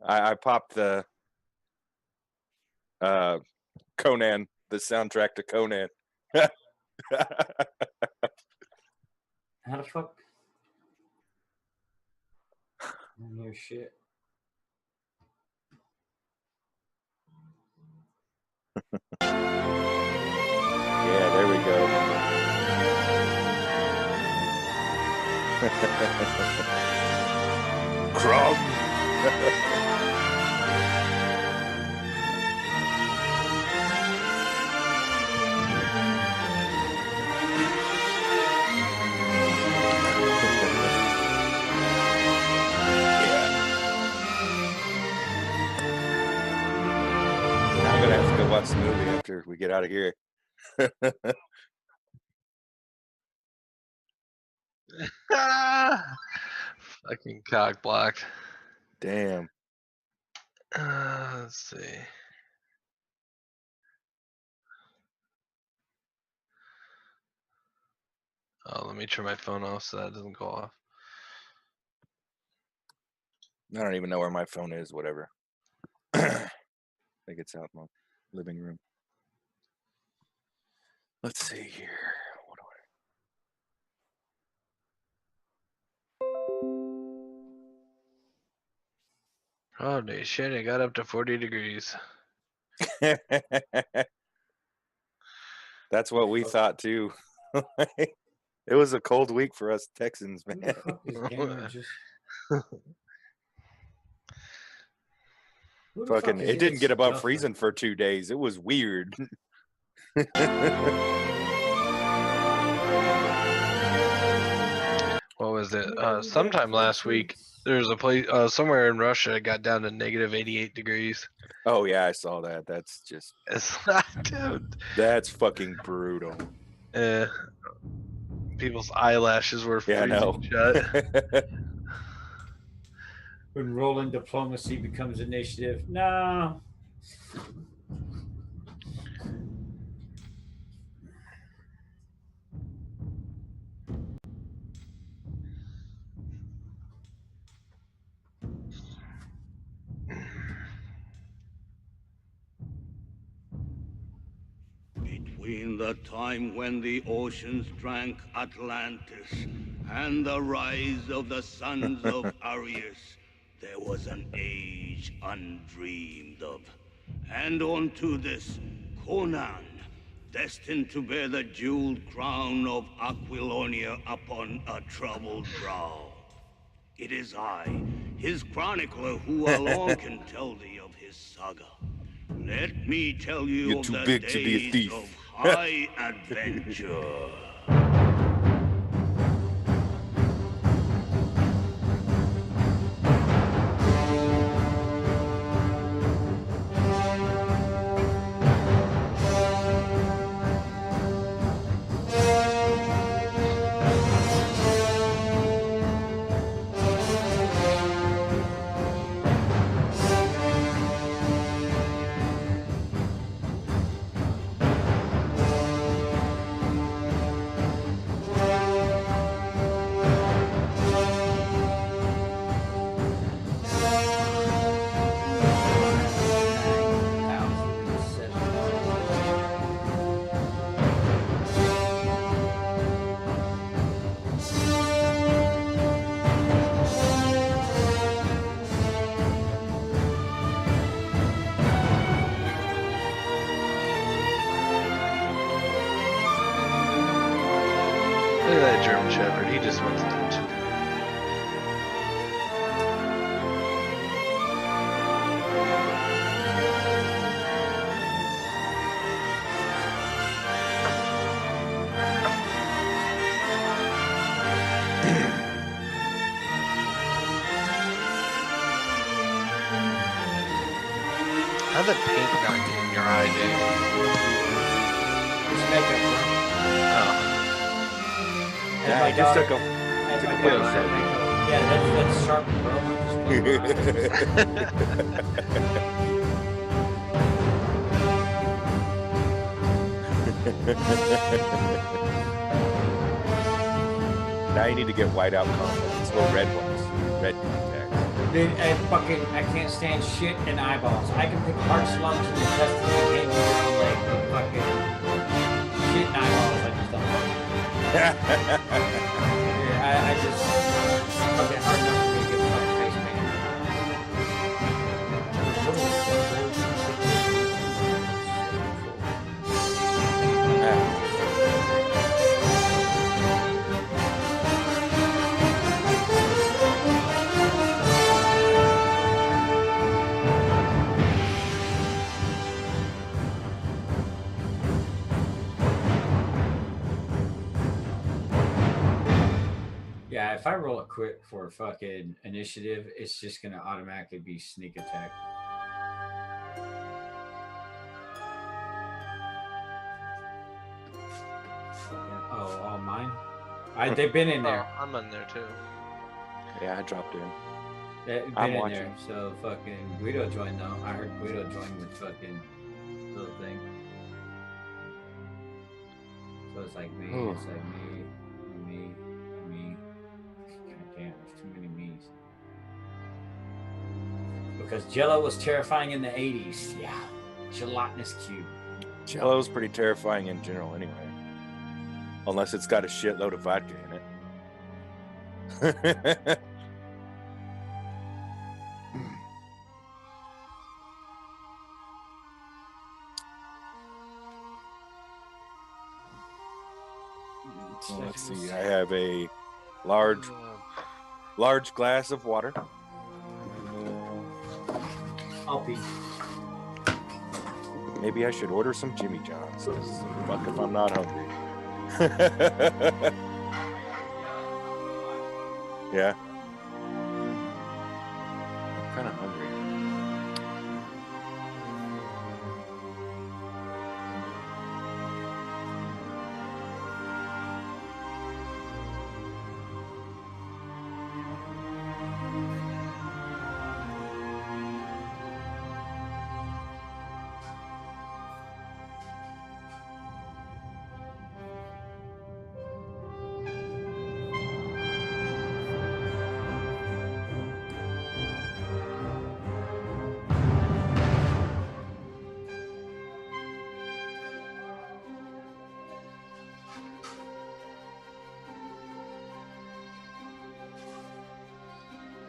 I popped the Conan, the soundtrack to Conan. How the fuck? I don't hear shit. Yeah, there we go. Crumb. I'm gonna have to go watch the movie after we get out of here. Fucking cock blocked. Damn. Let's see. Oh, let me turn my phone off so that doesn't go off. I don't even know where my phone is, whatever. I think it's out in my living room. Let's see here. What do Holy shit, it got up to 40 degrees. I... That's what we thought too. It was a cold week for us Texans, man. Fucking, it didn't get above freezing for 2 days. It was weird. What was it? Sometime last week, there was a place somewhere in Russia. It got down to negative 88 degrees. Oh yeah, I saw that. That's just. It's not, dude. That's fucking brutal. People's eyelashes were freezing shut. When rolling diplomacy becomes initiative, no. Between the time when the oceans drank Atlantis and the rise of the sons of Arius, there was an age undreamed of. And unto this, Conan, destined to bear the jeweled crown of Aquilonia upon a troubled brow. It is I, his chronicler, who alone can tell thee of his saga. Let me tell you You're of too the big to be a days thief. of high adventure. Look at that German Shepherd. He just wants attention. How'd that paint not get in your eye, dude? It's makeup, bro. Oh. Yeah, he just took a photo set. Yeah, that's Serpent, bro. Now you need to get whiteout contacts or red ones, red contacts. Dude, I can't stand shit and eyeballs. I can pick hearts, lungs, and intestines. I can't do your own leg, but fucking shit and eyeballs, I just don't know. Yeah, I just fucking hard enough for me to get fucking face Yeah, if I roll a crit for fucking initiative, it's just gonna automatically be sneak attack. Oh, all mine? They've been in there. Oh, I'm in there too. Yeah, I dropped in. They've been I'm in watching. there. So fucking Guido joined though. I heard Guido joined with fucking little thing. So it's like me, Ooh. it's like me. God damn, there's too many me's. Because Jello was terrifying in the 80s. Yeah. Gelatinous cube. Jello's pretty terrifying in general anyway. Unless it's got a shitload of vodka in it. Well, let's see. I have a large glass of water. I'll pee. Maybe I should order some Jimmy John's. 'Cause fuck if I'm not hungry. Yeah. I'm kind of hungry.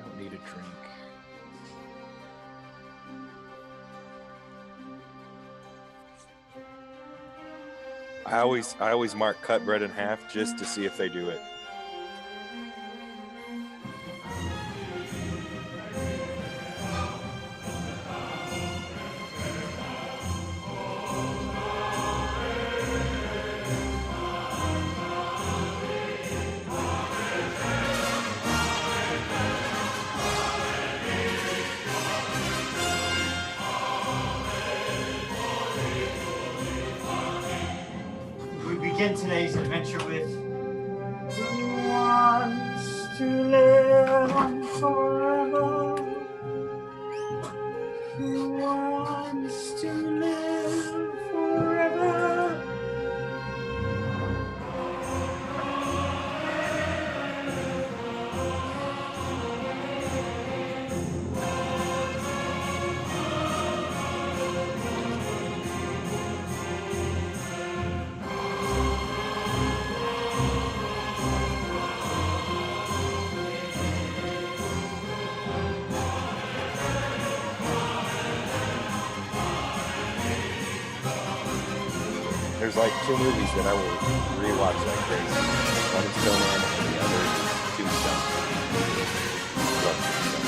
Don't need a drink. I always mark cut bread in half just to see if they do it. We begin today's adventure with Who wants to live on forever? Who wants to live forever? There's like 2 movies that I will rewatch like crazy. One is Turmoil and the other is Tombstone. Love Tombstone.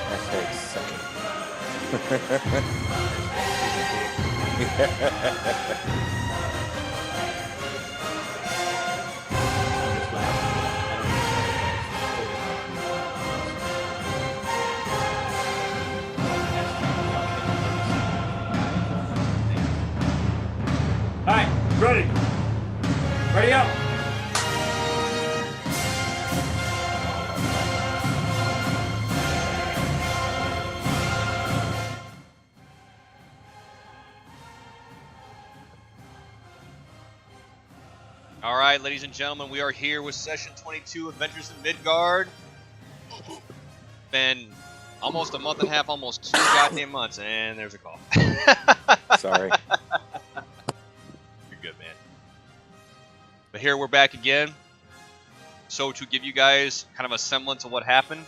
Hashtag second. Just laugh. Alright, ready. Ready up. All right, ladies and gentlemen, we are here with session 22, Adventures in Midgard. Been almost a month and a half, almost 2 goddamn months, and there's a call. Sorry. You're good, man. But here we're back again. So to give you guys kind of a semblance of what happened,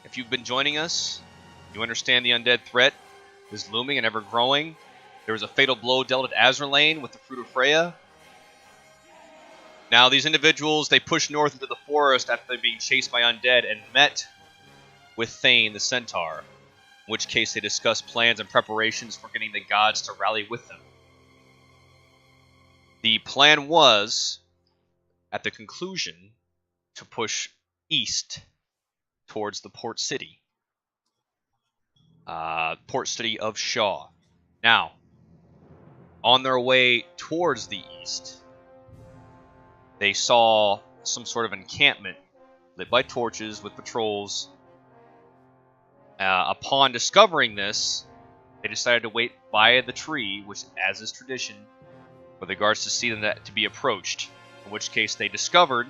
if you've been joining us, you understand the undead threat is looming and ever growing. There was a fatal blow dealt at Azraelane with the Fruit of Freya. Now, these individuals, they pushed north into the forest after being chased by undead and met with Thane, the centaur, in which case they discussed plans and preparations for getting the gods to rally with them. The plan was, at the conclusion, to push east towards the port city of Shaw. Now, on their way towards the east, they saw some sort of encampment lit by torches with patrols. Upon discovering this, they decided to wait by the tree, which, as is tradition, for the guards to see them to be approached. In which case, they discovered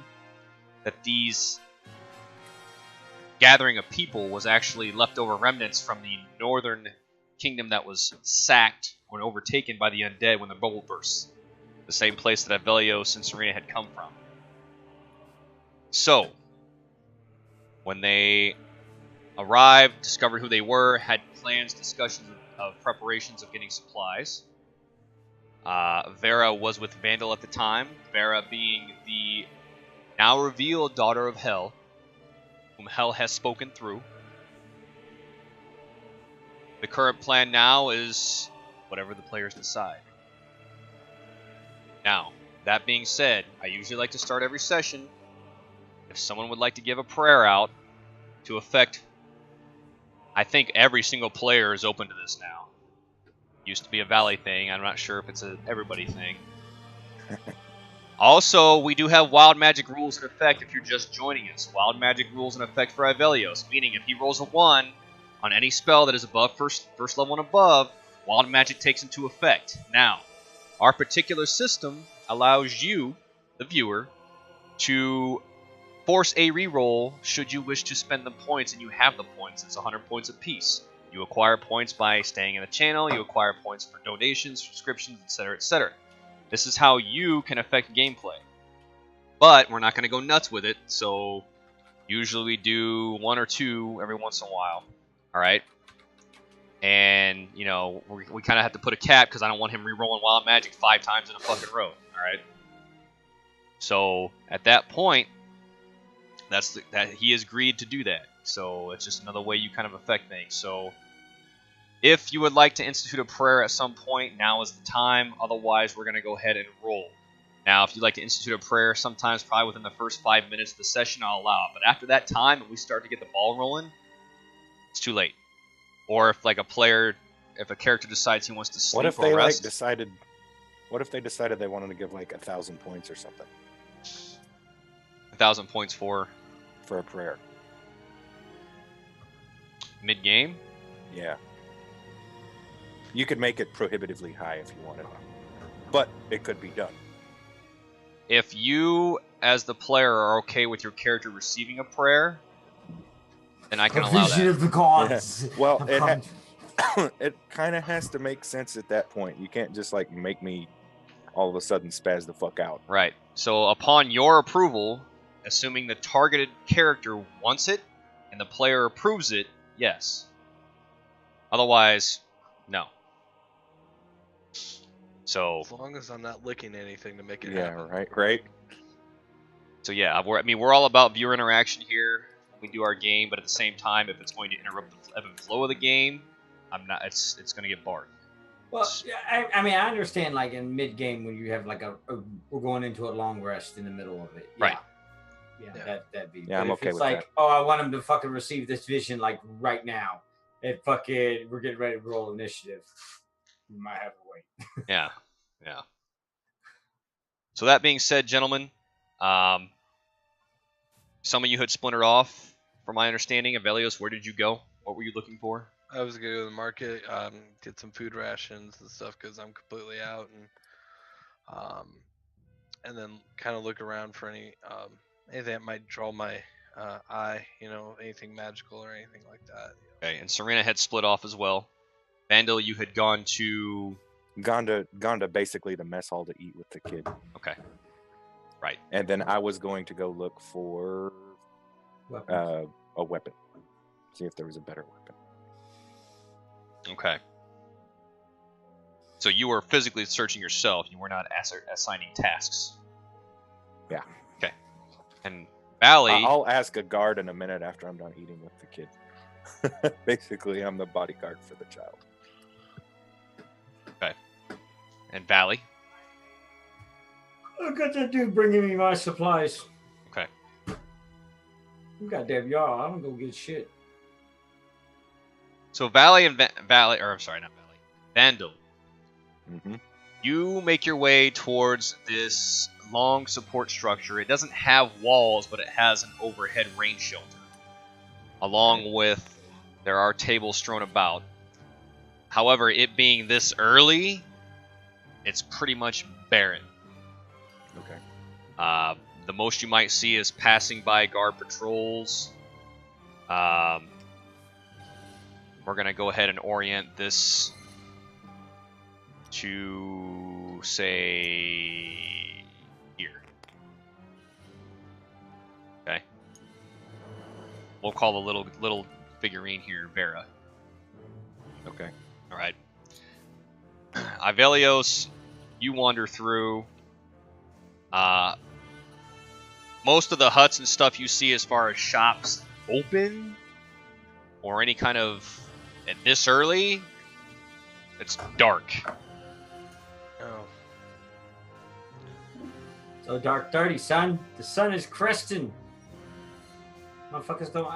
that these gathering of people was actually leftover remnants from the northern kingdom that was sacked or overtaken by the undead when the bubble burst. The same place that Avelios and Serena had come from. So, when they arrived, discovered who they were, had plans, discussions of preparations of getting supplies. Vera was with Vandal at the time, Vera being the now revealed daughter of Hel, whom Hel has spoken through. The current plan now is whatever the players decide. Now, that being said, I usually like to start every session. If someone would like to give a prayer out to affect, I think every single player is open to this now. Used to be a Valley thing. I'm not sure if it's a everybody thing. Also, we do have wild magic rules in effect if you're just joining us. Wild magic rules in effect for Avelios, meaning if he rolls a 1 on any spell that is above first level and above, wild magic takes into effect. Now, our particular system allows you, the viewer, to force a reroll should you wish to spend the points, and you have the points. It's 100 points apiece. You acquire points by staying in the channel, you acquire points for donations, subscriptions, etc., etc. This is how you can affect gameplay. But we're not going to go nuts with it, so usually we do 1 or 2 every once in a while. Alright? And, you know, we kind of have to put a cap because I don't want him re-rolling Wild Magic 5 times in a fucking row. Alright? So, at that point, that he has agreed to do that. So, it's just another way you kind of affect things. So, if you would like to institute a prayer at some point, now is the time. Otherwise, we're going to go ahead and roll. Now, if you'd like to institute a prayer, sometimes probably within the first 5 minutes of the session, I'll allow it. But after that time, and we start to get the ball rolling, it's too late. Or if like if a character decides he wants to sleep What if or they rest, What if they decided they wanted to give like 1,000 points or something 1,000 points for for a prayer? mid-game? Yeah. You could make it prohibitively high if you wanted, but it could be done. If you, as the player, are okay with your character receiving a prayer, then I can allow Vision that. of the gods. Yeah. Well, have come. it kind of has to make sense at that point. You can't just like make me all of a sudden spaz the fuck out. Right. So upon your approval, assuming the targeted character wants it and the player approves it, yes. Otherwise, no. So As long as I'm not licking anything to make it Yeah, happen. right. So yeah, we're all about viewer interaction here. We do our game, but at the same time, if it's going to interrupt the ebb and flow of the game, I'm not. It's going to get barred. Well, yeah, I mean, I understand like in mid game when you have like we're going into a long rest in the middle of it. Yeah. Right. Yeah, that'd be. Yeah, But I'm if okay it's with like, that. oh, I want him to fucking receive this vision like right now, and fucking we're getting ready to roll initiative. We might have to wait. Yeah. Yeah. So that being said, gentlemen, some of you had splintered off, from my understanding. Avelios, where did you go? What were you looking for? I was gonna go to the market, get some food rations and stuff because I'm completely out, and then kind of look around for anything that might draw my eye, anything magical or anything like that. Okay, and Serena had split off as well. Vandal, you had gone to. Gone to basically the mess hall to eat with the kid. Okay. Right. And then I was going to go look for a weapon. See if there was a better weapon. Okay. So you were physically searching yourself. You were not assigning tasks. Yeah. Okay. And Valley. I'll ask a guard in a minute after I'm done eating with the kid. Basically, I'm the bodyguard for the child. Okay. And Valley. Look at that dude bringing me my supplies. Okay. Goddamn y'all, I'm gonna go get shit. So Valley and Valley, or I'm sorry, not Valley. Vandal. Mm-hmm. You make your way towards this long support structure. It doesn't have walls, but it has an overhead rain shelter. Along with, there are tables strewn about. However, it being this early, it's pretty much barren. Okay. The most you might see is passing by guard patrols. We're going to go ahead and orient this to, say, here. Okay. We'll call the little figurine here Vera. Okay. All right. Ivelios, you wander through. Most of the huts and stuff you see as far as shops open or any kind of, at this early, it's dark. Oh, So dark 30, son. The sun is cresting. Motherfuckers don't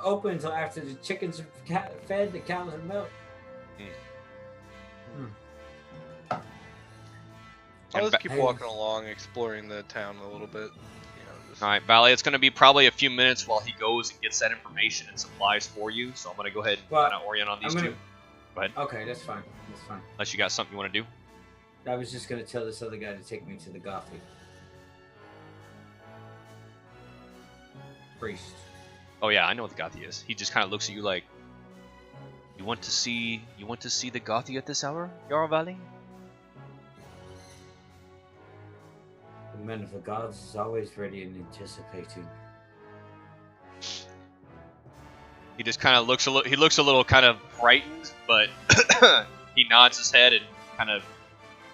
open until after the chickens are fed, the cows are milked. I'll just keep walking along, exploring the town a little bit. All right, Valley, it's going to be probably a few minutes while he goes and gets that information and supplies for you. So I'm going to go ahead and kind of orient on these two. Go ahead. Okay, that's fine. That's fine. Unless you got something you want to do. I was just going to tell this other guy to take me to the Gothic priest. Oh yeah, I know what the Gothi is. He just kind of looks at you like, "You want to see the Gothi at this hour, Jarl Valley?" The man of the gods is always ready and anticipating. He just kind of looks a little. He looks a little kind of frightened, but he nods his head and kind of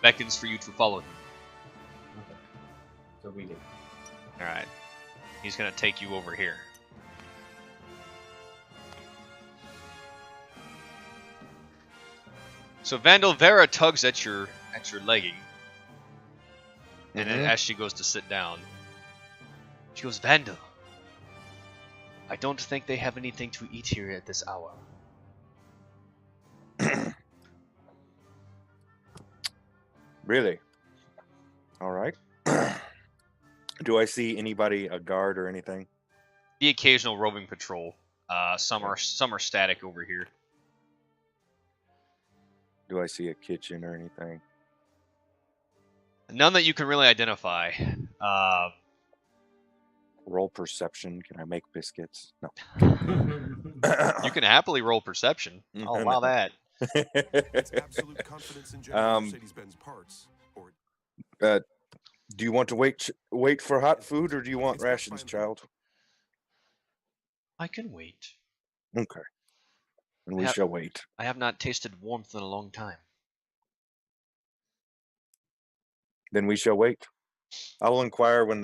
beckons for you to follow him. Okay. So we do. All right. He's gonna take you over here. So Vandal Vera tugs at your legging, and then as she goes to sit down, she goes, "Vandal, I don't think they have anything to eat here at this hour." Really? All right. Do I see anybody, a guard or anything? The occasional roving patrol. Some are static over here. Do I see a kitchen or anything? None that you can really identify. Roll perception. Can I make biscuits? No. You can happily roll perception. I'll allow that. It's absolute confidence in General Mercedes-Benz parts. Or Do you want to wait for hot food, or do you want rations, child? I can wait. Okay. And we shall wait. I have not tasted warmth in a long time. Then we shall wait. I will inquire when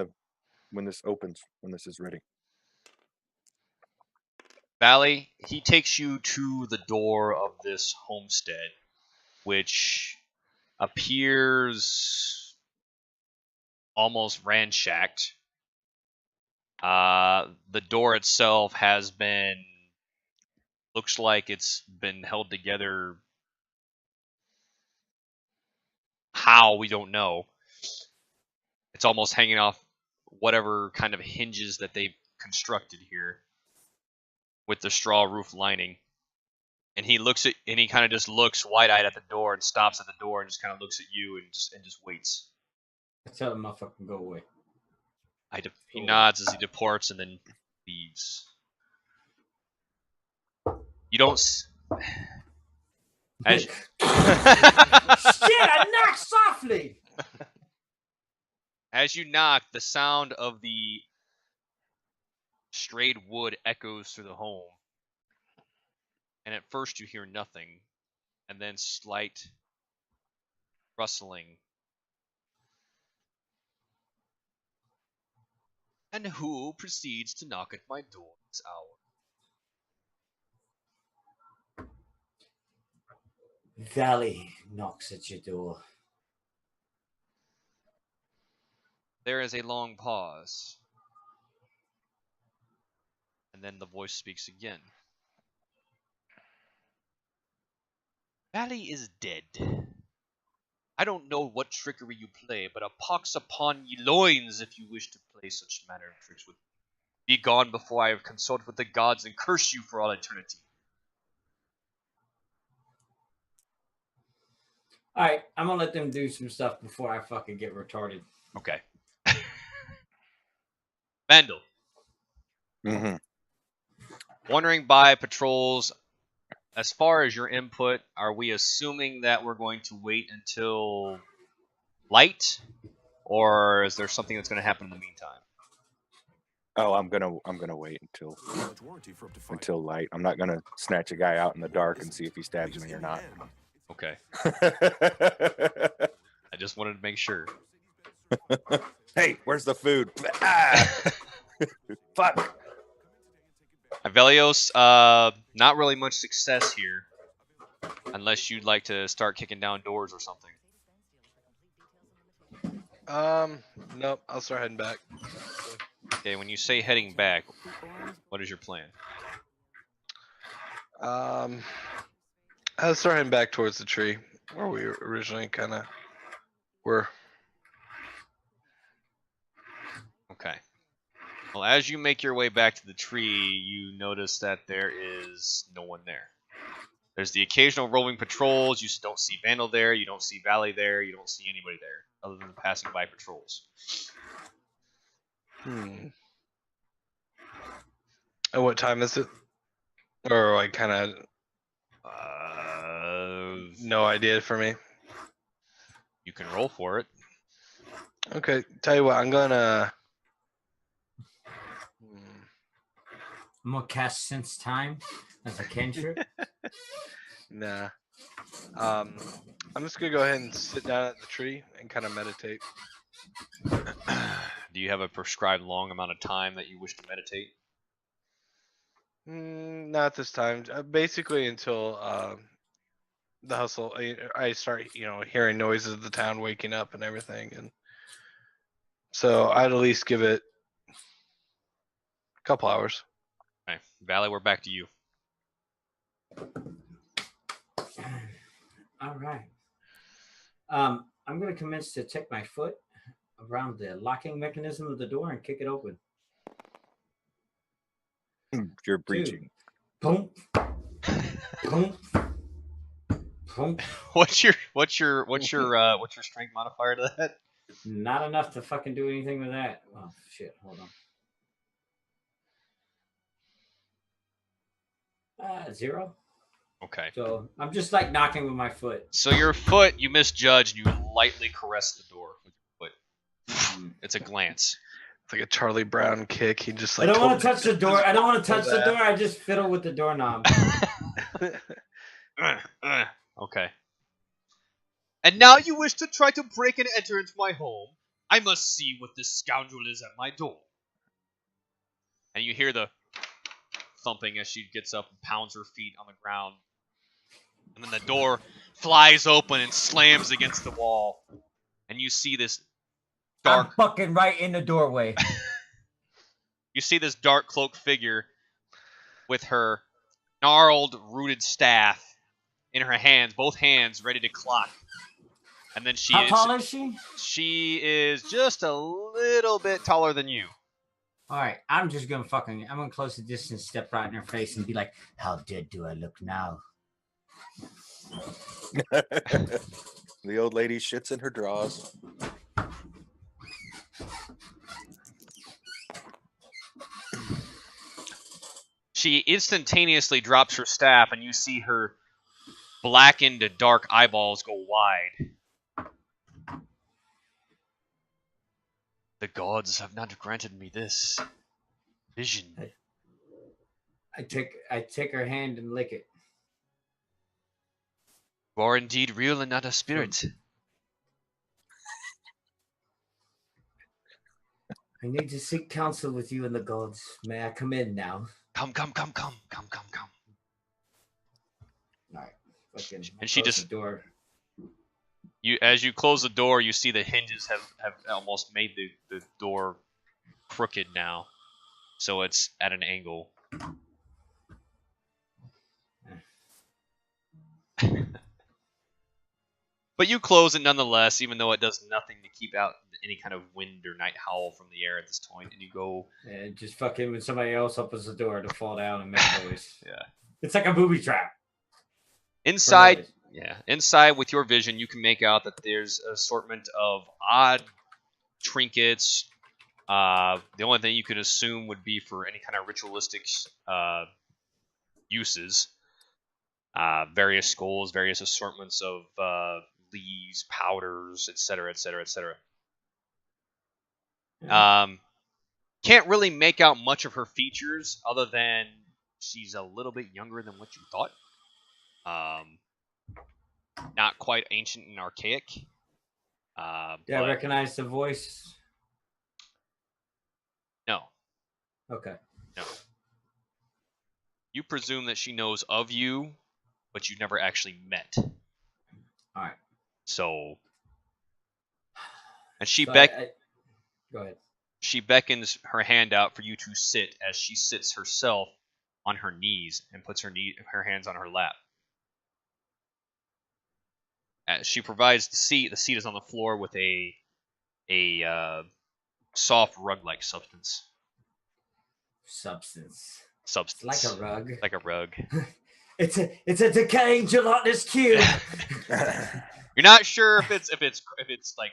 this opens, when this is ready. Valley, he takes you to the door of this homestead. which appears almost ransacked. The door itself looks like it's been held together. How, we don't know. It's almost hanging off whatever kind of hinges that they've constructed here with the straw roof lining. And he kind of just looks wide-eyed at the door and stops at the door and just kind of looks at you and just waits. I tell him motherfucker go away. He nods as he departs and then leaves. You don't. Shit! I knocked softly. As you knock, the sound of the strayed wood echoes through the home. And at first you hear nothing, and then slight rustling. And who proceeds to knock at my door this hour? Valley knocks at your door. There is a long pause. And then the voice speaks again. Valley is dead. I don't know what trickery you play, but a pox upon ye loins if you wish to play such manner of tricks with me. Be gone before I have consulted with the gods and curse you for all eternity. Alright, I'm gonna let them do some stuff before I fucking get retarded. Okay. Vandal. Mm-hmm. Wandering by patrols, as far as your input, are we assuming that we're going to wait until light? Or is there something that's going to happen in the meantime? Oh, I'm gonna wait until light. I'm not gonna snatch a guy out in the dark and see if he stabs me or not. Okay. I just wanted to make sure. Hey, where's the food? Ah! Fuck. Avelios, not really much success here. Unless you'd like to start kicking down doors or something. Nope, I'll start heading back. Okay, when you say heading back, what is your plan? I'll start heading back towards the tree where we originally kind of were. Okay. Well, as you make your way back to the tree, you notice that there is no one there. There's the occasional roving patrols. You don't see Vandal there. You don't see Valley there. You don't see anybody there other than passing by patrols. And what time is it? Or like kind of no idea for me. You can roll for it. Okay, tell you what, I'm gonna cast Sense Time as a cantrip. Nah. I'm just gonna go ahead and sit down at the tree and kind of meditate. Do you have a prescribed long amount of time that you wish to meditate? Not this time. Basically until the hustle. I start, hearing noises of the town waking up and everything, and so I'd at least give it a couple hours. Okay, Valley, we're back to you. All right. I'm going to commence to take my foot around the locking mechanism of the door and kick it open. You're breaching. Boom. Boom. Boom. What's your strength modifier to that? Not enough to fucking do anything with that. Oh shit! Hold on. 0. Okay. So I'm just like knocking with my foot. So your foot, you misjudged. You lightly caress the door with your foot. It's a glance. It's like a Charlie Brown kick. He just I don't want to touch the door. I don't want to touch the door. I just fiddle with the doorknob. Okay. And now you wish to try to break and enter into my home? I must see what this scoundrel is at my door. And you hear the thumping as she gets up and pounds her feet on the ground. And then the door flies open and slams against the wall, and you see this dark. I'm fucking right in the doorway. You see this dark cloaked figure with her gnarled, rooted staff in her hands, both hands ready to clock. And then How tall is she? She is just a little bit taller than you. All right, I'm just gonna I'm gonna close the distance, step right in her face, and be like, "How dead do I look now?" The old lady shits in her drawers. She instantaneously drops her staff, and you see her blackened, dark eyeballs go wide. The gods have not granted me this vision. I take her hand and lick it. You are indeed real and not a spirit. I need to seek counsel with you and the gods. May I come in now? Come. All right. Fucking And she close just the door. as you close the door, you see the hinges have almost made the door crooked now, so it's at an angle. But you close it nonetheless, even though it does nothing to keep out any kind of wind or night howl from the air at this point. And you go, And just fucking when somebody else opens the door to fall down and make noise. yeah. It's like a booby trap. Inside, inside with your vision, you can make out that there's an assortment of odd trinkets. The only thing you could assume would be for any kind of ritualistic uses. Various skulls, various assortments of leaves, powders, etc., etc., etc. Can't really make out much of her features other than she's a little bit younger than what you thought. Not quite ancient and archaic. I recognize the voice? No. Okay. No. You presume that she knows of you, but you've never actually met. All right. So, and go ahead. She beckons her hand out for you to sit as she sits herself on her knees and puts her hands on her lap. As she provides the seat is on the floor with a soft rug-like substance. Substance. Substance. Like a rug. Like a rug. It's a decaying gelatinous cube. You're not sure if it's like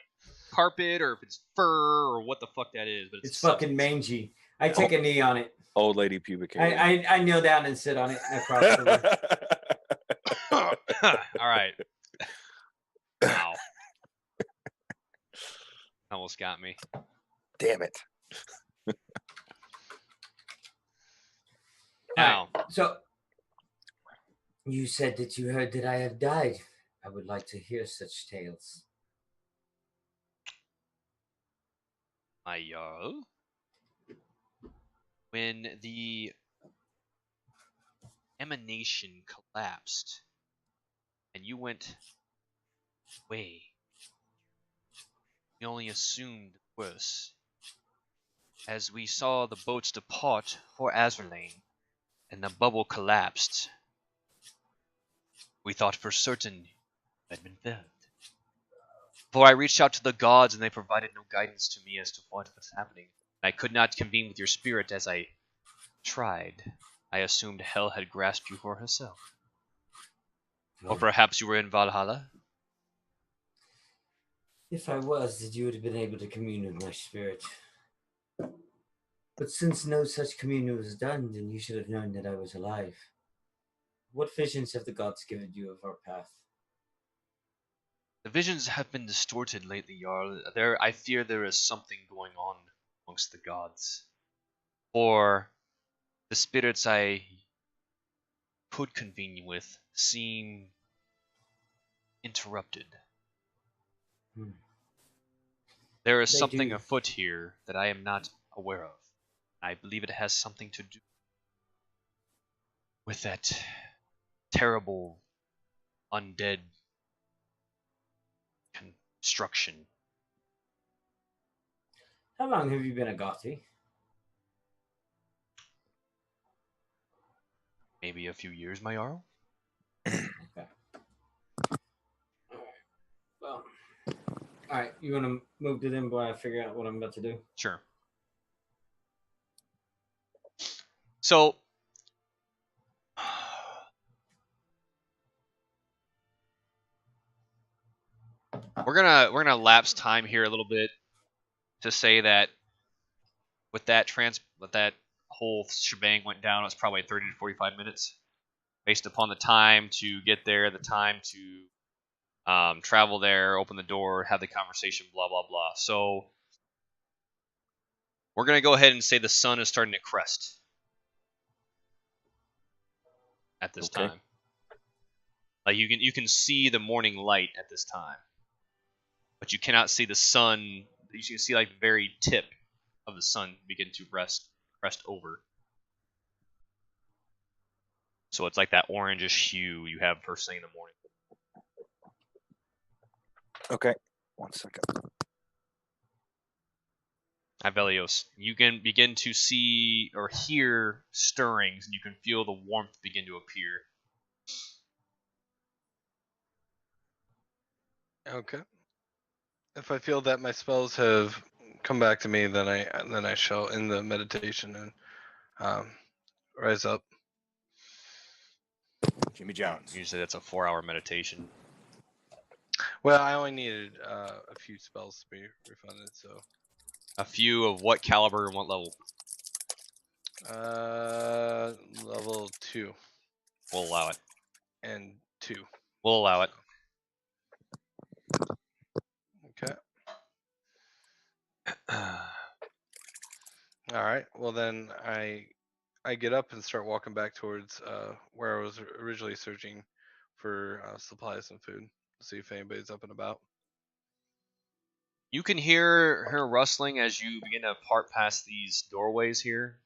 carpet or if it's fur or what the fuck that is, but it's fucking mangy. I take a knee on it. Old lady pubic hair. I kneel down and sit on it across the room. All right. Wow. Almost got me. Damn it. Now, so you said that you heard that I have died. I would like to hear such tales. my Jarl, when the emanation collapsed and you went away, we only assumed worse. As we saw the boats depart for Azerlane and the bubble collapsed, we thought for certain you had been felled. For I reached out to the gods and they provided no guidance to me as to what was happening. I could not convene with your spirit as I tried. I assumed hell had grasped you for herself. Or perhaps you were in Valhalla? If I was, then you would have been able to commune with my spirit. But since no such communion was done, then you should have known that I was alive. What visions have the gods given you of our path? The visions have been distorted lately, Jarl. I fear there is something going on amongst the gods. For the spirits I could convene with seem interrupted. There is something afoot here that I am not aware of. I believe it has something to do with that terrible undead destruction. How long have you been a Gothi? Maybe a few years, my Jarl. Okay. Well, all right. You want to move to them while I figure out what I'm about to do? Sure. So, we're gonna lapse time here a little bit to say that with that whole shebang went down, it's probably 30 to 45 minutes, based upon the time to get there, the time to travel there, open the door, have the conversation, blah blah blah. So we're gonna go ahead and say the sun is starting to crest at this Okay. time. Like you can see the morning light at this time, but you cannot see the sun. You can see like the very tip of the sun begin to crest over. So it's like that orangish hue you have first thing in the morning. Okay. 1 second. Avelios, you can begin to see or hear stirrings, and you can feel the warmth begin to appear. Okay. If I feel that my spells have come back to me, then I shall end the meditation and rise up. Jimmy Jones. Usually that's a 4-hour meditation. Well, I only needed a few spells to be refunded, so. A few of what caliber and what level? Level 2 We'll allow it. and 2. We'll allow it. Okay. All right. Well, then I get up and start walking back towards where I was originally searching for supplies and food to see if anybody's up and about. You can hear her rustling as you begin to part past these doorways here.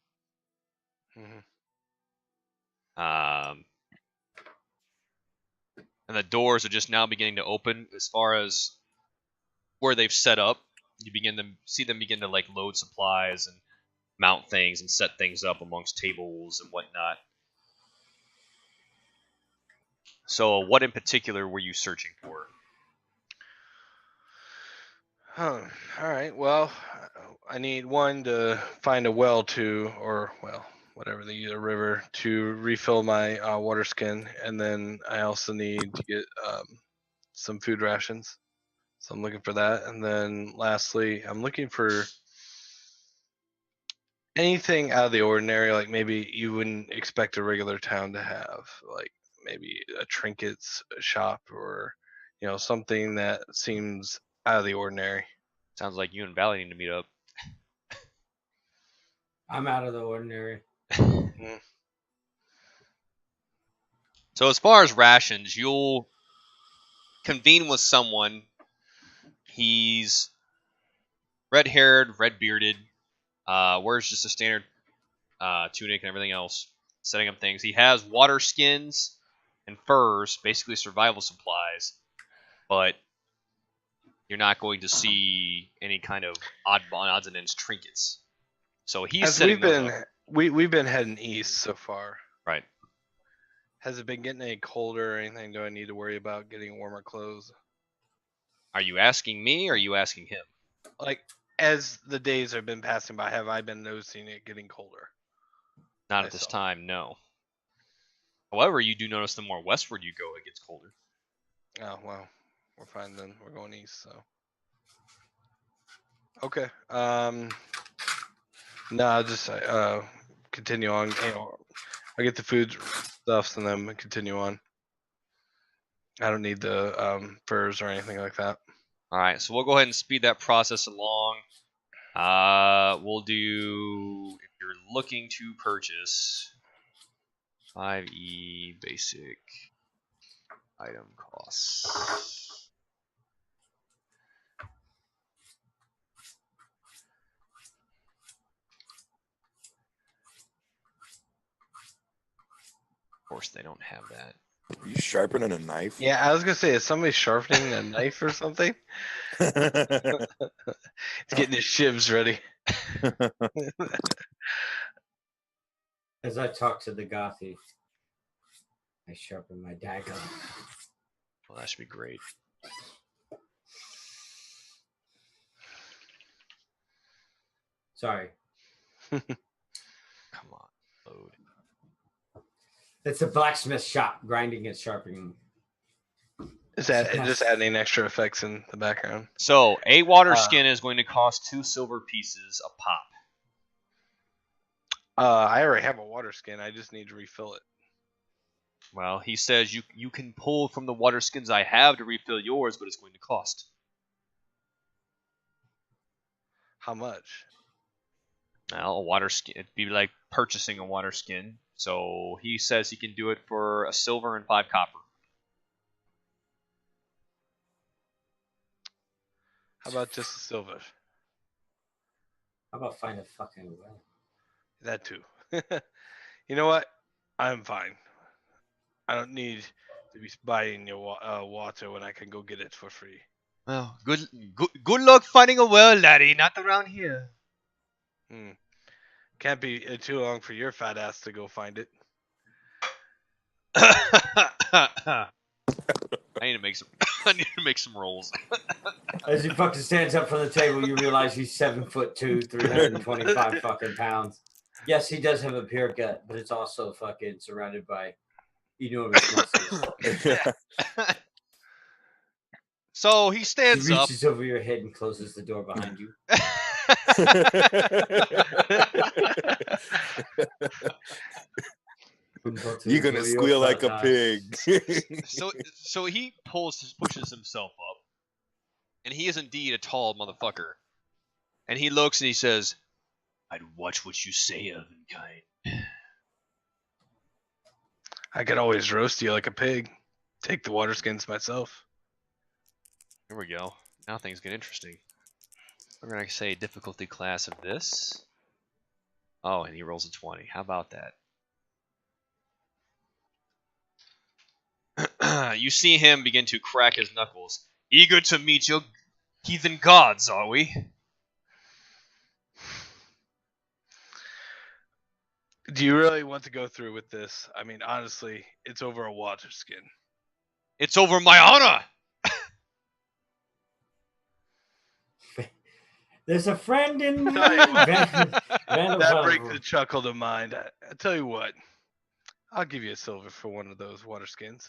Mhm. And the doors are just now beginning to open as far as where they've set up. You begin to see them begin to like load supplies and mount things and set things up amongst tables and whatnot. So what in particular were you searching for? Huh. All right. Well, I need one to find a well to, or well, whatever the river to refill my water skin, and then I also need to get some food rations. So I'm looking for that, and then lastly, I'm looking for anything out of the ordinary, like maybe you wouldn't expect a regular town to have, like maybe a trinkets shop or something that seems out of the ordinary. Sounds like you and Valley need to meet up. I'm out of the ordinary. So as far as rations, you'll convene with someone. He's red-haired, red-bearded, wears just a standard tunic and everything else, setting up things. He has water skins and furs, basically survival supplies, but you're not going to see any kind of odds and ends trinkets. So he's As setting we've been heading east so far. Right. Has it been getting any colder or anything? Do I need to worry about getting warmer clothes? Are you asking me or are you asking him? Like, as the days have been passing by, have I been noticing it getting colder? Not at this time, no. However, you do notice the more westward you go, it gets colder. Oh, well, we're fine then. We're going east, so. Okay. No, I'll just continue on. I get the food stuffs and then continue on. I don't need the furs or anything like that. All right, so we'll go ahead and speed that process along. We'll do, if you're looking to purchase, 5E basic item costs. Of course, they don't have that. Are you sharpening a knife? Yeah, I was gonna say, is somebody sharpening a knife or something? He's getting his shivs ready. As I talk to the Gothi, I sharpen my dagger. Well, that should be great. Sorry. Come on, load. It's a blacksmith shop, grinding and sharpening. Is that just adding extra effects in the background? So, a water skin is going to cost 2 silver pieces a pop. I already have a water skin. I just need to refill it. Well, he says you can pull from the water skins I have to refill yours, but it's going to cost. How much? Well, a water skin, it'd be like purchasing a water skin. So he says he can do it for a silver and 5 copper. How about just a silver? How about find a fucking well? That too. You know what? I'm fine. I don't need to be buying your water when I can go get it for free. Well, good luck finding a well, laddie. Not around here. Can't be too long for your fat ass to go find it. I need to make some. I need to make some rolls. As he fucking stands up from the table, you realize he's 7'2", 325 fucking pounds. Yes, he does have a pure gut, but it's also fucking surrounded by enormous muscles. So he stands he up. reaches over your head and closes the door behind you. You're gonna squeal like a pig. So he pushes himself up, and he is indeed a tall motherfucker. And he looks and he says, "I'd watch what you say, Elvenkind." I could always roast you like a pig. Take the water skins myself. Here we go. Now things get interesting. We're gonna say difficulty class of this. Oh, and he rolls a 20. How about that? You see him begin to crack his knuckles. Eager to meet your heathen gods, are we? Do you really want to go through with this? I mean, honestly, it's over a water skin. It's over my honor! There's a friend in That brings a chuckle to mind. I tell you what, I'll give you a silver for one of those water skins.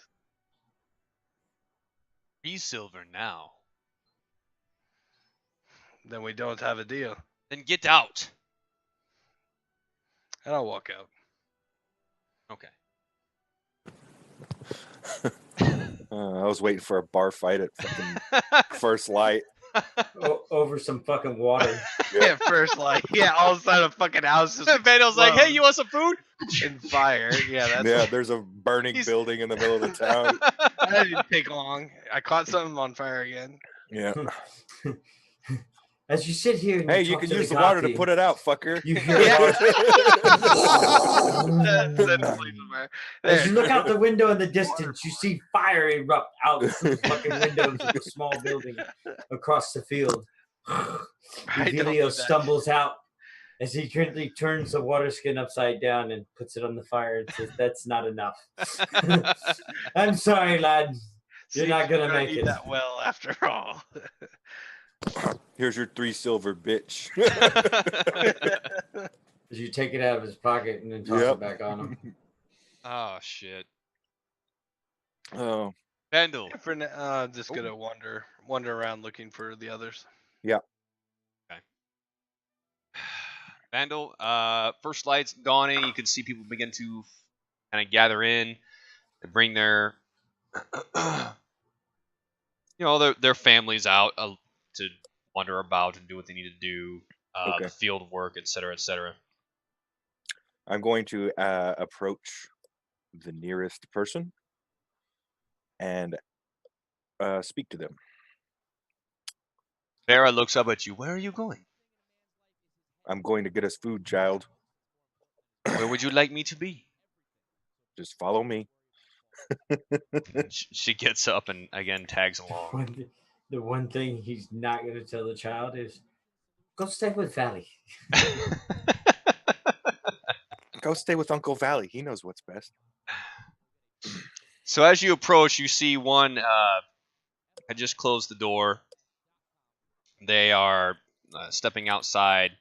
3 silver now. Then we don't have a deal. Then get out. And I'll walk out. Okay. I was waiting for a bar fight at fucking First Light. Over some fucking water. Yeah, First Light. Yeah, all of a sudden a fucking house is Vandal's like, "Hey, you want some food?" in fire. Yeah, that's Yeah, there's a burning building in the middle of the town. that didn't take long. I caught something on fire again. Yeah. As you sit here, and Hey, you you talk can to use the the water to Gothi, put it out, fucker. You hear As you look out the window in the distance, you see fire erupt out from the fucking windows of a small building across the field. Emilio stumbles out as he gently turns the water skin upside down and puts it on the fire and says, "That's not enough." I'm sorry, lad. You're not gonna make it that well after all. Here's your 3 silver, bitch. As you take it out of his pocket and then toss it back on him. Oh shit. Oh. Vandal. For now, I'm just gonna wander around looking for the others. Yeah. Okay. Vandal, first light's dawning. You can see people begin to kind of gather in. They bring their, their families out to wander about and do what they need to do, the field work, etc., etc. I'm going to approach the nearest person and speak to them. Vera looks up at you. Where are you going? I'm going to get us food, child. Where would you like me to be? Just follow me. She gets up and again tags along. The one thing he's not going to tell the child is, go stay with Valley. Go stay with Uncle Valley. He knows what's best. So as you approach, you see one. I just closed the door. They are stepping outside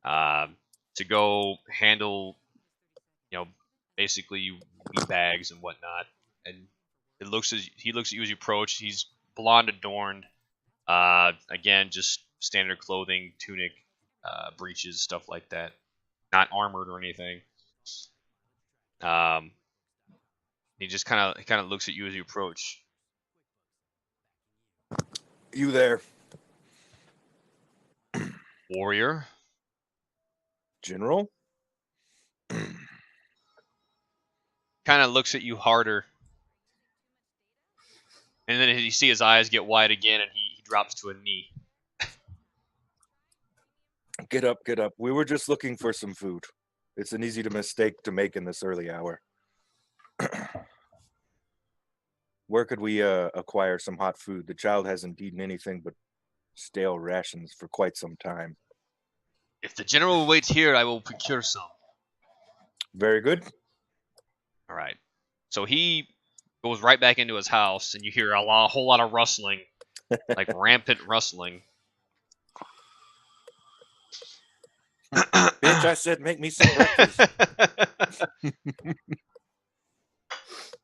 to go handle, basically wheat bags and whatnot. And he looks at you as you approach. He's blonde adorned. Again, just standard clothing, tunic, breeches, stuff like that. Not armored or anything. He just kind of looks at you as you approach. You there, Warrior. General? Kind of looks at you harder. And then you see his eyes get wide again, and he drops to a knee. Get up, get up. We were just looking for some food. It's an easy mistake to make in this early hour. Where could we acquire some hot food? The child hasn't eaten anything but stale rations for quite some time. If the general waits here, I will procure some. Very good. All right. So he goes right back into his house, and you hear a whole lot of rustling, like rampant rustling. Bitch, I said make me some breakfast.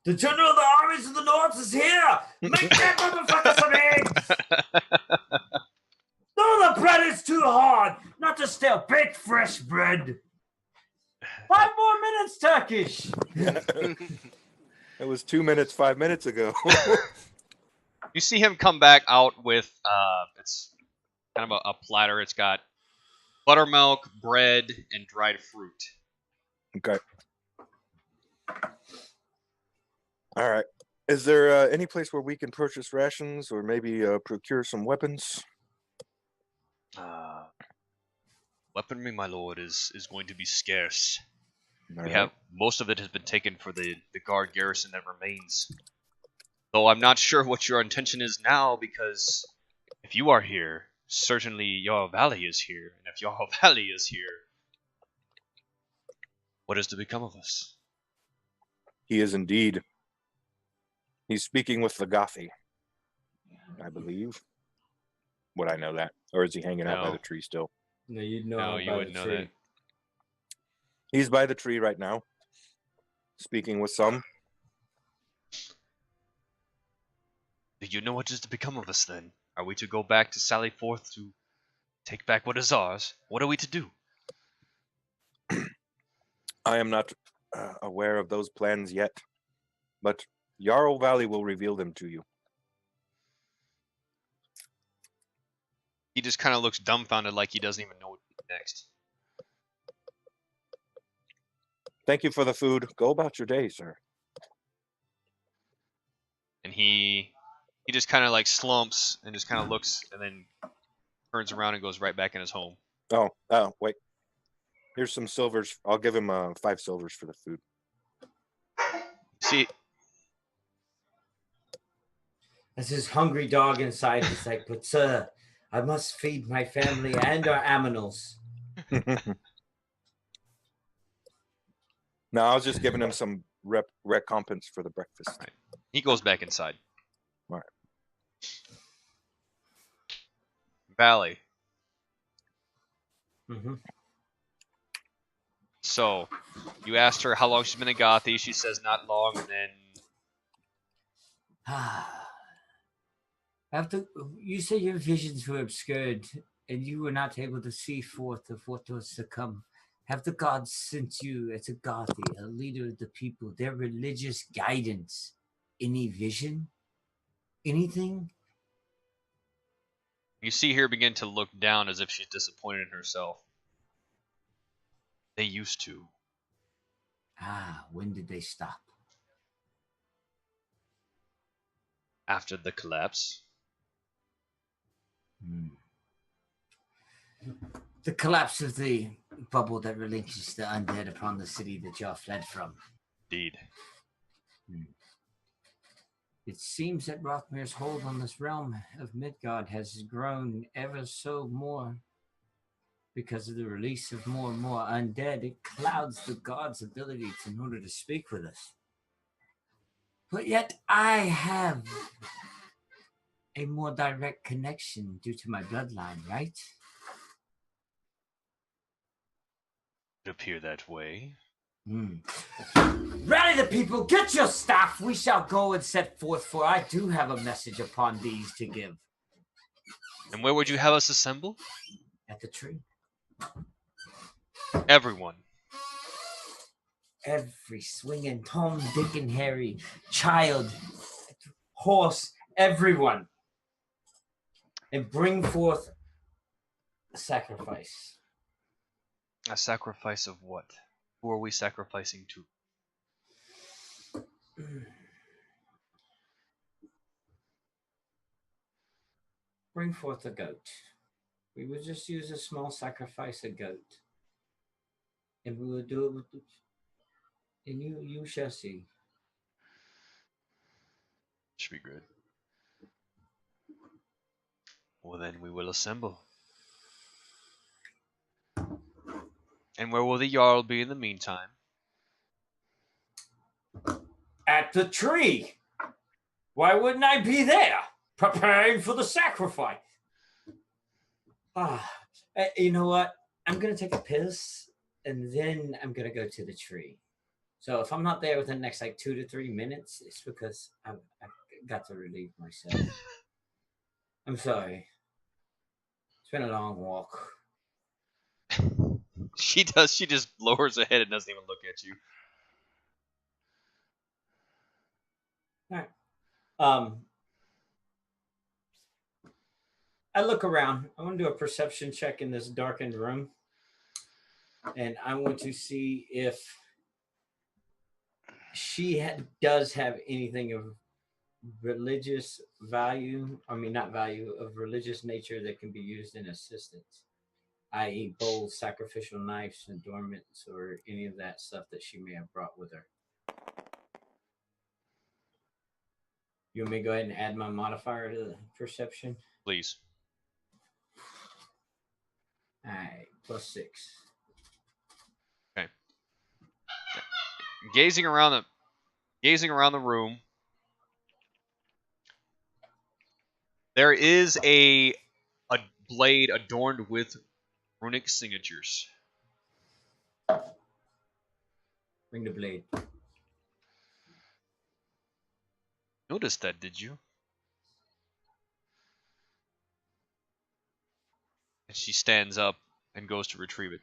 The general of the armies of the north is here! Make that motherfucker some eggs! No, the bread is too hard! Not just stale, baked fresh bread! 5 more minutes, Turkish! It was 2 minutes, 5 minutes ago. You see him come back out with, it's kind of a platter. It's got buttermilk, bread, and dried fruit. Okay. All right. Is there any place where we can purchase rations or maybe procure some weapons? Weaponry, my lord, is going to be scarce. All We right. have most of it has been taken for the guard garrison that remains. Though I'm not sure what your intention is now, because if you are here, certainly your valley is here, and if your valley is here, what is to become of us? He is indeed. He's speaking with the Gothi, I believe. Would I know that? Or is he hanging out by No. the tree still? No, you'd know. No, I'm you by wouldn't the know tree. that. He's by the tree right now, speaking with some. Do you know what is to become of us then? Are we to go back to sally forth to take back what is ours? What are we to do? I am not aware of those plans yet, but Jarl Valley will reveal them to you. He just kind of looks dumbfounded, like he doesn't even know what to do next. Thank you for the food. Go about your day, sir. And he just kind of like slumps and just kind of looks, and then turns around and goes right back in his home. Oh, wait. Here's some silvers. I'll give him 5 silvers for the food. See, As his hungry dog inside, he's like, but sir, I must feed my family and our aminals. No, I was just giving him some recompense for the breakfast. Right. He goes back inside. All right. Valley. Mm-hmm. So, you asked her how long she's been in Gothi. She says not long, and then After you say your visions were obscured and you were not able to see forth of what was to come, have the gods sent you as a Gothi, a leader of the people, their religious guidance? Any vision? Anything? you see her begin to look down as if she's disappointed in herself. They used to. When did they stop? After the collapse. The collapse of the bubble that relinquished the undead upon the city that y'all fled from. Indeed. It seems that Rothmir's hold on this realm of Midgard has grown ever so more because of the release of more and more undead. It clouds the gods' ability in order to speak with us. But yet I have a more direct connection due to my bloodline, right? It appear that way. Rally the people, get your staff. We shall go and set forth, for I do have a message upon these to give. And where would you have us assemble? At the tree. Everyone. Every swinging Tom, Dick, and Harry, child, horse, everyone. And bring forth a sacrifice. A sacrifice of what? Who are we sacrificing to? Bring forth a goat. We will just use a small sacrifice, a goat. And we will do it with the, and you shall see. Should be good. Well, then we will assemble. And where will the Jarl be in the meantime? At the tree. Why wouldn't I be there? Preparing for the sacrifice. You know what? I'm going to take a piss, and then I'm going to go to the tree. So if I'm not there within the next, 2 to 3 minutes, it's because I've got to relieve myself. I'm sorry. It's been a long walk. She does. She just lowers her head and doesn't even look at you. All right. I look around. I want to do a perception check in this darkened room. And I want to see if she does have anything of religious value. I mean, not value, of religious nature that can be used in assistance. I.e. bowls, sacrificial knives, adornments, or any of that stuff that she may have brought with her. You want me to go ahead and add my modifier to the perception? Please. All right, +6. Okay. Gazing around the room, there is a blade adorned with runic signatures. Bring the blade. Noticed that, did you? And she stands up and goes to retrieve it.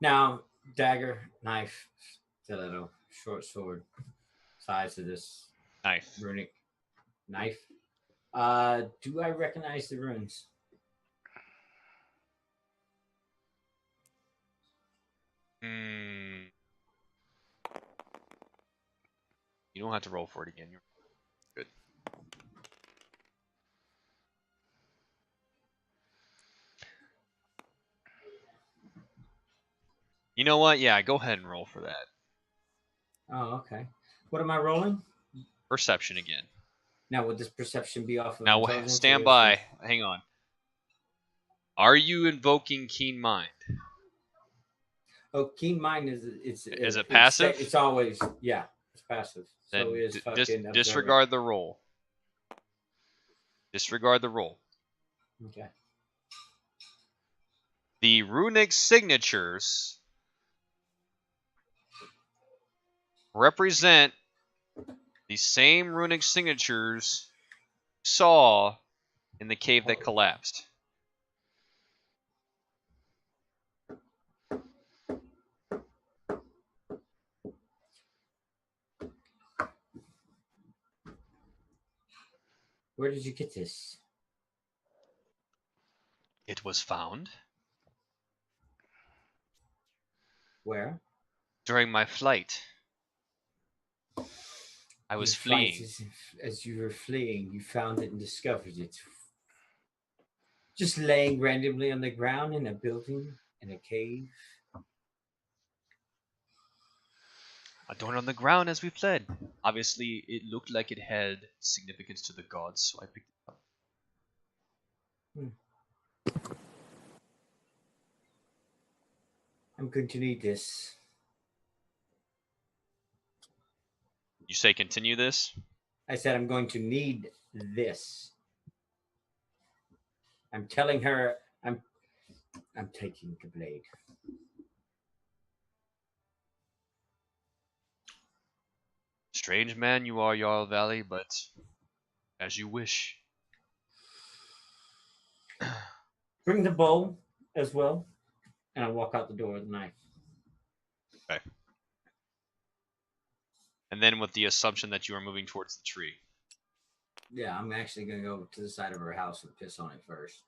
Now, dagger, knife, stiletto, short sword, size of this Knife. runic knife. Do I recognize the runes? You don't have to roll for it again. You're good. You know what? Yeah, go ahead and roll for that. Oh, okay. What am I rolling? Perception again. Now, would this perception be off of Now, intelligence stand or by. wisdom? Hang on. Are you invoking Keen Mind? Oh, keen mind is it passive? It's always, yeah, it's passive. Then So it is disregard the roll. Disregard the roll. Okay. The runic signatures represent the same runic signatures you saw in the cave that collapsed. Where did you get this? It was found Where? during my flight. I was fleeing. As you were fleeing, you found it and discovered it. Just laying randomly on the ground in a building, in a cave. Adorned on the ground as we fled. Obviously, it looked like it had significance to the gods, so I picked it up. I'm going to need this. You say continue this? I said I'm going to need this. I'm telling her I'm taking the blade. Strange man you are, Jarl Valley, but as you wish. Bring the bow as well, and I'll walk out the door with the knife. Okay. And then with the assumption that you are moving towards the tree. Yeah, I'm actually going to go to the side of her house and piss on it first.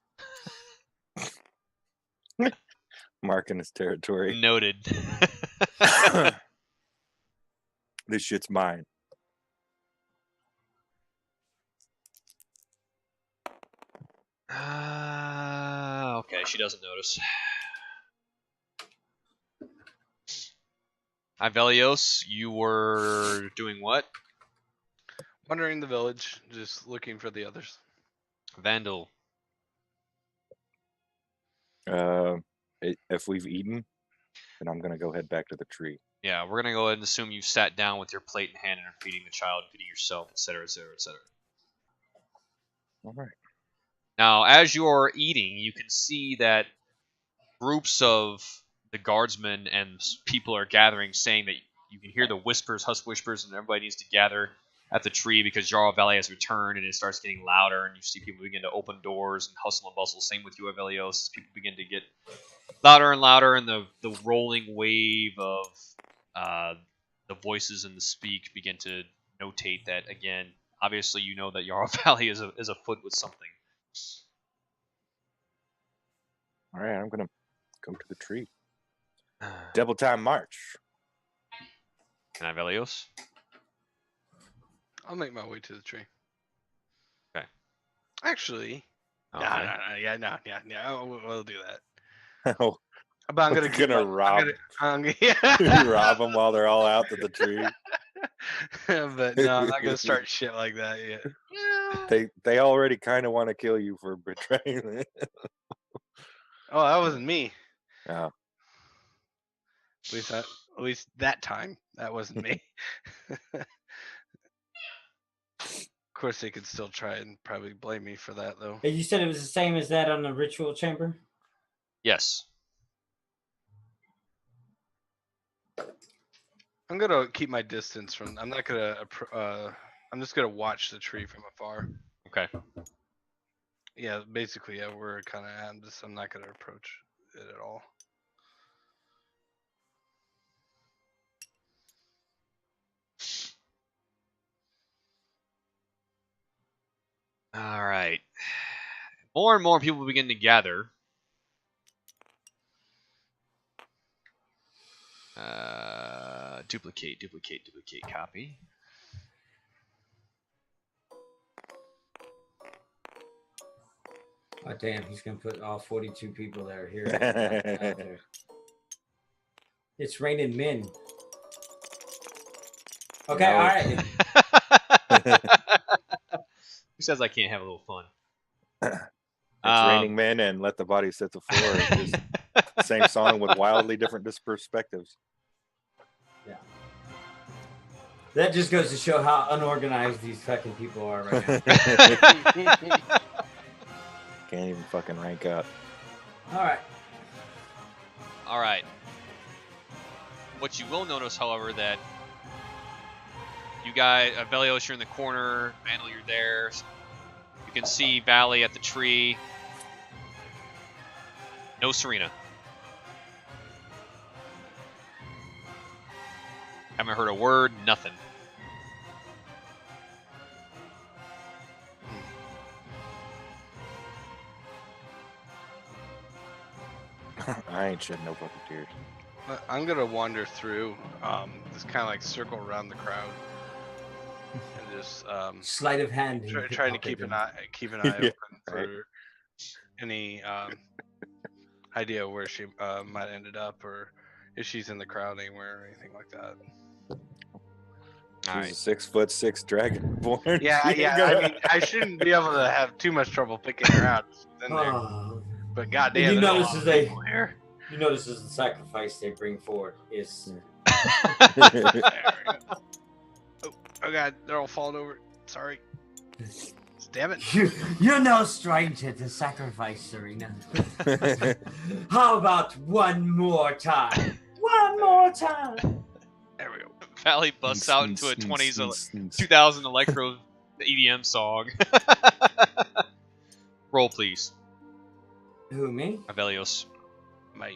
Marking his territory. Noted. This shit's mine. Okay, she doesn't notice. Ivelios, you were doing what? Wandering the village, just looking for the others. Vandal. If we've eaten, then I'm gonna go head back to the tree. Yeah, we're gonna go ahead and assume you've sat down with your plate in hand and are feeding the child, feeding yourself, etc., etc., etc. All right. Now, as you're eating, you can see that groups of the guardsmen and people are gathering, saying that you can hear the whispers, hush whispers, and everybody needs to gather at the tree because Jarl Valley has returned, and it starts getting louder, and you see people begin to open doors and hustle and bustle. Same with you, Avelios. People begin to get louder and louder, and the rolling wave of the voices and the speak begin to notate that again. Obviously, you know that Jarl Valley is afoot with something. All right, I'm gonna go to the tree. Double time march. And Avelios? I'll make my way to the tree. Okay. Actually, Okay. we'll do that. Oh, But I'm gonna keep rob. yeah. Rob them while they're all out to the tree. But no, I'm not gonna start shit like that yet. They already kind of want to kill you for betraying it. Oh, that wasn't me. Oh. At least that time, that wasn't me. Of course, they could still try and probably blame me for that, though. Hey, you said it was the same as that on the ritual chamber? Yes. I'm gonna keep my distance from. I'm not gonna. I'm just gonna watch the tree from afar. Okay. Yeah, basically, yeah, we're kind of. I'm not gonna approach it at all. All right. More and more people begin to gather. Duplicate, copy. Oh, damn, he's going to put all 42 people that are here. Out there. It's raining men. Okay, No. all right. Who says I can't have a little fun? It's raining men and let the body set the floor. It's just the same song with wildly different perspectives. Yeah. That just goes to show how unorganized these fucking people are right now. Can't even fucking rank up. All right. All right. What you will notice, however, that you guys, Avelios, you're in the corner. Vandal, you're there. You can see Valley at the tree. No Serena. Haven't heard a word, nothing. I ain't shedding no fucking tears. I'm gonna wander through, just kind of like circle around the crowd, and just Sleight of hand. trying to keep an eye Yeah, open for right. any idea where she might ended up, or if she's in the crowd anywhere or anything like that. All right. She's a 6'6" dragonborn. Yeah, She ain't yeah. gonna- I mean, I shouldn't be able to have too much trouble picking her out. She's in there. Oh. But goddamn, You there's a notice lot is of they- people here. You notice is the sacrifice they bring forward is Oh god, they're all falling over. Sorry. Damn it. you're no stranger to sacrifice, Serena. How about one more time? One more time. There we go. Valley busts out into a 2000 electro EDM song. Roll, please. Who, me? Avelios. Oh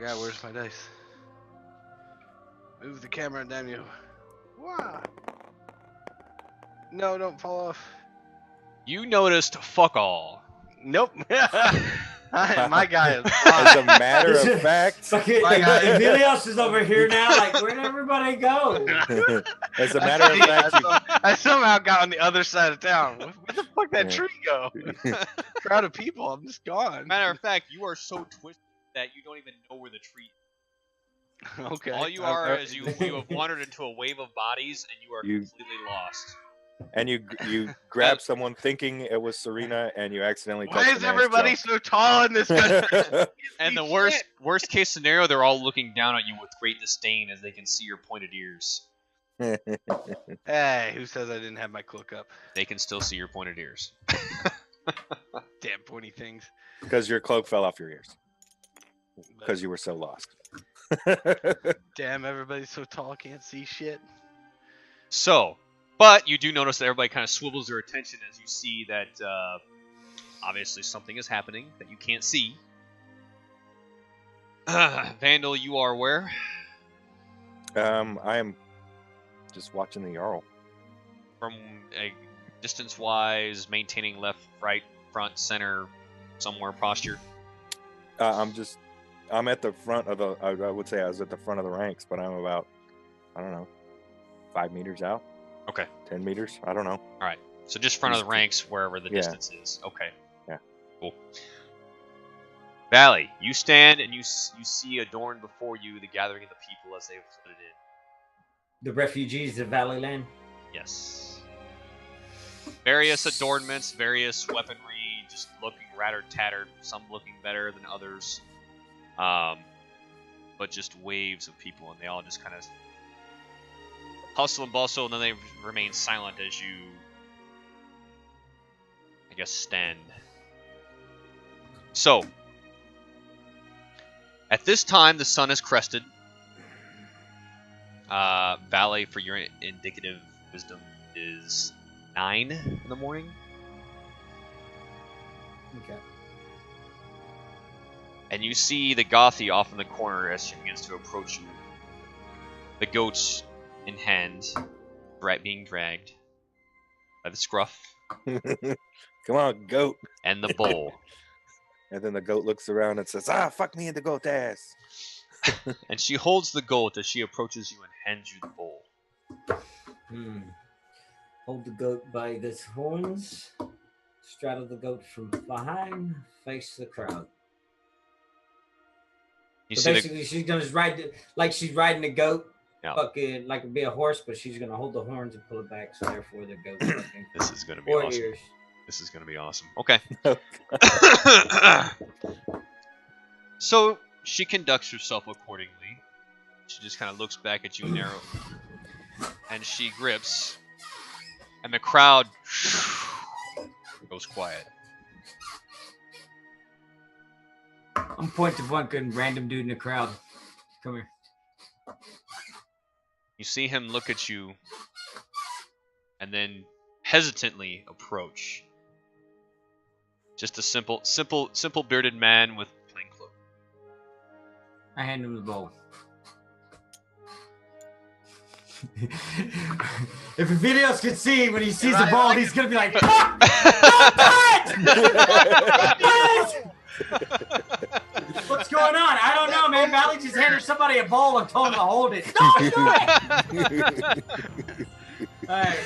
god, where's my dice? Move the camera, damn you. Wow. No, don't fall off. You noticed fuck all. Nope. My guy is As a fine. matter of fact, Fucking My God. Emilios is over here now. Like, where'd everybody go? as a matter of fact, I somehow got on the other side of town. Where the fuck that Yeah. tree go? Crowd of people. I'm just gone. Matter of fact, you are so twisted that you don't even know where the tree is. Okay. All you are is you have wandered into a wave of bodies and you are You- completely lost. and you grab someone thinking it was Serena, and you accidentally touch Why the is man's everybody so tall in this country? jaw. And the Shit. worst case scenario, they're all looking down at you with great disdain as they can see your pointed ears. Hey, who says I didn't have my cloak up? They can still see your pointed ears. Damn pointy things. Because your cloak fell off your ears. Because you were so lost. Damn, everybody's so tall, can't see shit. So, but you do notice that everybody kind of swivels their attention as you see that obviously something is happening that you can't see. Vandal, you are where? I am just watching the Jarl. From a distance-wise, maintaining left, right, front, center, somewhere posture. I'm at the front of the. I would say I was at the front of the ranks, but I'm about, I don't know, 5 meters out. Okay. 10 meters. I don't know. So just front of the ranks, wherever the Yeah. distance is. Okay. Yeah. Cool. Valley, you stand and you see adorned before you the gathering of the people as they've flooded in. The refugees of Valley Land. Yes. Various adornments, various weaponry, just looking rather tattered, some looking better than others. But just waves of people, and they all just kind of hustle and bustle, and then they remain silent as you, I guess, stand. So, at this time, the sun is crested. Valley, for your indicative wisdom, is 9 in the morning. Okay. And you see the Gothi off in the corner as she begins to approach you. The goats in hand, being dragged by the scruff Come on, goat. and the bowl. And then the goat looks around and says, "Ah, fuck me in the goat ass." And she holds the goat as she approaches you and hands you the bowl. Hold the goat by the horns. Straddle the goat from behind. Face the crowd. You So see basically, she's gonna just ride like she's riding a goat. Yeah. Fucking like it'd be a horse, but she's gonna hold the horns and pull it back. So therefore, the goat. Fucking this is gonna be 4 awesome. ears. This is gonna be awesome. Okay. So she conducts herself accordingly. She just kind of looks back at you narrow, and she grips, and the crowd goes quiet. I'm point to blanking random dude in the crowd. Come here. You see him look at you, and then hesitantly approach. Just a simple bearded man with plain cloak. I hand him the bowl. If the videos could see when he sees the bowl, he's gonna be like, "Fuck! Don't do it! Don't do it!" What's going on? I don't know, man. Valley just handed somebody a bowl and told him to hold it. Don't do it! Alright.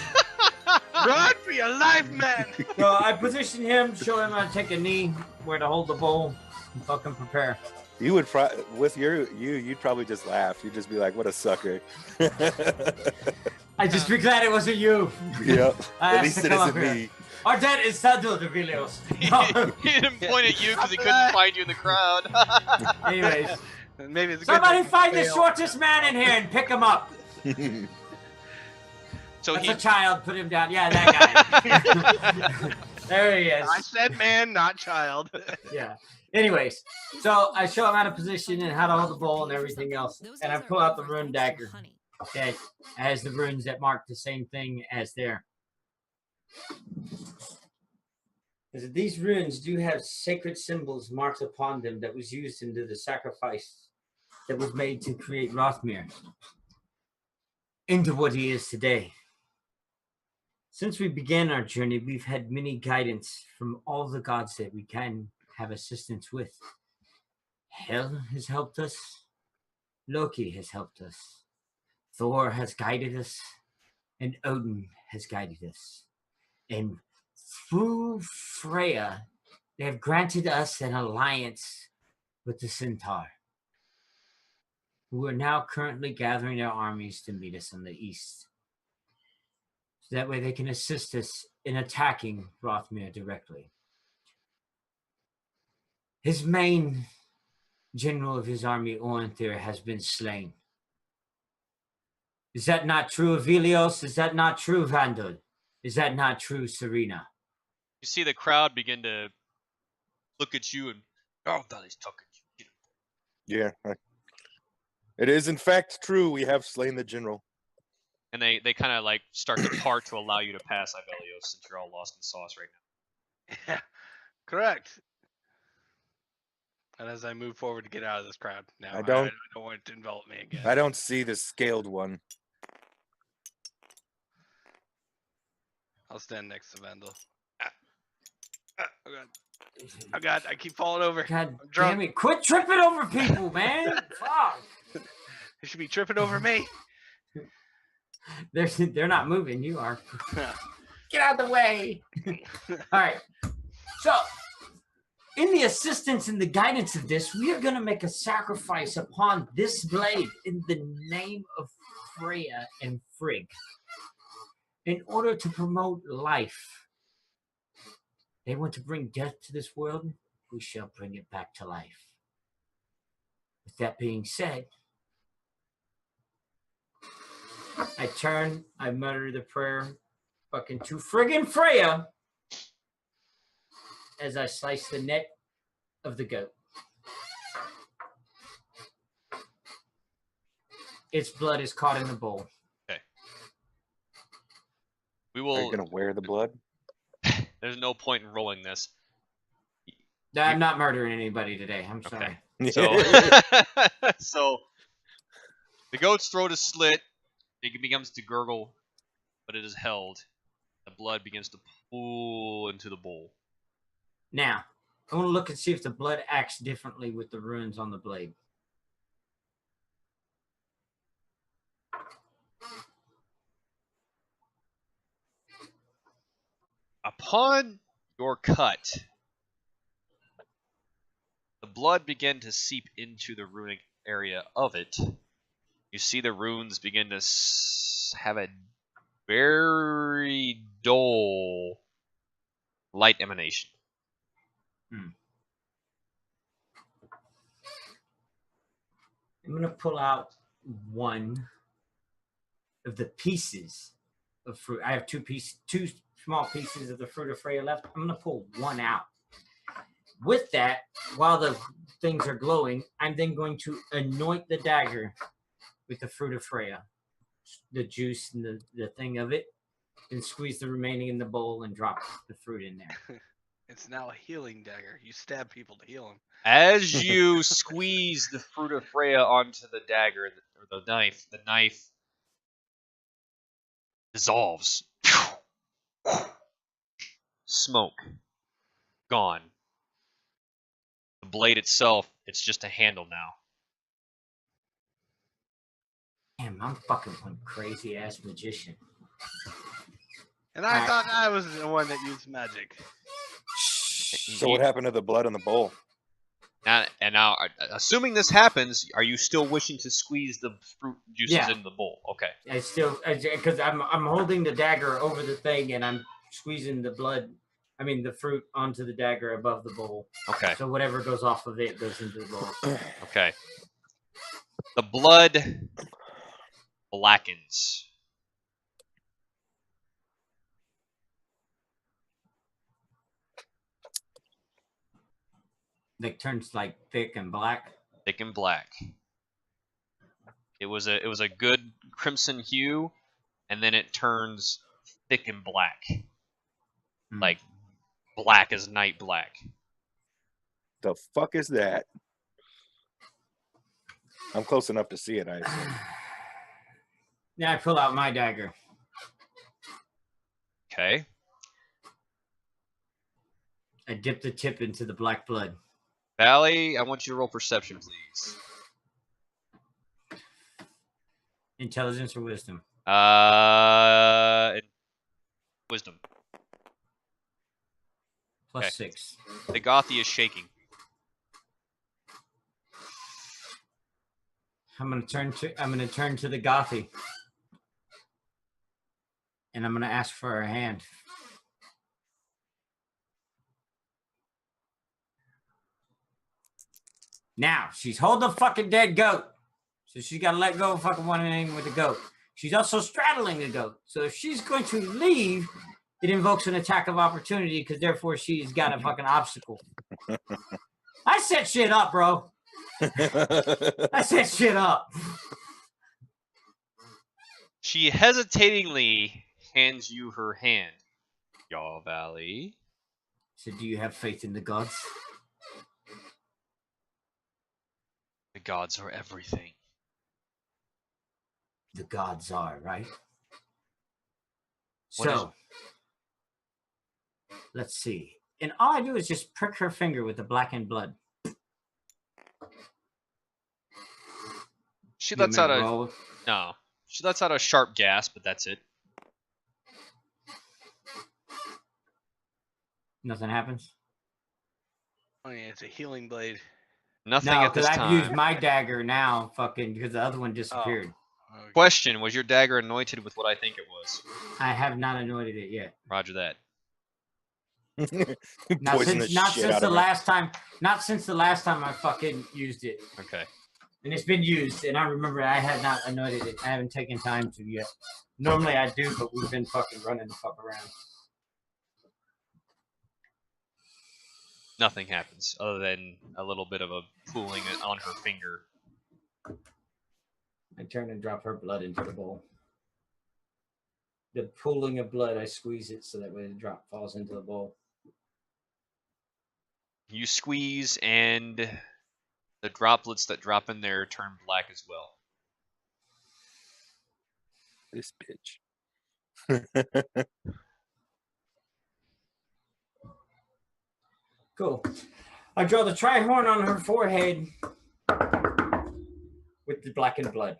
Run for your life, man! So I position him, show him how to take a knee, where to hold the bowl, and fucking prepare. You would with you'd probably just laugh. You'd just be like, "What a sucker." I just be glad it wasn't you. Yep. I At asked least to it come isn't up here. me. Our dad is Sandro de Villiers. No. He didn't point at you because he couldn't find you in the crowd. Anyways, Maybe it's a good somebody thing find the fail. shortest man in here and pick him up. So That's he, a child. Put him down. Yeah, that guy. There he is. I said man, not child. Yeah. Anyways, so I show him how to position and how to hold the bowl and everything else, and I pull out the rune dagger that has the runes that mark the same thing as there. Because these runes do have sacred symbols marked upon them that was used into the sacrifice that was made to create Rothmir into what he is today. Since we began our journey, we've had many guidance from all the gods that we can have assistance with. Hel has helped us. Loki has helped us. Thor has guided us. And Odin has guided us. And through Freya, they have granted us an alliance with the Centaur, who are now currently gathering their armies to meet us on the east. So that way they can assist us in attacking Rothmir directly. His main general of his army, Ornthir, has been slain. Is that not true, Avelios? Is that not true, Vandal? Is that not true, Serena? you see the crowd begin to look at you and, oh, that is talking to you. Yeah. It is in fact true. We have slain the general. And they kind of like start to part to allow you to pass Ivelios since you're all lost in sauce right now. Yeah, correct. And as I move forward to get out of this crowd, now I don't want it to envelop me again. I don't see the scaled one. I'll stand next to Vandal. Oh god! Oh god! I keep falling over. God I'm drunk. damn it. Quit tripping over people, man. Fuck. They should be tripping over me. They're not moving. You are. Get out of the way. All right. So, in the assistance and the guidance of this, we are going to make a sacrifice upon this blade in the name of Freya and Frigg. In order to promote life. They want to bring death to this world. We shall bring it back to life. With that being said, I turn, I mutter the prayer fucking to friggin' Freya as I slice the neck of the goat. Its blood is caught in the bowl. Okay. We Are will. you gonna wear the blood? There's no point in rolling this. I'm not murdering anybody today. I'm sorry. Okay. So the goat's throat is slit. It begins to gurgle, but it is held. The blood begins to pool into the bowl. Now, I want to look and see if the blood acts differently with the runes on the blade. Upon your cut, the blood began to seep into the runic area of it. You see the runes begin to have a very dull light emanation. I'm going to pull out one of the pieces of fruit. I have two small pieces of the fruit of Freya left. I'm going to pull one out. With that, while the things are glowing, I'm then going to anoint the dagger with the fruit of Freya, the juice and the thing of it, and squeeze the remaining in the bowl and drop the fruit in there. It's now a healing dagger. You stab people to heal them. As you squeeze the fruit of Freya onto the dagger or the knife dissolves. Smoke. Gone. The blade itself, it's just a handle now. Damn, I'm fucking one crazy ass magician. And I thought I was the one that used magic. So what happened to the blood in the bowl? Now, assuming this happens, are you still wishing to squeeze the fruit juices Yeah. into the bowl? Okay. I still, because I'm holding the dagger over the thing and I'm squeezing the the fruit onto the dagger above the bowl. Okay. So whatever goes off of it goes into the bowl. Okay. The blood blackens. It turns like thick and black. Thick and black. It was a good crimson hue, and then it turns thick and black. Like black as night black. The fuck is that? I'm close enough to see it, I assume. Yeah, I pull out my dagger. Okay. I dip the tip into the black blood. Valley, I want you to roll perception, please. Intelligence or wisdom? Wisdom. Plus Okay. 6. The Gothi is shaking. I'm gonna turn to the Gothi. And I'm gonna ask for her hand. Now, she's holding a fucking dead goat. So she's gotta let go of fucking one name with the goat. She's also straddling the goat. So if she's going to leave, it invokes an attack of opportunity because therefore she's got a fucking obstacle. I set shit up, bro. I set shit up. She hesitatingly hands you her hand. Y'all, Valley. So do you have faith in the gods? The gods are everything. The gods are, right? What So, let's see. And all I do is just prick her finger with the blackened blood. She You want lets me out to a roll? no. She lets out a sharp gasp, but that's it. Nothing happens? Oh yeah, it's a healing blade. Nothing No, at this because I've used time. my dagger now, fucking, because the other one disappeared. Okay. Question: was your dagger anointed with what I think it was? I have not anointed it yet. Roger that. Not Poison since, the not shit since out the of her. last time. Not since the last time I fucking used it. Okay. And it's been used, and I remember I had not anointed it. I haven't taken time to yet. Normally I do, but we've been fucking running the fuck around. Nothing happens other than a little bit of a pooling on her finger. I turn and drop her blood into the bowl. The pooling of blood, I squeeze it so that way the drop falls into the bowl. You squeeze, and the droplets that drop in there turn black as well. This bitch. Cool. I draw the tri-horn on her forehead with the blackened blood.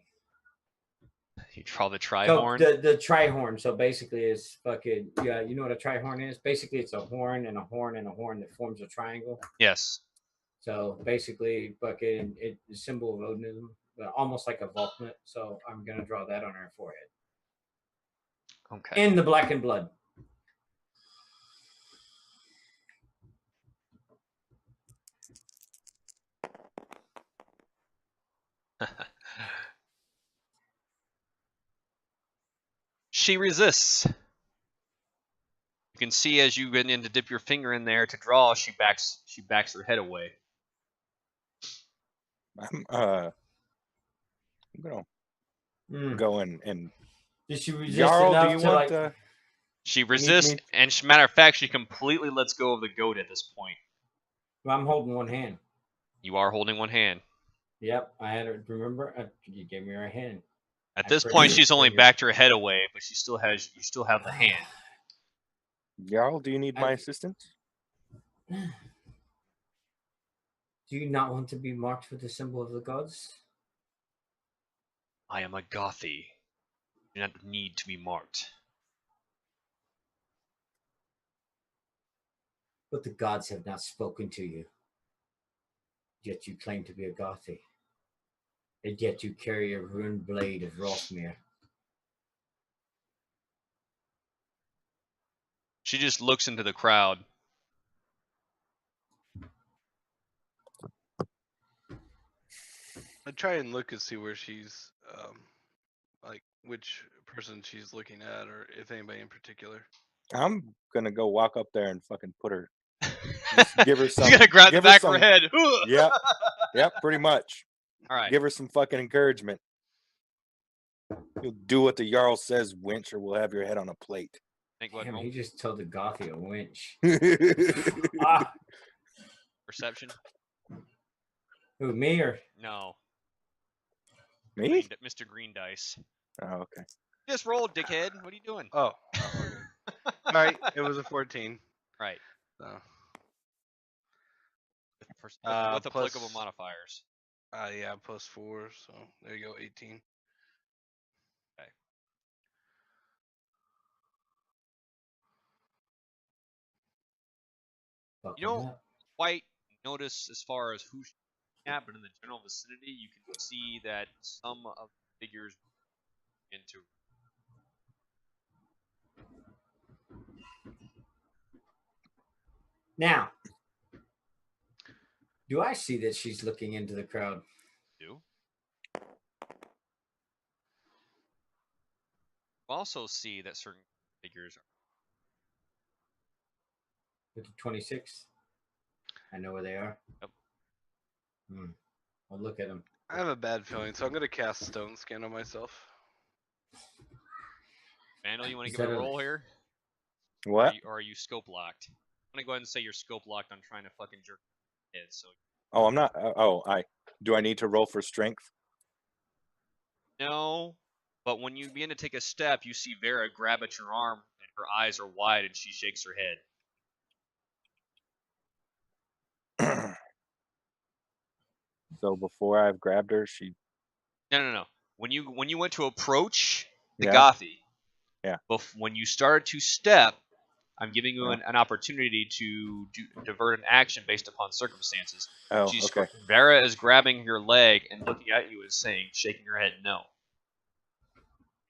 You draw the So tri-horn. the tri-horn. So basically, it's fucking yeah. You know what a tri-horn is? Basically, it's a horn and a horn and a horn that forms a triangle. Yes. So basically, fucking it's a symbol of Odinism, but almost like a Vulcan. So I'm gonna draw that on her forehead Okay. in the blackened blood. She resists. You can see as you get in to dip your finger in there to draw, she backs her head away. I'm gonna go in and Did she resist Jarl, enough do you to want like? the She resists, me- and matter of fact, she completely lets go of the goat at this point. Well, I'm holding one hand. You are holding one hand. Yep, I had her. Remember, you gave me her hand. At I this pricked point, her she's only finger. backed her head away, but you still have the hand. Jarl, do you need my assistance? Do you not want to be marked with the symbol of the gods? I am a Gothi. Do not need to be marked. But the gods have not spoken to you. yet you claim to be a Gothi. And yet you carry a ruined blade of Rolfmere. She just looks into the crowd. I try and look and see where she's, like which person she's looking at, or if anybody in particular. I'm gonna go walk up there and fucking put her. Just give her some. She's gonna grab the give her back some- of her head. Yep. Yep. Pretty much. All right. Give her some fucking encouragement. You'll do what the Jarl says, wench, or we'll have your head on a plate. Think what Damn, roll? he just told the Gothi a winch. Me? Ah, Perception? who, me or? No. Mr. Green Dice. Oh, okay. Just roll, dickhead. What are you doing? Oh. Okay. All right. It was a 14. Right. So, With plus- applicable modifiers. yeah, +4. So there you go, 18. Fuck You don't him up. quite notice as far as who's at, but in the general vicinity, you can see that some of the figures into. Now, do I see that she's looking into the crowd? Do. You also see that certain figures are. With the 26? I know where they are. Yep. I'll look at them. I have a bad feeling, so I'm gonna cast Stone Skin on myself. Vandal, you want to Is give it that a a- roll here? What? Or are you scope locked? I'm gonna go ahead and say you're scope locked on trying to fucking jerk your head. So Oh, I'm not. Do I need to roll for strength? no, but when you begin to take a step, you see Vera grab at your arm, and her eyes are wide, and she shakes her head. So before I've grabbed her, she. No. When you went to approach the Yeah. Gothi, Yeah. When you started to step, I'm giving you Yeah. an opportunity to divert an action based upon circumstances. Oh, She's okay. Vera is grabbing your leg and looking at you and saying, shaking her head no.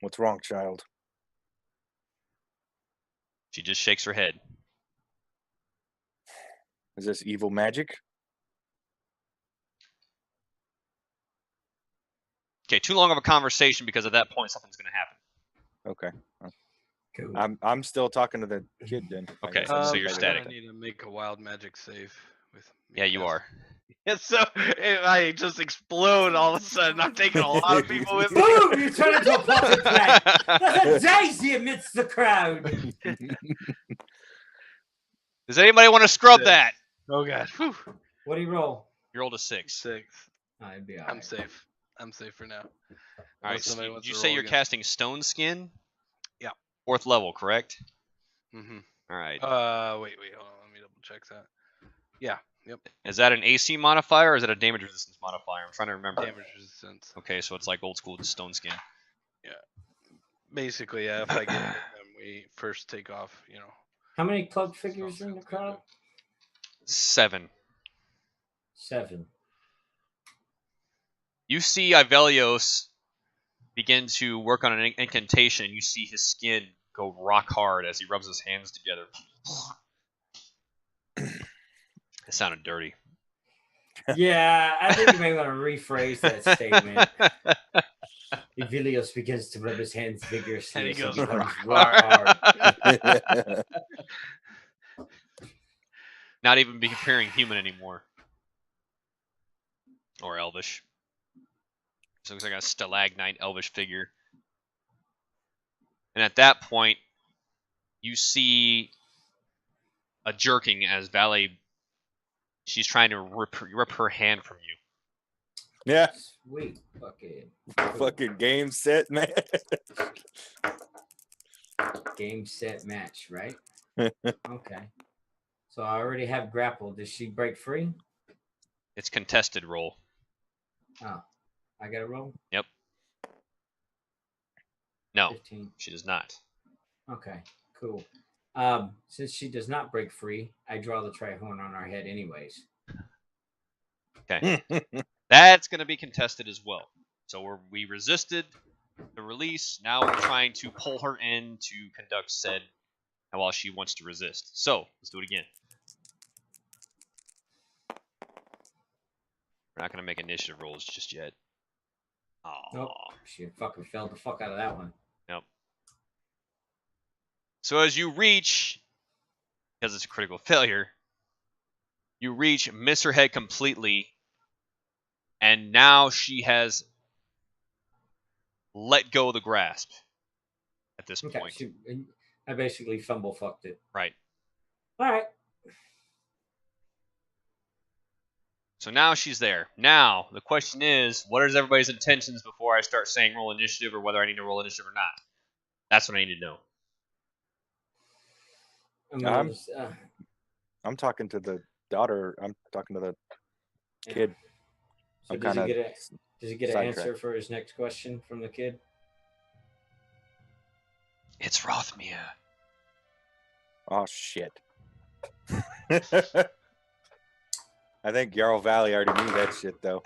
What's wrong, child? She just shakes her head. Is this evil magic? Okay, too long of a conversation because at that point something's going to happen. Okay. Cool. I'm still talking to the kid then. I Okay, guess. so you're I static. need to make a wild magic save with. Yeah, you are. Yeah, so if I just explode all of a sudden, I'm taking a lot of people with me. Boom! You turn into a pocket plant. There's a daisy amidst the crowd. Does anybody want to scrub Yeah. that? Oh god. Whew. What do you roll? You rolled a 6. 6. I'd be all I'm right. safe. I'm safe for now. All right, Unless so somebody did wants you to say roll you're again. casting Stone Skin? Yeah. 4th level, correct? Mm-hmm. All right. Wait, hold on. Let me double check that. Yeah. Yep. Is that an AC modifier or is it a damage resistance modifier? I'm trying to remember. Damage resistance. Okay, so it's like old school Stone Skin. Basically, yeah. If I get hit, then we first take off. You know. How many cloaked figures are in the crowd? 7. 7. You see Ivelios begin to work on an incantation. You see his skin go rock hard as he rubs his hands together. It sounded dirty. Yeah, I think you may want to rephrase that statement. Ivelios begins to rub his hands vigorously And he as goes becomes rock hard. Not even be comparing human anymore. Or elvish. This looks like a stalagnite elvish figure. And at that point, you see a jerking as Valet. She's trying to rip her hand from you. Yeah. Sweet fucking Fucking game set, man. game, set, match, right? Okay. So I already have grapple. Does she break free? It's contested roll. Oh, I got to roll? Yep. No, 15. she does not. Okay, cool. Since she does not break free, I draw the trihorn on our head anyways. Okay. That's going to be contested as well. So we resisted the release. Now we're trying to pull her in to conduct said while she wants to resist. So let's do it again. We're not going to make initiative rolls just yet. Oh. Nope. She fucking failed the fuck out of that one. Nope. So as you reach, because it's a critical failure, you reach, miss her head completely, and now she has let go of the grasp at this Okay. point. I basically fumble fucked it. Right. All right. So now she's there. Now, the question is, what is everybody's intentions before I start saying roll initiative or whether I need to roll initiative or not? That's what I need to know. I'm talking to the daughter. I'm talking to the kid. So I'm does kinda he get an answer for his next question from the kid? It's Rothmere. Oh, shit. I think Yarrow Valley already knew that shit, though.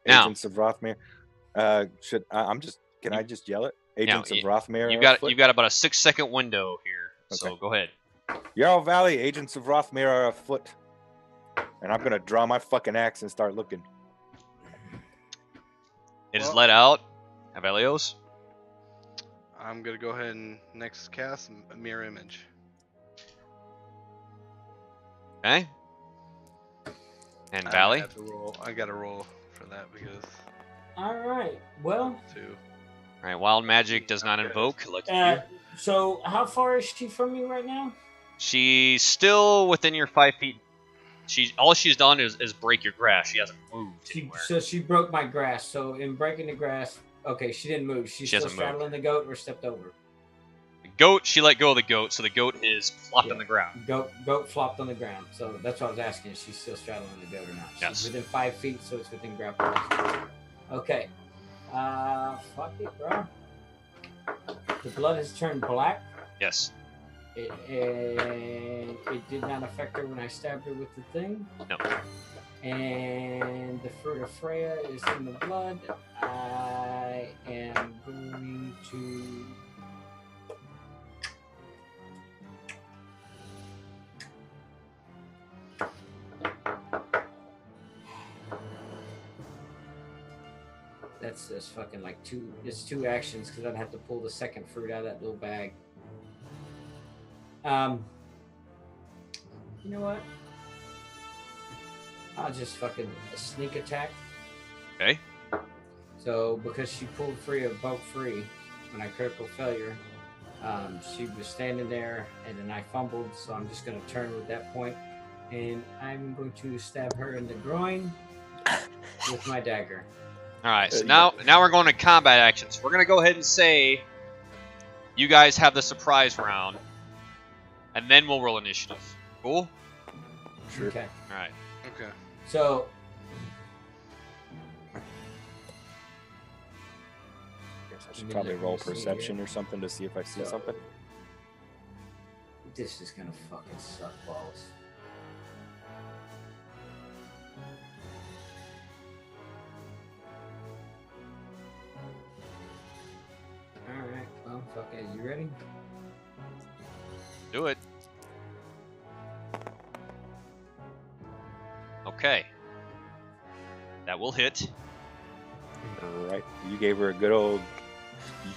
Now, Agents of Rothmere. Can I just yell it? Agents of Rothmere. You've got about a 6-second window here. Okay. So go ahead. Yarrow Valley, agents of Rothmere are afoot. And I'm gonna draw my fucking axe and start looking. It is let out. Avelios. I'm gonna go ahead and next cast a mirror image. Okay. And Valley. I got to roll for that because. All right. Well. 2. All right. Wild magic does not invoke. Lucky you. So how far is she from me right now? She's still within your 5 feet. All she's done is break your grass. She hasn't moved anywhere. So she broke my grass. So in breaking the grass, okay, she didn't move. She's still straddling the goat or stepped over. The goat, she let go of the goat, so the goat is flopped on the ground. Goat flopped on the ground. So that's what I was asking. Is she still straddling the goat or not? Yes. She's within 5 feet, so it's within grapple distance. Okay. Fuck it, bro. The blood has turned black. Yes. It did not affect her when I stabbed her with the thing. No. And the fruit of Freya is in the blood. I am going to... That's just fucking like it's 2 actions because I'd have to pull the second fruit out of that little bag. You know what? I'll just fucking sneak attack. Okay. So because she pulled free of broke free when I critical failure, she was standing there and then I fumbled, so I'm just gonna turn with that point, and I'm going to stab her in the groin with my dagger. All right. So now we're going to combat actions. We're gonna go ahead and say you guys have the surprise round, and then we'll roll initiative. Cool. Sure. Okay. All right. Okay. So. I should probably roll perception or something to see if I see something. This is gonna fucking suck balls. Alright, well, fuck it. You ready? Do it. Okay. That will hit. All right. You gave her a good old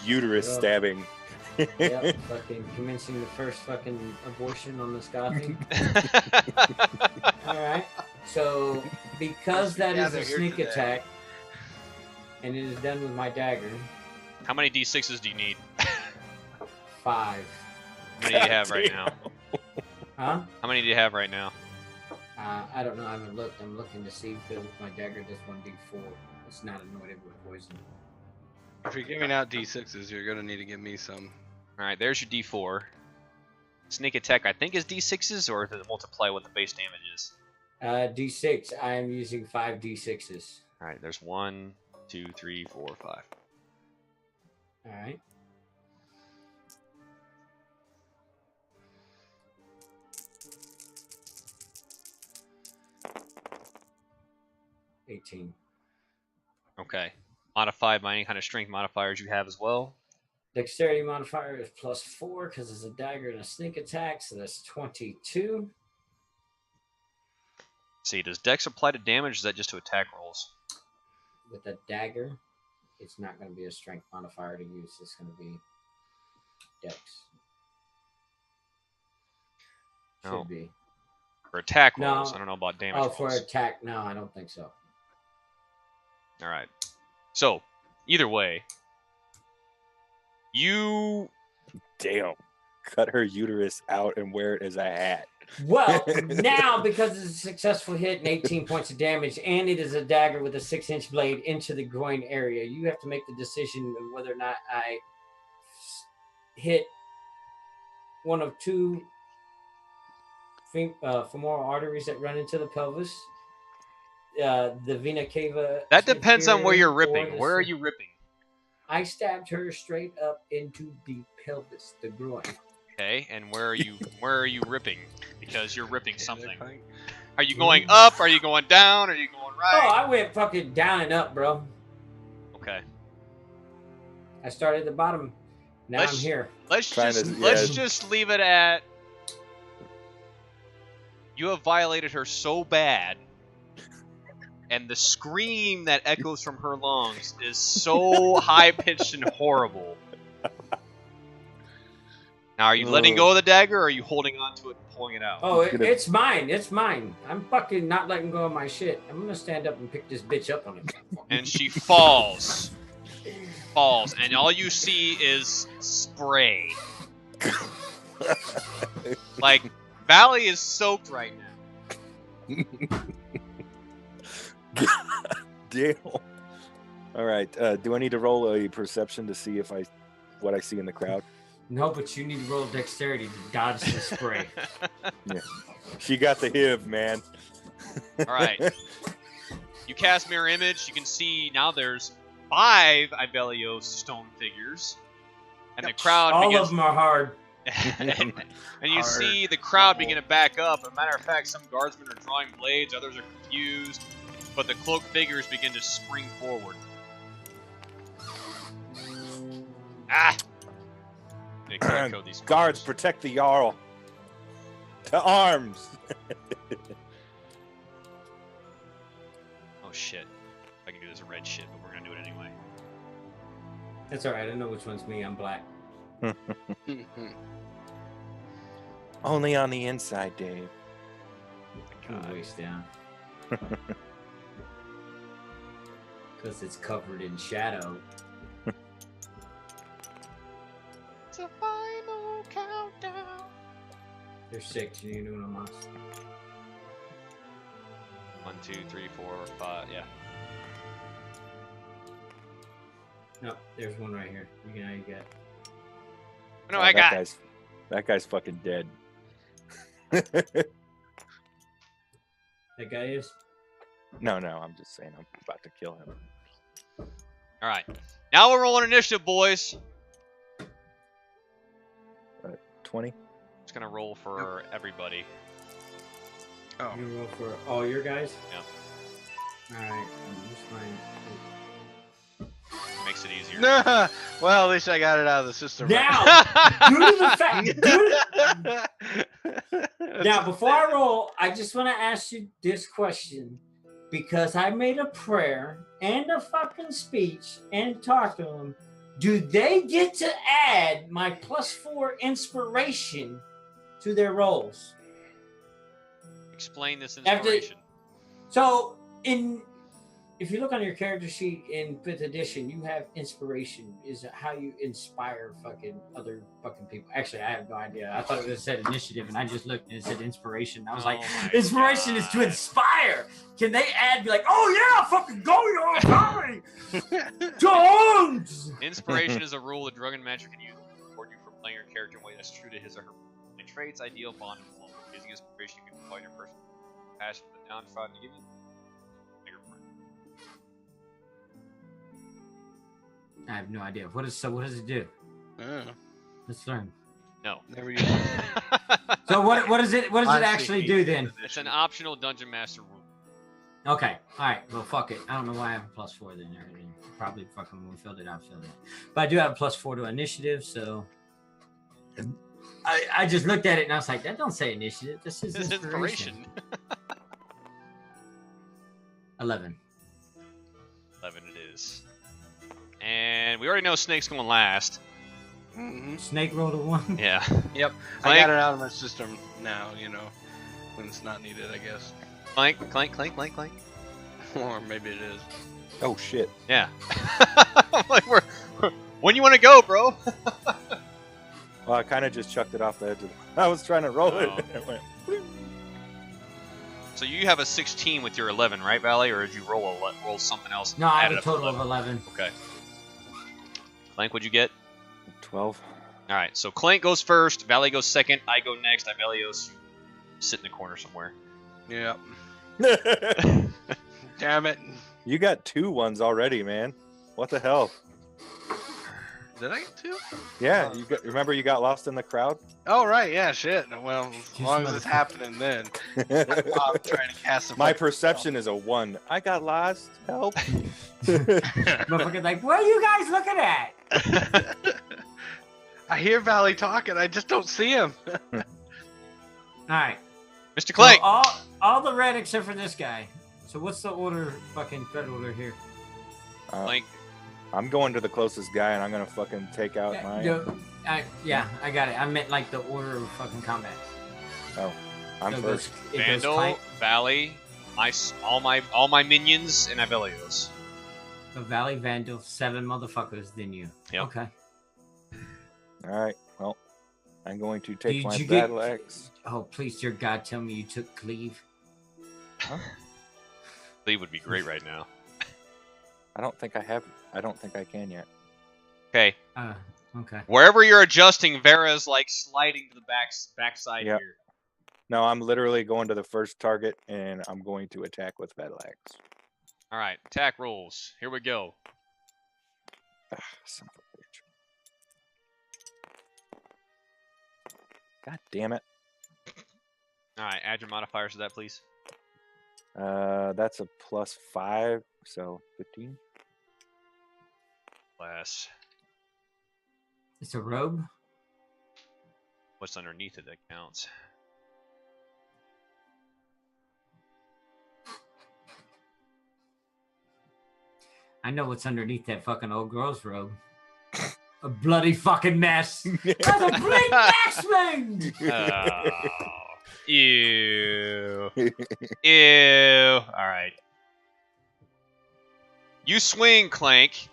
uterus stabbing. Yep, fucking commencing the first fucking abortion on this Gothic. Alright, so because that is a sneak attack, and it is done with my dagger. How many D6s do you need? 5. How many do you have right now? Huh? How many do you have right now? I don't know. I haven't looked. I'm looking to see because my dagger does 1d4. It's not anointed with poison. If you're giving out D6s, you're gonna need to give me some. All right, there's your D4. Sneak attack, I think, is D6s, or does it multiply what the base damage is? D6. I am using 5 D6s. All right, there's 1, 2, 3, 4, 5. All right. 18. Okay. Modified by any kind of strength modifiers you have as well. Dexterity modifier is +4 because it's a dagger and a sneak attack, so that's 22. See, does Dex apply to damage? Or is that just to attack rolls? With a dagger, it's not going to be a strength modifier to use. It's going to be Dex. Should No. be. For attack No. rolls, I don't know about damage Oh, rolls. for attack? No, I don't think so. All right. So, either way, you Damn. Cut her uterus out and wear it as a hat. Well, now because it's a successful hit and 18 points of damage, and it is a dagger with a 6-inch blade into the groin area, you have to make the decision of whether or not I hit one of two femoral arteries that run into the pelvis, the vena cava. that depends on where you're inferior, or ripping. the Where are you ripping? I stabbed her straight up into the pelvis, the groin. Okay, and where are you ripping? Because you're ripping something. Are you going up? Are you going down? Are you going Oh, right? I went fucking down and up, bro. Okay. I started at the bottom. Now Let's- I'm here. Let's Trying just to- let's yeah. just leave it at you have violated her so bad, and the scream that echoes from her lungs is so high pitched and horrible. Now, are you letting go of the dagger, or are you holding on to it and pulling it out? Oh, it's mine. It's mine. I'm fucking not letting go of my shit. I'm gonna stand up and pick this bitch up on it. And she falls. Falls, and all you see is spray. Like, Valley is soaked right now. Damn. All right. Do I need to roll a perception to see what I see in the crowd? No, but you need to roll dexterity to dodge the spray. She got the HIV, man. All right. You cast Mirror Image. You can see now there's 5 Ibelios stone figures. And the crowd All begins... of them are hard. and you see the crowd begin to back up. As a matter of fact, some guardsmen are drawing blades, others are confused. But the cloaked figures begin to spring forward. Ah! They color code these Guards, fuckers. protect the Jarl. To arms. Oh shit. I can do this red shit, but we're gonna do it anyway. That's all right. I know which one's me. I'm black. Only on the inside, Dave. I'm waist down. Because it's covered in shadow. It's a final countdown. There's 6. You need to know más. 1, 2, 3, 4, 5. Yeah. No, there's one right here. You got. No, Oh, I got. That guy's fucking dead. That guy is. No, I'm just saying I'm about to kill him. All right. Now we're rolling initiative, boys. 20? Just gonna roll for everybody. Oh. You roll for all your guys. Yep. All right. Just fine. Makes it easier. Nah. Well, at least I got it out of the system. Now, due to the fact. Now, before I roll, I just want to ask you this question because I made a prayer and a fucking speech and talked to them. Do they get to add my +4 inspiration to their rolls? Explain this After- inspiration. So, if you look on your character sheet in 5th edition, you have inspiration. Is how you inspire fucking other fucking people. Actually, I have no idea. I thought it said initiative, and I just looked and it said inspiration. I was like, Oh my inspiration is to God. inspire. Can they add, be like, oh yeah, fucking go, your comedy. Jones! Inspiration is a rule that drug and magic can use to reward you for playing your character in a way that's true to his or her traits, ideal, bond, and flow. Using inspiration, you can find your person passion for the downtrodden to give you bigger friend. I have no idea. What does it do? Let's learn. No. Never use So what does it Honestly, actually do then? It's an optional dungeon master rule. Okay. All right. Well, fuck it. I don't know why I have a +4 then. Probably fucking when we filled it out, But I do have a +4 to initiative, so I just looked at it and I was like, that don't say initiative. This is inspiration. 11. 11 it is. And we already know Snake's going last. Snake rolled a 1. Yeah. Yep. I Clank. got it out of my system now, you know, when it's not needed, I guess. Clank, clank, clank, clank, clank. Or maybe it is. Oh shit. Yeah. I'm like, when you want to go, bro? Well, I kind of just chucked it off the edge of I was trying to roll it. Oh. And it went. So you have a 16 with your 11, right, Valley? Or did you roll something else? No, I have added a up to total of 11. Okay. Clank, what'd you get? 12. All right, so Clank goes first, Valley goes second, I go next, Ivelios sit in the corner somewhere. Yep. Damn it. You got 2 ones already, man. What the hell? Did I get 2? Yeah, remember you got lost in the crowd? Oh, right. Yeah, shit. Well, as long as it's happening then. I'm trying to cast a My perception is a 1. I got lost. Help. Motherfucker's like, what are you guys looking at? I hear Valley talking. I just don't see him. All right. Mr. Clank! So all the red except for this guy. So what's the order, fucking threat order here? Clank. I'm going to the closest guy and I'm gonna fucking take out my. Yeah, I got it. I meant like the order of fucking combat. Oh, I'm So first. it goes Vandal, Clank, Valley, all my minions, and Ivelios. the Valley Vandal, 7 motherfuckers, then you. Yep. Okay. All right. Well, I'm going to take Did my you get- battle axe. Oh, please, dear God, tell me you took Cleave. Lee would be great right now. I don't think I have. I don't think I can yet. Okay. Okay. Wherever you're adjusting, Vera's like sliding to the backside Yep. here. No, I'm literally going to the first target and I'm going to attack with battle axe. All right, attack rolls. Here we go. Son of a bitch. God damn it. All right, add your modifiers to that, please. That's a +5, so 15. Class. It's a robe. What's underneath it that counts? I know what's underneath that fucking old girl's robe. A bloody fucking mess. That's a bleak mess, man! Oh, ew. Ew. All right. You swing, Clank,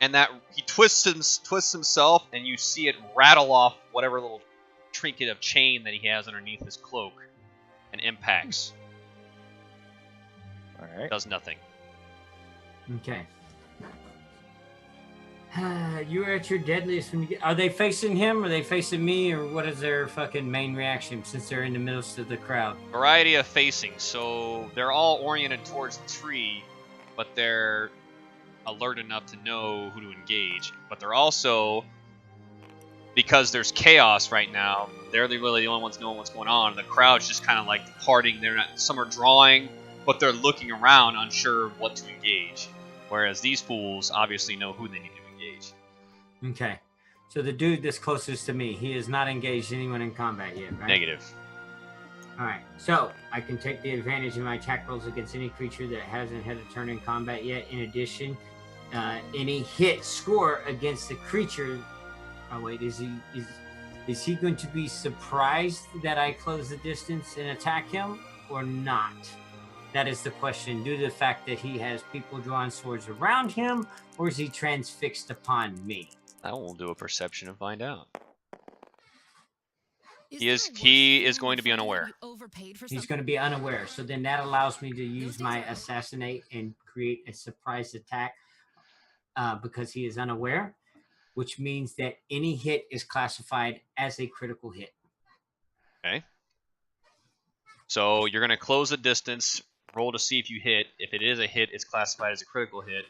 and that he twists himself, and you see it rattle off whatever little trinket of chain that he has underneath his cloak, and impacts. All right. Does nothing. Okay. You're at your deadliest when you get. Are they facing him? Are they facing me? Or what is their fucking main reaction since they're in the middle of the crowd? Variety of facing, so they're all oriented towards the tree, but they're alert enough to know who to engage. But they're also, because there's chaos right now, they're really the only ones knowing what's going on. The crowd's just kind of like parting. They're not. Some are drawing, but they're looking around, unsure of what to engage. Whereas these fools obviously know who they need to engage. Okay. So the dude that's closest to me, he has not engaged anyone in combat yet, right? Negative. All right. So I can take the advantage of my attack rolls against any creature that hasn't had a turn in combat yet. In addition, any hit score against the creature. Oh wait, is he going to be surprised that I close the distance and attack him or not? That is the question. Due to the fact that he has people drawing swords around him, or is he transfixed upon me? I will do a perception and find out. Is He there is- a worse he is feeling going to be for you unaware. you overpaid for He's something? going to be unaware. So then that allows me to use things my are- assassinate and create a surprise attack because he is unaware, which means that any hit is classified as a critical hit. Okay. So you're going to close the distance, roll to see if you hit. If it is a hit, it's classified as a critical hit,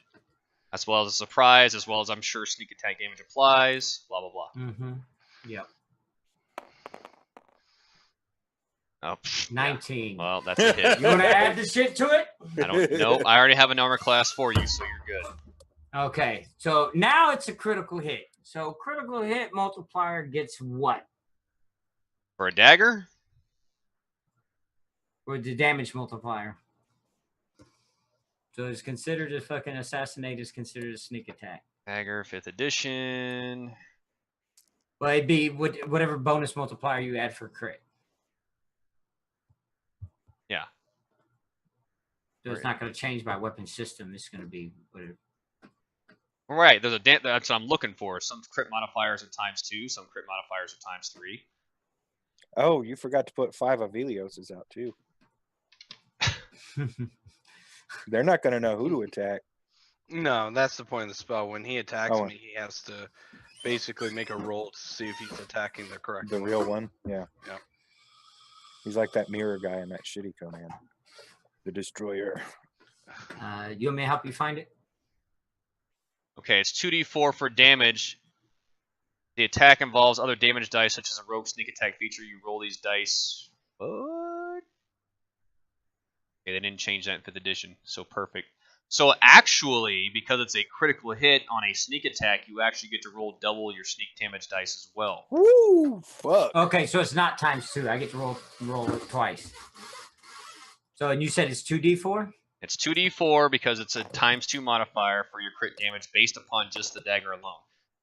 as well as a surprise, as well as I'm sure sneak attack damage applies, blah, blah, blah. Mm-hmm. Yep. Oh, pff, 19. yeah. Well, that's a hit. You want to add the shit to it? I don't know. I already have an armor class for you, so you're good. Okay, so now it's a critical hit. So critical hit multiplier gets what? For a dagger? Or the damage multiplier. So it's considered a fucking assassinate is considered a sneak attack. Dagger, 5th edition. Well, it'd be whatever bonus multiplier you add for crit. Yeah. So it's not going to change by weapon system. It's going to be whatever. Right. There's a that's what I'm looking for. Some crit modifiers are ×2. Some crit modifiers are ×3. Oh, you forgot to put 5 Avelioses out too. They're not going to know who to attack. No, that's the point of the spell. When he attacks me, he has to basically make a roll to see if he's attacking the correct The one. real one, yeah. Yeah. He's like that mirror guy in that shitty command. The Destroyer. You want me to help you find it? Okay, it's 2d4 for damage. The attack involves other damage dice, such as a rogue sneak attack feature. You roll these dice. What? Okay, they didn't change that in 5th edition, so perfect. So actually, because it's a critical hit on a sneak attack, you actually get to roll double your sneak damage dice as well. Woo! Fuck. Okay, so it's not ×2. I get to roll it twice. So, and you said it's 2d4? It's 2d4 because it's a ×2 modifier for your crit damage based upon just the dagger alone.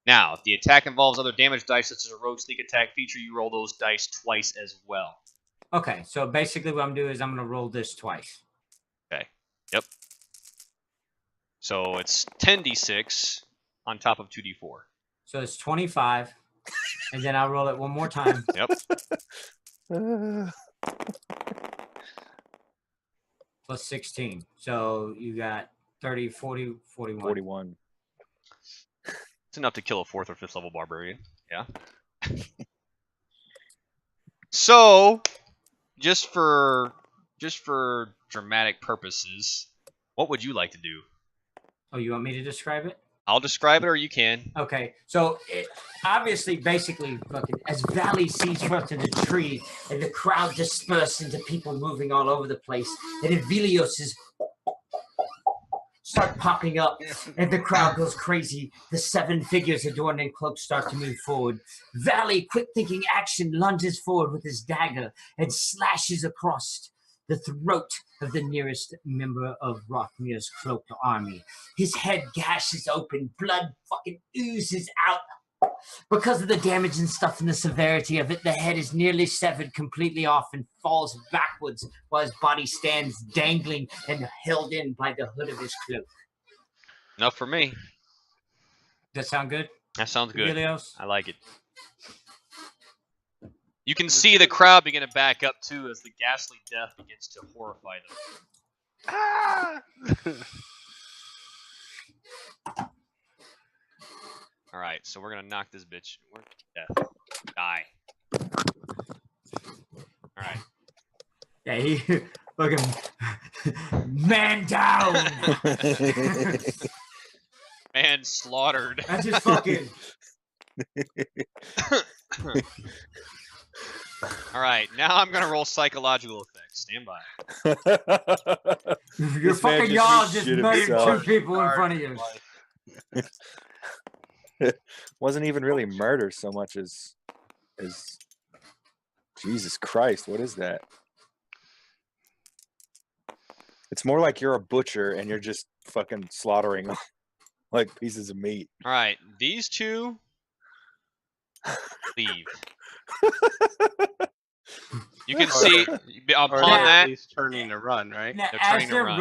Now, if the attack involves other damage dice, such as a rogue sneak attack feature, you roll those dice twice as well. Okay, so basically what I'm doing is I'm going to roll this twice. Okay. Yep. So it's 10d6 on top of 2d4. So it's 25, and then I'll roll it one more time. Yep. Plus 16. So you got 30, 40, 41. 41. It's enough to kill a 4th or 5th level barbarian. Yeah. So, just for dramatic purposes, what would you like to do? Oh, you want me to describe it? I'll describe it, or you can. Okay, so it, obviously, basically, fucking, as Valley sees first in the tree, and the crowd disperses into people moving all over the place, and Avelios start popping up, and the crowd goes crazy. The 7 figures adorned in cloaks start to move forward. Valley, quick-thinking action, lunges forward with his dagger and slashes across the throat of the nearest member of Rothmir's cloaked army. His head gashes open, blood fucking oozes out. Because of the damage and stuff and the severity of it, the head is nearly severed completely off and falls backwards while his body stands dangling and held in by the hood of his cloak. Enough for me. Does that sound good? That sounds good. Avelios? I like it. You can see the crowd begin to back up, too, as the ghastly death begins to horrify them. Ah! All right, so we're going to knock this bitch. Death. Die. All right. Yeah, he fucking man down. Man slaughtered. That's just fucking. All right, now I'm going to roll psychological effects. Stand by. Your This man fucking just y'all needs just shit murdered himself. 2 people in front of you. Wasn't even really murder so much as Jesus Christ, what is that? It's more like you're a butcher and you're just fucking slaughtering them like pieces of meat. All right, these 2 leave. You can see upon Or at that. least turning to run, right? Now, They're as turning they're around.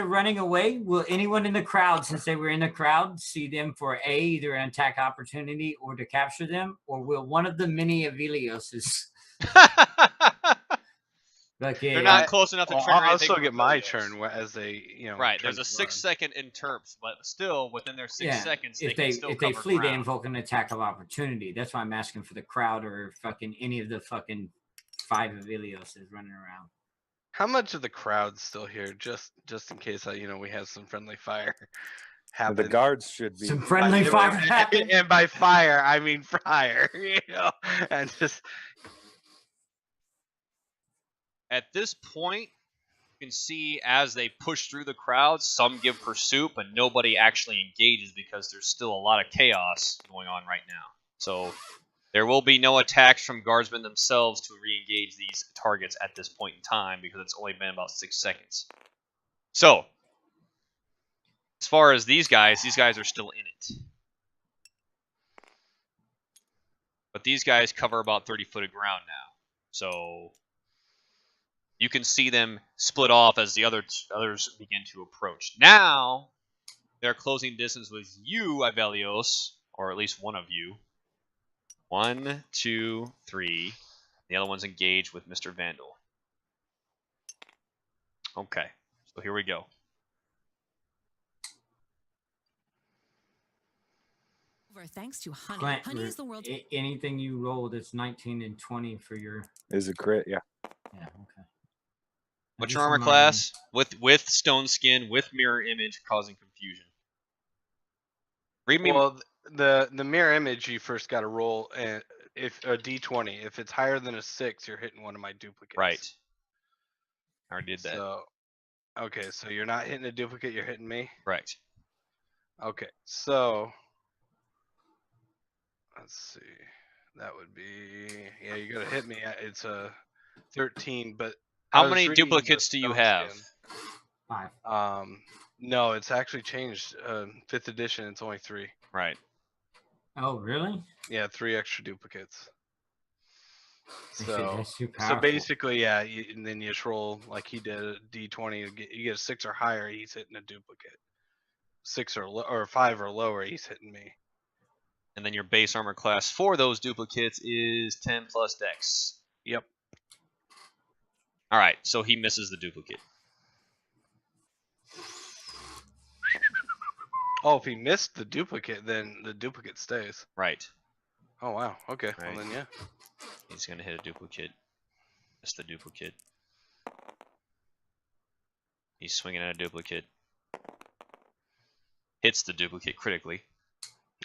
running away, will anyone in the crowd, since they were in the crowd, see them for either an attack opportunity or to capture them, or will one of the many Avelioses They're not close enough to Well, trigger I'll anything still from get my Avelios. turn as they, Right, turn there's a to run. 6-second interps, but still within their 6 seconds, if they they can still if they cover flee, they ground. invoke an attack of opportunity. That's why I'm asking for the crowd or fucking any of the fucking 5 Avelioses running around. How much of the crowd's still here, just in case we have some friendly fire happen? The guards should be. Some friendly fire happen. And by fire, I mean fire. And just At this point, you can see as they push through the crowd, some give pursuit, but nobody actually engages because there's still a lot of chaos going on right now. So there will be no attacks from guardsmen themselves to re-engage these targets at this point in time because it's only been about 6 seconds. So, as far as these guys are still in it. But these guys cover about 30 foot of ground now. So you can see them split off as the others begin to approach. Now they're closing distance with you, Ivelios, or at least one of you. 1, 2, 3. The other one's engaged with Mr. Vandal. Okay, so here we go. Thanks to honey. Clint, Honey is the world's anything you roll that's 19 and 20 for your. Is a crit, yeah. Yeah, okay. What's your armor class? With stone skin, with mirror image, causing confusion. Read me. Well, the mirror image you first got to roll, and if a d20, if it's higher than a 6, you're hitting one of my duplicates. Right. I already did that. So, okay, so you're not hitting a duplicate, you're hitting me. Right. Okay, so let's see. That would be, yeah, you gotta hit me. It's a 13, but how many duplicates do you have? 5. No, it's actually changed. 5th edition, it's only 3. Right. Oh, really? Yeah, 3 extra duplicates. That's too So powerful. basically, yeah, and then you just roll like he did a d20. You get a 6 or higher, he's hitting a duplicate. 6 or 5 or lower, he's hitting me. And then your base armor class for those duplicates is 10 plus dex. Yep. All right, so he misses the duplicate. Oh, if he missed the duplicate, then the duplicate stays. Right. Oh, wow. Okay. Right. Well, then, yeah. He's going to hit a duplicate. Miss the duplicate. He's swinging at a duplicate. Hits the duplicate critically.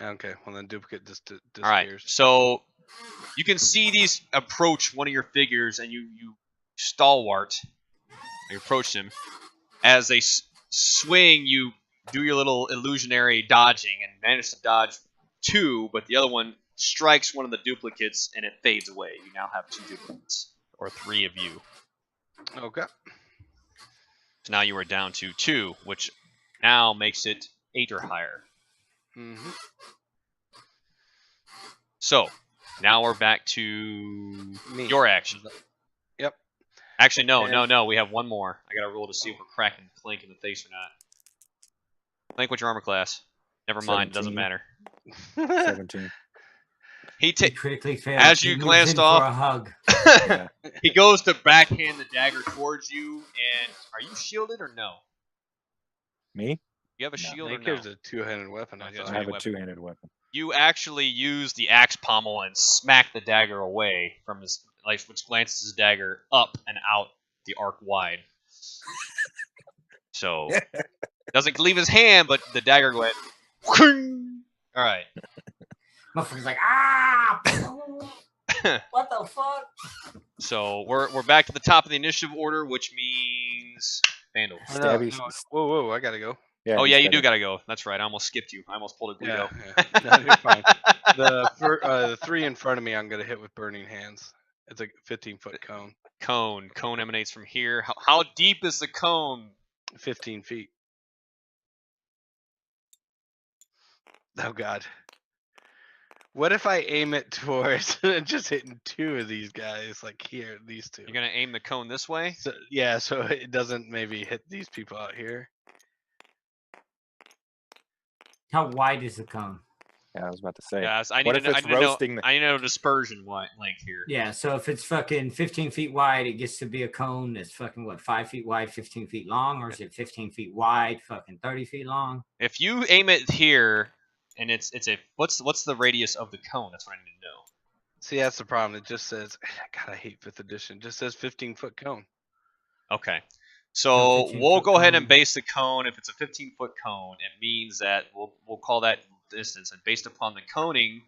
Okay. Well, then duplicate just disappears. All right. So you can see these approach one of your figures, and you stalwart. You approach him. As they swing, you do your little illusionary dodging and manage to dodge 2, but the other one strikes one of the duplicates and it fades away. You now have 2 duplicates, or 3 of you. Okay. So now you are down to 2, which now makes it 8 or higher. Mm-hmm. So now we're back to Me. your action. Yep. Actually, no. We have one more. I gotta roll to see if we're cracking Clink in the face or not. Clink, what's your armor class? Never mind, 17. it doesn't matter. 17. He critically failed. As He you moves glanced in off, for a hug. Yeah. he goes to backhand the dagger towards you, and are you shielded or no? Me? You have a I shield or think no? it was a 2-handed weapon. I Okay, thought. I have a weapon. 2-handed weapon. You actually use the axe pommel and smack the dagger away from his, which glances his dagger up and out the arc wide. So doesn't leave his hand, but the dagger went. All right. Motherfucker's like, ah! What the fuck? So we're back to the top of the initiative order, which means Vandal. Stabby. No, whoa, I gotta go. Yeah, Oh he's yeah, you got do it. gotta go. That's right. I almost skipped you. I almost pulled a Guido. Yeah. No, you're fine. The 3 in front of me, I'm gonna hit with burning hands. It's a 15-foot cone. Cone emanates from here. How deep is the cone? 15 feet. Oh God. What if I aim it towards just hitting 2 of these guys, like here, these 2? You're gonna aim the cone this way? So, yeah, so it doesn't maybe hit these people out here. How wide is the cone? Yeah, I was about to say. Yes, I need What to if know. it's roasting? I need to know dispersion length here. Yeah, so if it's fucking 15 feet wide, it gets to be a cone that's fucking, what, 5 feet wide, 15 feet long? Or is it 15 feet wide, fucking 30 feet long? If you aim it here, and it's a what's the radius of the cone? That's what I need to know. See, that's the problem. It just says, God, I hate 5th edition. It just says 15-foot cone. Okay. So So 15 we'll foot go ahead cone. and base the cone. If it's a 15-foot cone, it means that we'll call that distance. And based upon the coning,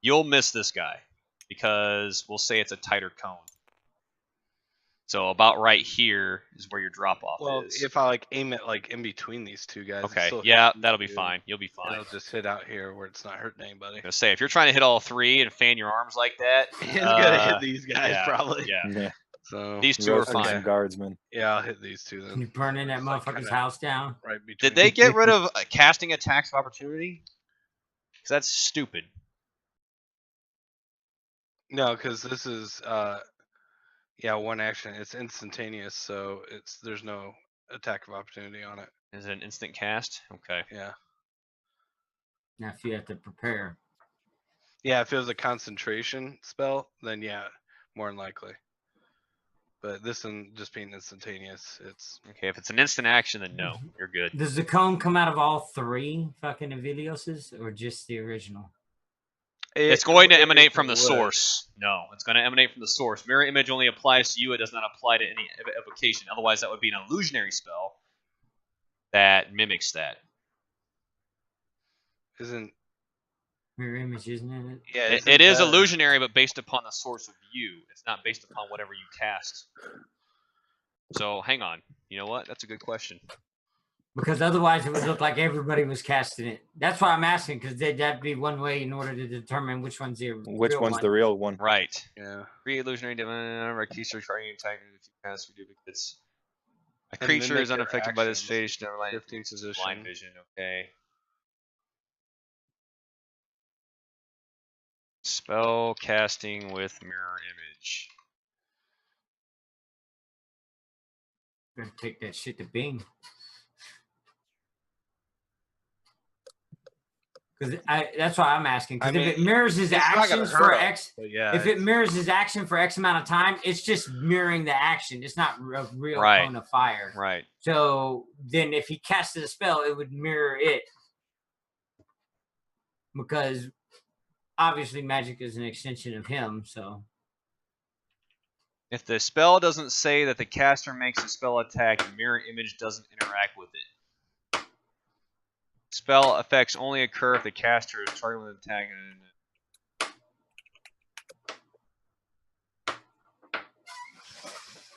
you'll miss this guy because we'll say it's a tighter cone. So about right here is where your drop off Well, is. if I like aim it like in between these two guys, it Okay, still yeah, hits these that'll be two, fine. You'll be and fine. it'll just hit out here where it's not hurting anybody. I'm gonna say if you're trying to hit all three and fan your arms like that, It's gonna hit these guys yeah, probably. Yeah, Yeah. So these two are Roasting fine. some guardsmen. yeah, I'll hit these two Can then. you burning that Just, like, motherfucker's kinda house down? Right between. Did they get rid of casting attacks of opportunity? Because that's stupid. No, because this is yeah, one action. It's instantaneous, so there's no attack of opportunity on it. Is it an instant cast? Okay. Yeah. Now, if you have to prepare. Yeah, if it was a concentration spell, then yeah, more than likely. But this one just being instantaneous, it's Okay, if it's an instant action, then no, you're good. Does the cone come out of all three fucking Avilioses or just the original? It's going to emanate from the would. source. No, it's going to emanate from the source. Mirror image only applies to you. It does not apply to any evocation. Otherwise, that would be an illusionary spell that mimics that. Isn't Mirror image, isn't it? yeah? It is illusionary, but based upon the source of you. It's not based upon whatever you cast. So, hang on. You know what? That's a good question. Because otherwise it would look like everybody was casting it. That's why I'm asking, because that'd be one way in order to determine which one's the Which real one's one. the real one? Right. Yeah. Three illusionary divine keystone targeting attack if you cast three duplicates. A And creature mimic is their unaffected by this actions. phase. Never mind. 15 position. Blind vision. Okay. Spell casting with mirror image. Better take that shit to Bing. Because that's why I'm asking. Because if it mirrors his actions for X, yeah, if it mirrors his action for X amount of time, it's just mirroring the action. It's not a real cone of fire. Right. So then, if he casted a spell, it would mirror it. Because obviously, magic is an extension of him. So if the spell doesn't say that the caster makes a spell attack, mirror image doesn't interact with it. Spell effects only occur if the caster is targeting with an attack.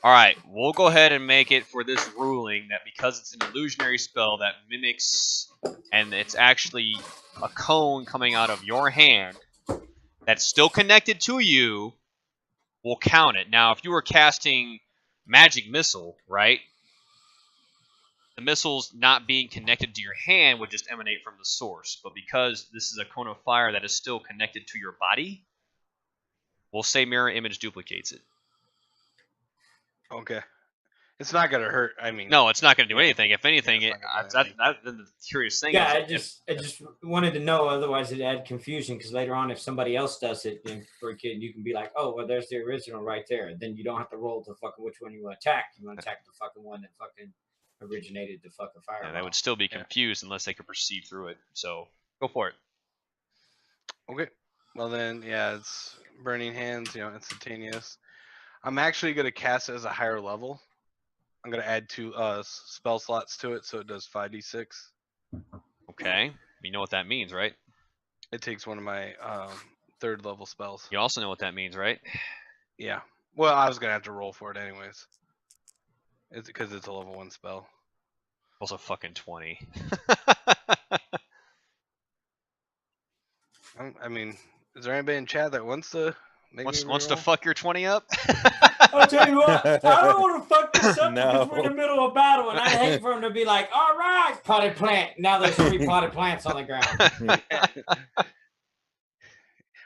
Alright, we'll go ahead and make it for this ruling that because it's an illusionary spell that mimics, and it's actually a cone coming out of your hand that's still connected to you, we'll count it. Now, if you were casting Magic Missile, right? The missiles not being connected to your hand would just emanate from the source. But because this is a cone of fire that is still connected to your body, we'll say mirror image duplicates it. Okay. It's not gonna hurt. I mean, no, it's not gonna do anything. If anything, that's that's the curious thing. yeah, is I just wanted to know. Otherwise, it'd add confusion. Because later on, if somebody else does it, then for a kid, you can be like, "Oh, well, there's the original right there." Then you don't have to roll to fucking which one you want to attack. You want to attack the fucking one that fucking originated the fucking fire. Yeah, they would still be confused unless they could perceive through it. So go for it. Okay. Well then, yeah, it's burning hands. Instantaneous. I'm actually gonna cast it as a higher level. I'm gonna add 2 spell slots to it, so it does 5d6. Okay. You know what that means, right? It takes one of my 3rd level spells. You also know what that means, right? Yeah. Well, I was gonna have to roll for it anyways. It's because it's a level 1 spell. Also fucking 20. I mean, is there anybody in chat that wants to wants to fuck your 20 up? I'll tell you what, I don't want to fuck this up because we're in the middle of battle, and I hate for him to be like, "All right, potted plant." Now there's 3 potted plants on the ground.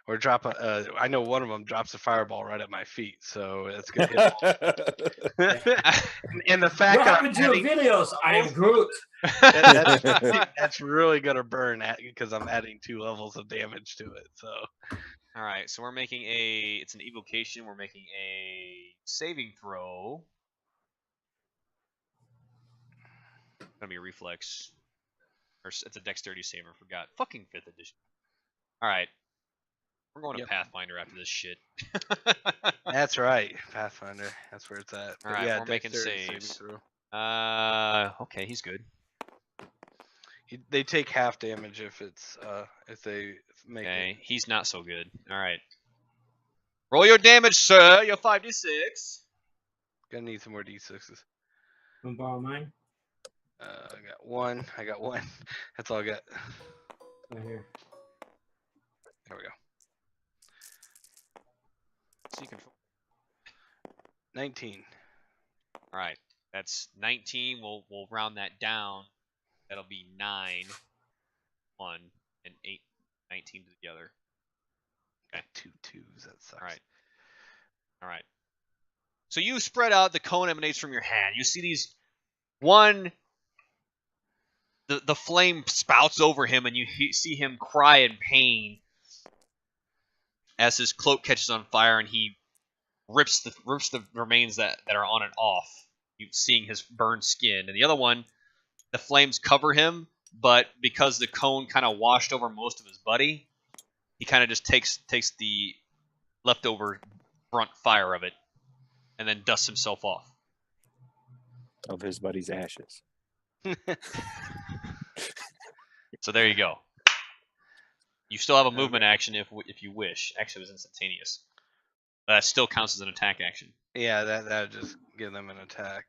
Or drop a. I know one of them drops a fireball right at my feet, so that's gonna hit. And the fact what that happened to Avilios? I am Groot. That's really gonna burn because I'm adding 2 levels of damage to it. So. All right, so we're making it's an evocation. We're making a saving throw. It's gonna be a reflex, or it's a dexterity save. I forgot. Fucking 5th edition. All right, we're going to Pathfinder after this shit. That's right, Pathfinder. That's where it's at. All right, we're making saves. Okay, he's good. They take half damage if they make it. Okay, he's not so good. All right. Roll your damage, sir. Your 5d6. Gonna need some more d6s. Want to borrow mine? I got one. I got one. That's all I got. Right here. There we go. So you can. 19. All right, that's 19. We'll round that down. That'll be 9, 1, and 8, 19 together. Okay. 2 2s. That sucks. All right. So you spread out. The cone emanates from your hand. You see these one. The flame spouts over him, and you see him cry in pain as his cloak catches on fire, and he rips the remains that are on and off. You seeing his burned skin, and the other one, the flames cover him, but because the cone kind of washed over most of his body, he kind of just takes the leftover brunt fire of it, and then dusts himself off. Of his buddy's ashes. So there you go. You still have a movement action if you wish. Actually, it was instantaneous. That still counts as an attack action. Yeah, that would just give them an attack.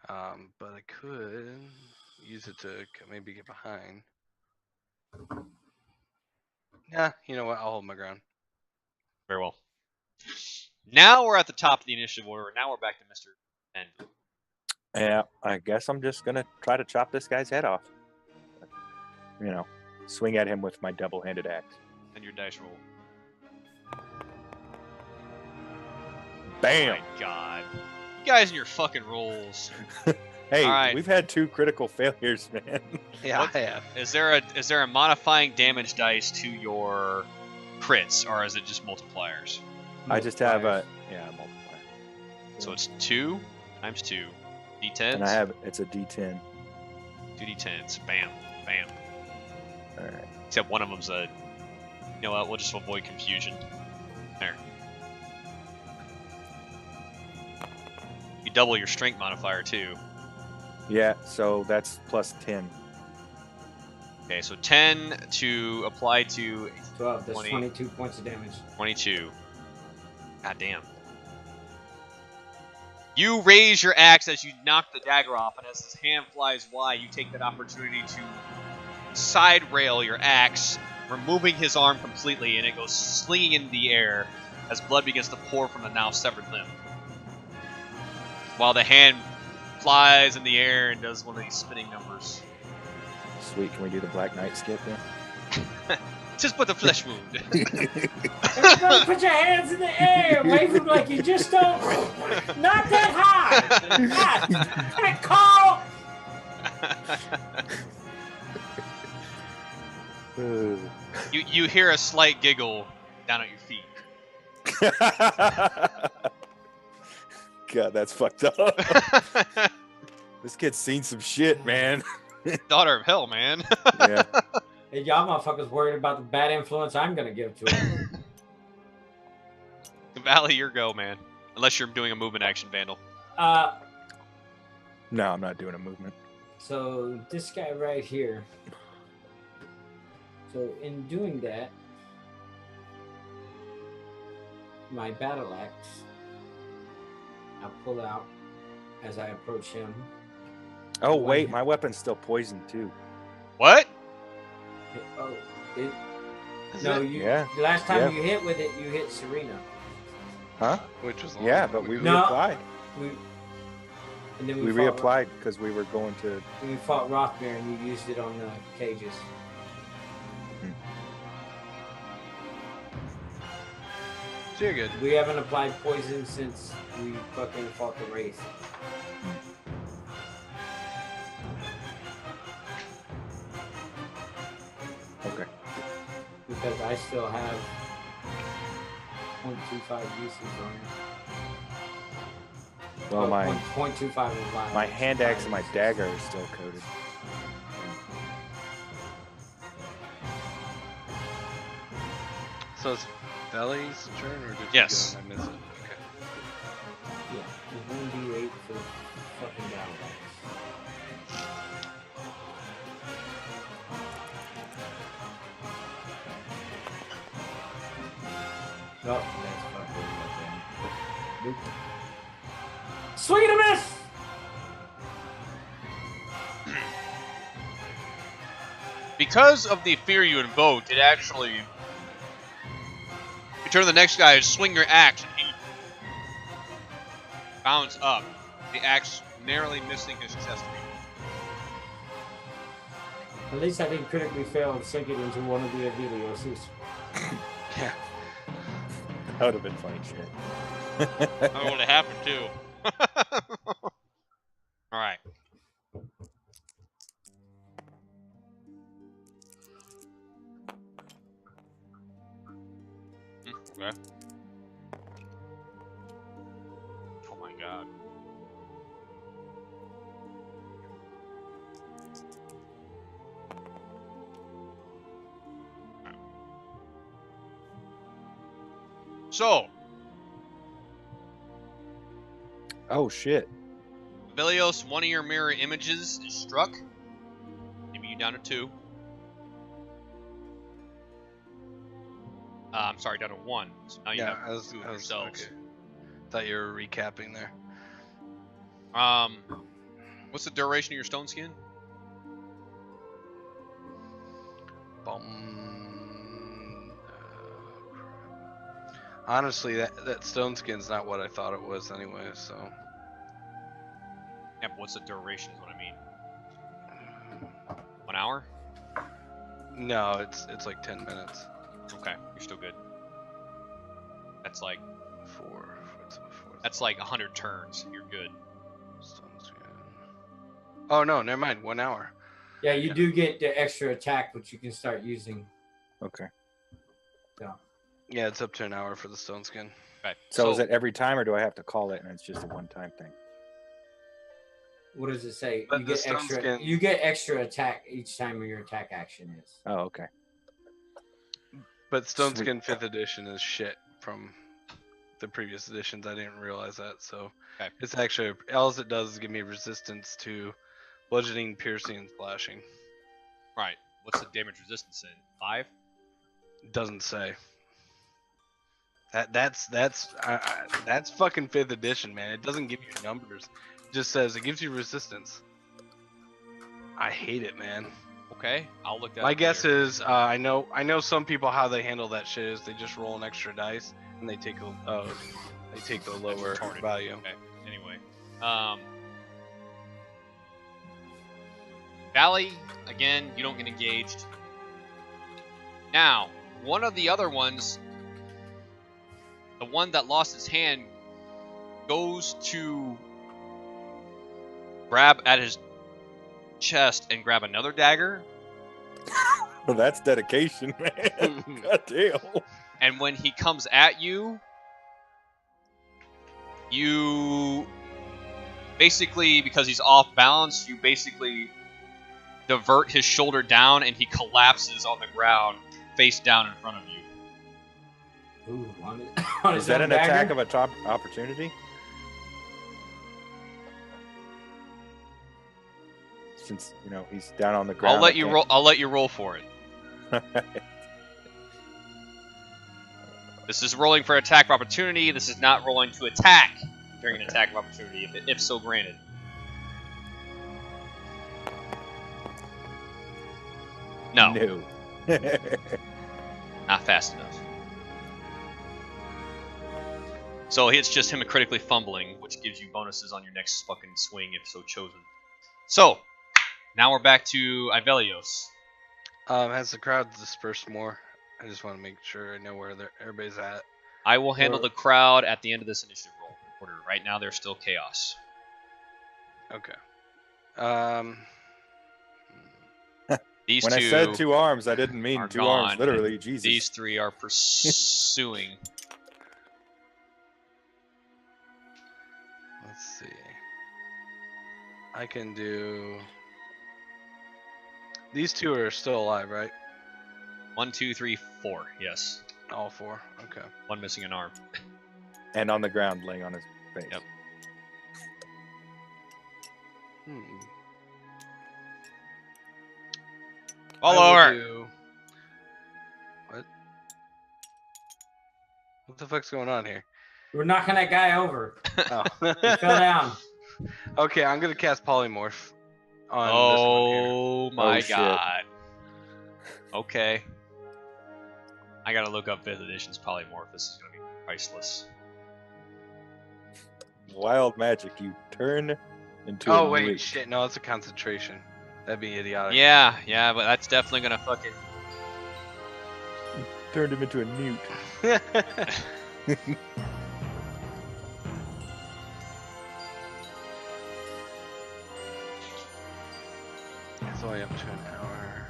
But I could use it to maybe get behind. Yeah, you know what? I'll hold my ground. Very well. Now we're at the top of the initiative order. Now we're back to Mr. N. Yeah, I guess I'm just gonna try to chop this guy's head off. You know, swing at him with my double-handed axe. And your dice roll. Bam! Oh my God. You guys and your fucking rolls. Hey, right. We've had 2 critical failures, man. Yeah, What- I have. Is there a modifying damage dice to your crits, or is it just multipliers? I just have a Multipliers. multiplier, So it's 2 times 2. D10s? and I have it's a D10. 2 D10s. Bam. Bam. All right. Except one of them's a... You know what? We'll just avoid confusion. There. You double your strength modifier, too. Yeah, so that's plus 10. Okay, so 10 to apply to 12. That's 20. 22 points of damage. 22. God damn. You raise your axe as you knock the dagger off, and as his hand flies wide, you take that opportunity to side rail your axe, removing his arm completely, and it goes slinging into the air as blood begins to pour from the now severed limb. While the hand flies in the air and does one of these spinning numbers. Sweet, can we do the Black Knight skip then? Just put the flesh wound. Everybody put your hands in the air. Wave them like you just don't. Not that high. That call. You hear a slight giggle down at your feet. God, that's fucked up. This kid's seen some shit, man. Daughter of hell, man. Yeah. Hey, y'all motherfuckers worried about the bad influence I'm gonna give to him. Valley, your go, man. Unless you're doing a movement action, Vandal. No, I'm not doing a movement. So this guy right here. So in doing that, my battle axe, I'll pull out as I approach him. Oh, wait, my weapon's still poisoned, too. What? Oh, it, Is no, it? you. Yeah. The last time Yeah. you hit with it, you hit Serena. Huh? Which was Yeah, but we No. reapplied. And then We fought, reapplied because we were going to... We fought Rothmere and you used it on the cages. So you're good. We haven't applied poison since we fucking fought the Wraith. Okay. Because I still have 0.25 uses on it. Well, my 0.25 of life. my hand axe and my dagger are still coated. So it's Valley's turn, or did Yes. you go and I miss it? Okay. Yeah, 1d8 for fucking battle axe. Oh, that's fucking nothing. Nope. Swing and a miss! Because of the fear you invoked, it actually... You turn to the next guy and swing your axe, and he bounce up, the axe narrowly missing his chest. At least I didn't critically fail and sink it into one of the Avelios. Yeah. That would have been funny shit. That would have happened too. All right. Okay. Oh my god. So, Oh shit. Velios, one of your mirror images is struck. Maybe you down to 2. I'm sorry, down to 1. So now you have 2 of yourselves. Okay. Thought you were recapping there. What's the duration of your stone skin? Honestly, that stone skin's not what I thought it was anyway, so. Yeah, but what's the duration is what I mean. 1 hour? No, it's like 10 minutes. Okay, you're still good. That's like 4. that's like 100 turns. You're good. Stone skin. Oh no, never mind. 1 hour. Yeah, you do get the extra attack, which you can start using. Okay. So. Yeah, it's up to an hour for the stone skin. Okay. So is it every time, or do I have to call it and it's just a one-time thing? What does it say? But You the get stone extra. skin- You get extra attack each time your attack action is. Oh, okay. But stone Sweet. skin 5th edition is shit from the previous editions. I didn't realize that. So Okay. it's actually all it does is give me resistance to bludgeoning, piercing, and slashing. Right. What's the damage resistance in? 5? Doesn't say. That's fucking 5th edition, man. It doesn't give you numbers. It just says it gives you resistance. I hate it, man. Okay, I'll look that My up guess later. is I know some people how they handle that shit is they just roll an extra dice and they take the lower retarded. value. Okay. Anyway, Valley again. You don't get engaged. Now, one of the other ones, the one that lost his hand, goes to grab at his chest and grab another dagger. Well, that's dedication, man. God damn. And when he comes at you, you basically, because he's off balance, you basically divert his shoulder down and he collapses on the ground, face down in front of you. Ooh, Is that an attack of a top opportunity? Since he's down on the ground. I'll let you roll. I'll let you roll for it. This is rolling for attack of opportunity. This is not rolling to attack during an attack of opportunity, if so granted. No, No. not fast enough. So it's just him critically fumbling, which gives you bonuses on your next fucking swing if so chosen. So, now we're back to Ivelios. Has the crowd dispersed more? I just want to make sure I know where everybody's at. I will handle the crowd at the end of this initiative roll order. Right now, they're still chaos. Okay. These When two I said 2 arms, I didn't mean are 2 arms, gone, literally. and Jesus. These 3 are pursuing. Let's see. I can do. These 2 are still alive, right? 1, 2, 3, 4. Yes. All 4. Okay. 1 missing an arm. And on the ground, laying on his face. Yep. All over. What? What the fuck's going on here? We're knocking that guy over. Oh. He fell down. Okay, I'm gonna cast polymorph on this one here. Oh my shit. god. Okay. I gotta look up 5th edition's polymorph. This is gonna be priceless. Wild magic. You turn into Oh a wait, newt. shit, no, it's a concentration. That'd be idiotic. Yeah, but that's definitely gonna fucking. Turned him into a newt. It's only up to an hour.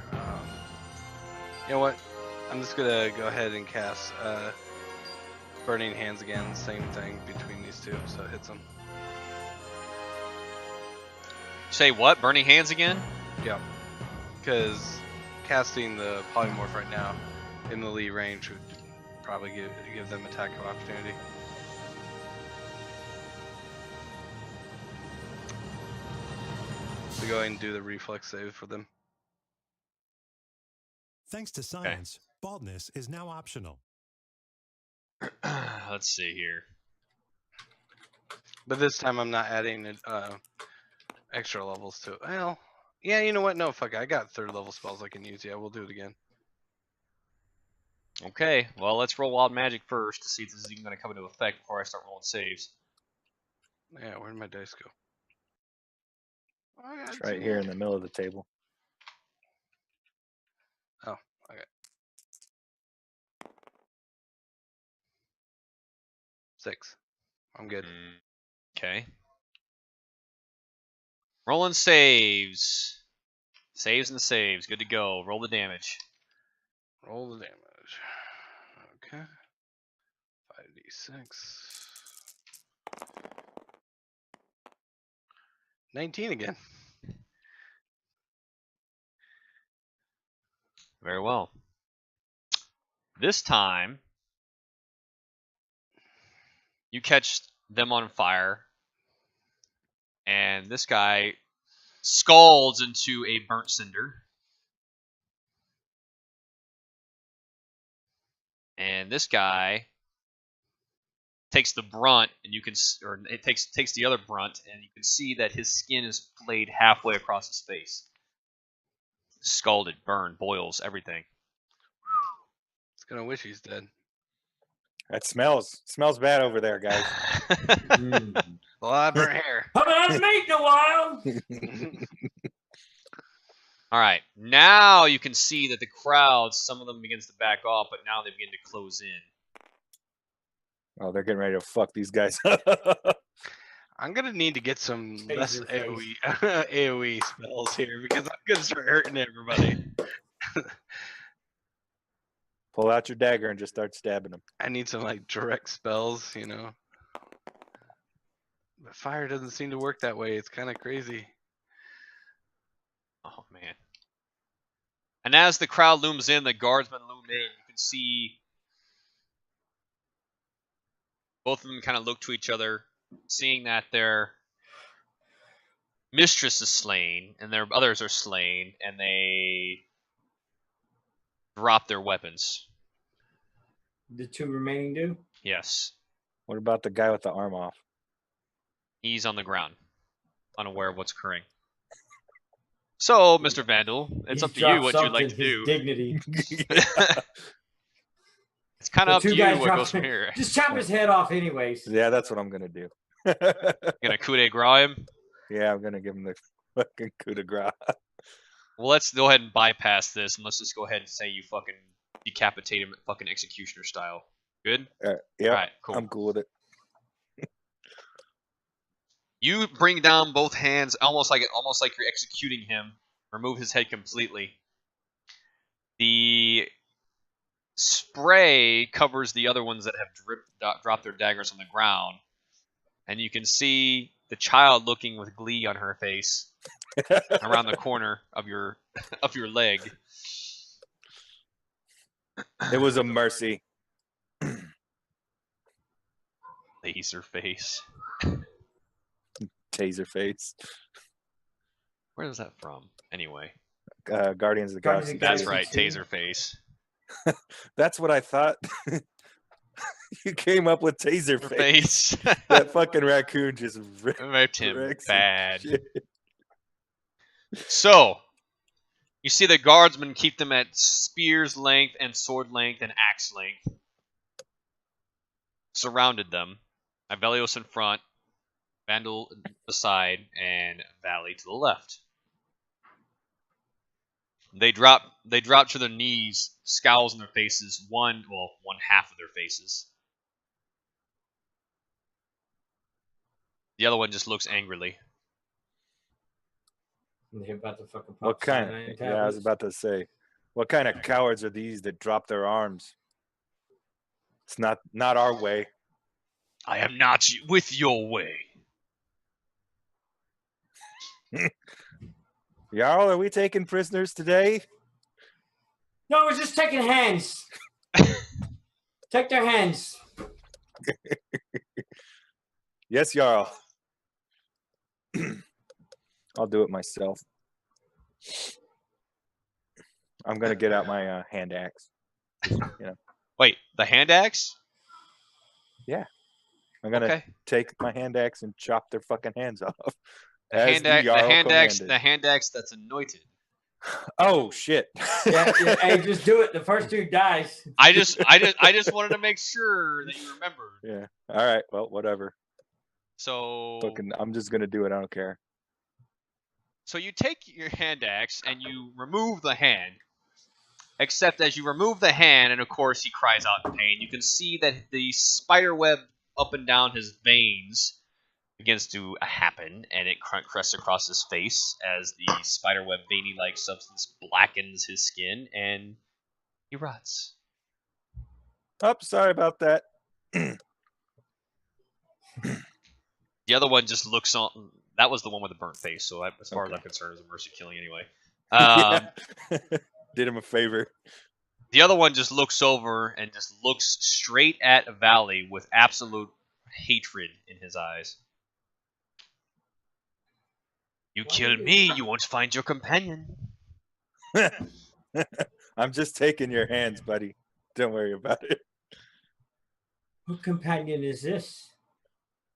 You know what? I'm just gonna go ahead and cast Burning Hands again. Same thing between these two, so it hits them. Say what? Burning Hands again? Yep. Because casting the polymorph right now in the lead range would probably give them attack of opportunity. So go ahead and do the reflex save for them. Thanks to science, baldness is now optional. Let's see here. But this time I'm not adding extra levels to it. Well, yeah, you know what? No, fuck it. I got 3rd level spells I can use. Yeah, we'll do it again. Okay, well, let's roll Wild Magic first to see if this is even going to come into effect before I start rolling saves. Yeah, where'd my dice go? It's right here in the middle of the table. Oh, okay. 6. I'm good. Okay. Rolling saves. Saves and saves. Good to go. Roll the damage. Roll the damage. Okay. 5d6. 19 again. Very well. This time, you catch them on fire, and this guy scalds into a burnt cinder. And this guy takes the brunt, and you can, or it takes the other brunt, and you can see that his skin is flayed halfway across his face. Scalded, burned, boils, everything. It's gonna wish he's dead. That smells bad over there, guys. A lot of burnt hair. Haven't had meat in a while. All right, now you can see that the crowd, some of them begins to back off, but now they begin to close in. Oh, they're getting ready to fuck these guys up. I'm gonna need to get some less Taser face. AoE spells here because I'm gonna start hurting everybody. Pull out your dagger and just start stabbing them. I need some like direct spells, you know. But fire doesn't seem to work that way. It's kind of crazy. Oh, man. And as the crowd looms in, the guardsmen loom in. You can see both of them kind of look to each other, seeing that their mistress is slain and their others are slain, and they drop their weapons. The 2 remaining do? Yes. What about the guy with the arm off? He's on the ground, unaware of what's occurring. So, Mr. Vandal, it's He's up to you what you'd like to his do. Dignity. It's kind of up The to two you guys what drop- goes from here. Just chop his head off, anyways. Yeah, that's what I'm gonna do. Gonna coup de grace him? Yeah, I'm gonna give him the fucking coup de grace. Well, let's go ahead and bypass this, and let's just go ahead and say you fucking decapitate him fucking executioner style. Good? Yeah, Alright, cool. I'm cool with it. You bring down both hands, almost like you're executing him. Remove his head completely. The spray covers the other ones that have dropped their daggers on the ground, and you can see the child looking with glee on her face around the corner of your leg. It was a mercy. Laser face. Taser face. Where is that from? Anyway, Guardians of the Guardians Galaxy. of the that's Galaxy right, 2. taser face. That's what I thought. You came up with taser face. That fucking raccoon just ripped him wrecks bad. shit. So, you see the guardsmen keep them at spear's length and sword length and axe length. Surrounded them. Ivelios in front, Vandal beside, and Valley to the left. They drop to their knees, scowls on their faces, one half of their faces. The other one just looks angrily. They're about to fucking pop What kind? cyanide Yeah, I was tablets. about to say, what kind of cowards are these that drop their arms? It's not our way. I am not with your way. Jarl, are we taking prisoners today? No, we're just taking hands. Take their hands. Yes, Jarl. I'll do it myself. I'm gonna get out my hand axe. Wait, the hand axe? Yeah, I'm gonna take my hand axe and chop their fucking hands off. The hand axe that's anointed. Oh shit! Yeah, hey, just do it. The first dude dies. I just wanted to make sure that you remembered. Yeah. All right. Well, whatever. So I'm just gonna do it. I don't care. So you take your hand axe and you remove the hand. Except as you remove the hand, and of course he cries out in pain, you can see that the spider web up and down his veins begins to happen, and it crests across his face as the spider web veiny-like substance blackens his skin, and he rots. Oh, sorry about that. The other one just looks on. That was the one with the burnt face, so as far as I'm concerned, it was a mercy killing anyway. Did him a favor. The other one just looks over and just looks straight at Valley with absolute hatred in his eyes. You kill me, you won't find your companion. I'm just taking your hands, buddy. Don't worry about it. What companion is this?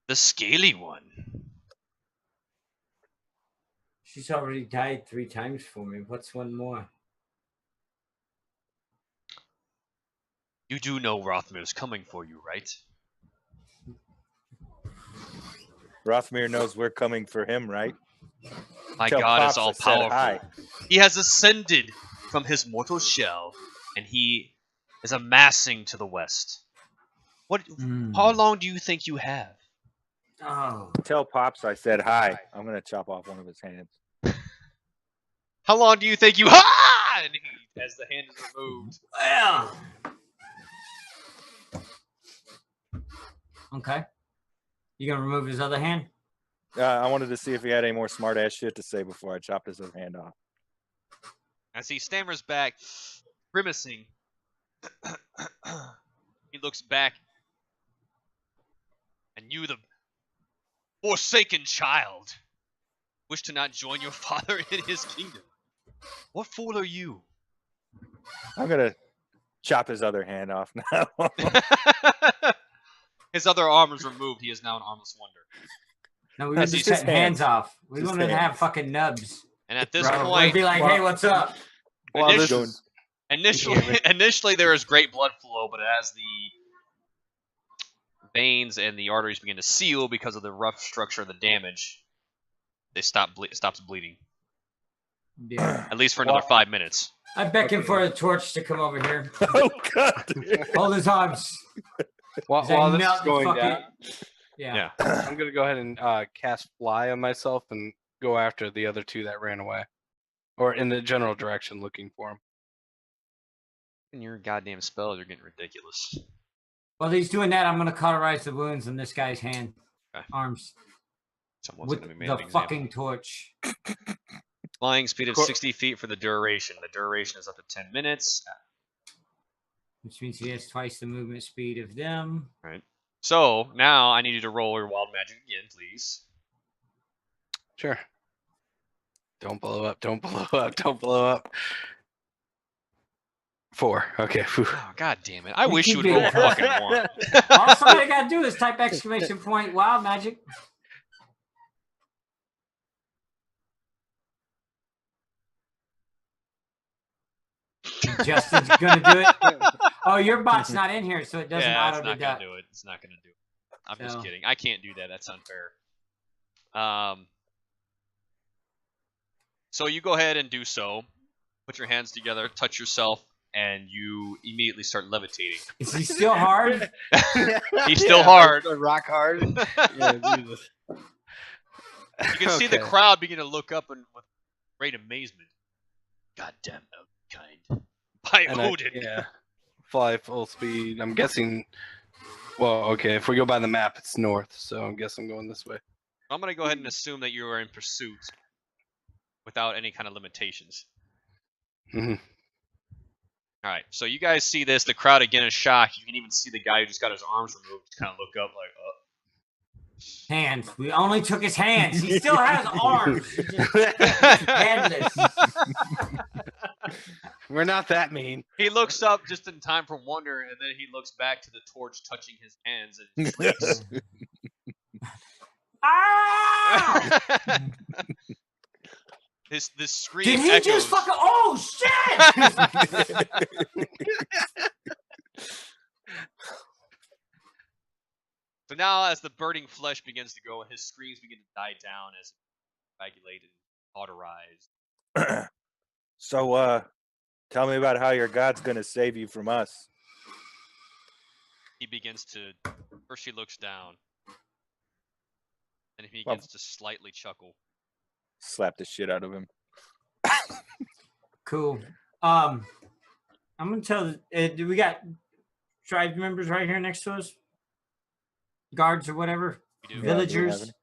The scaly one. She's already died 3 times for me. What's one more? You do know Rothmir's coming for you, right? Rothmir knows we're coming for him, right? My God is all powerful. He has ascended from his mortal shell, and he is amassing to the west. How long do you think you have? Oh. Tell Pops I said hi. I'm gonna chop off one of his hands. How long do you think you ha? And as the hand is removed. Well. Okay. You gonna remove his other hand? I wanted to see if he had any more smart ass shit to say before I chopped his other hand off. As he stammers back, grimacing, he looks back, and you, the forsaken child, wish to not join your father in his kingdom. What fool are you? I'm gonna chop his other hand off now. His other arm is removed. He is now an armless wonder. No, we were just cutting hands off. We wanted to have fucking nubs. And at this point, we'd be like, "Hey, what's up?" Initially, there is great blood flow, but as the veins and the arteries begin to seal because of the rough structure of the damage, they stops bleeding. Yeah. At least for another 5 minutes. I beckon for a torch to come over here. Oh God! Hold his arms. While this is going down, yeah. I'm gonna go ahead and cast Fly on myself and go after the other 2 that ran away, or in the general direction looking for him. And your goddamn spells are getting ridiculous. While he's doing that, I'm gonna cauterize the wounds in this guy's arms. Someone's with gonna be made the an example. fucking torch. Flying speed of 60 feet for the duration. The duration is up to 10 minutes. Which means he has twice the movement speed of them. Right. So, now I need you to roll your wild magic again, please. Sure. Don't blow up, don't blow up, don't blow up. 4. Okay. Phew. Oh, God damn it. I You wish keep you would being roll a tough. fucking 1. All somebody got to do is type exclamation point wild magic. Justin's gonna do it. Oh, your bot's not in here, so it doesn't Yeah, auto it's not going deduct. to do it. It's not going to do it. I'm just So- kidding. I can't do that. That's unfair. So you go ahead and do so. Put your hands together, touch yourself, and you immediately start levitating. Is he still hard? He's still hard. Rock hard. Yeah, Jesus. You can see the crowd begin to look up and with great amazement. Goddamn kind. By Odin. Yeah. Fly full speed. I'm guessing. Well, okay. If we go by the map, it's north, so I guess I'm going this way. I'm going to go ahead and assume that you are in pursuit without any kind of limitations. Mm-hmm. All right, so you guys see this. The crowd again is shocked. You can even see the guy who just got his arms removed kind of look up like, Hands. We only took his hands. He still has arms. He just handless. We're not that mean. He looks up just in time for wonder, and then he looks back to the torch touching his hands and shrieks. Ah! This scream Did he echoes. just fucking? Oh shit! So now, as the burning flesh begins to go, his screams begin to die down as coagulated, cauterized. So, tell me about how your god's gonna save you from us. He begins to. First, he looks down, and he begins to slightly chuckle. Slap the shit out of him. Cool. I'm gonna tell. Do we got tribe members right here next to us? Guards or whatever. We do. Villagers.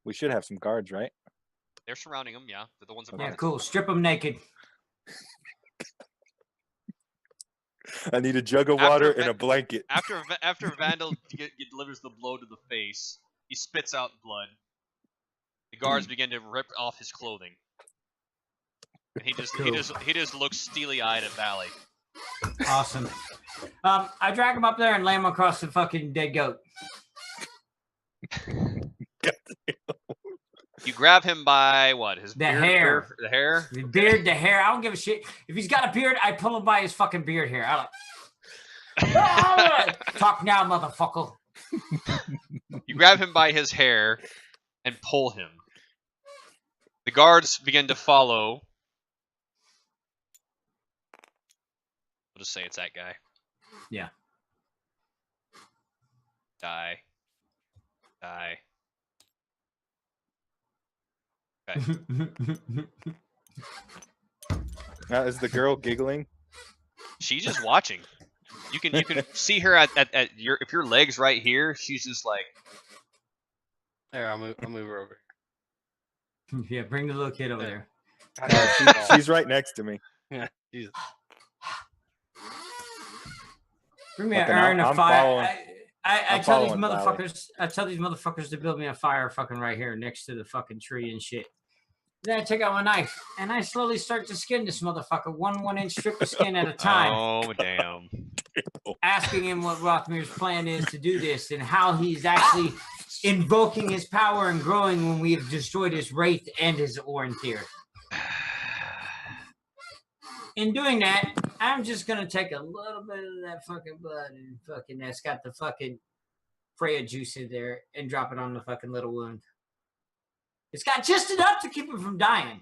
We should have some guards, right? They're surrounding him. Yeah, they're the ones that. Yeah, brought cool. Strip them naked. I need a jug of water and a blanket. After Vandal delivers the blow to the face, he spits out blood. The guards begin to rip off his clothing. And he just looks steely-eyed at Valley. Awesome. I drag him up there and lay him across the fucking dead goat. You grab him by what? His The beard, hair. The hair? The beard, the hair. I don't give a shit. If he's got a beard, I pull him by his fucking beard hair. I don't... Talk now, motherfucker. You grab him by his hair and pull him. The guards begin to follow. We'll just say it's that guy. Yeah. Die. Okay. Now, is the girl giggling? She's just watching. You can see her at your if your leg's right here. She's just like. There, I'll move her over. Yeah, bring the little kid over there. She's right next to me. Yeah, Jesus. Bring me an Fucking, urn of I'm fire. following- I I'm tell these following Valley. motherfuckers. I tell these motherfuckers to build me a fire, fucking right here next to the fucking tree and shit. Then I take out my knife and I slowly start to skin this motherfucker, 1-inch strip of skin at a time. Oh damn! Asking him what Rothmir's plan is to do this and how he's actually invoking his power and growing when we have destroyed his wraith and his Orinthir. In doing that, I'm just gonna take a little bit of that fucking blood and fucking that's got the fucking Freya juice in there and drop it on the fucking little wound. It's got just enough to keep him from dying.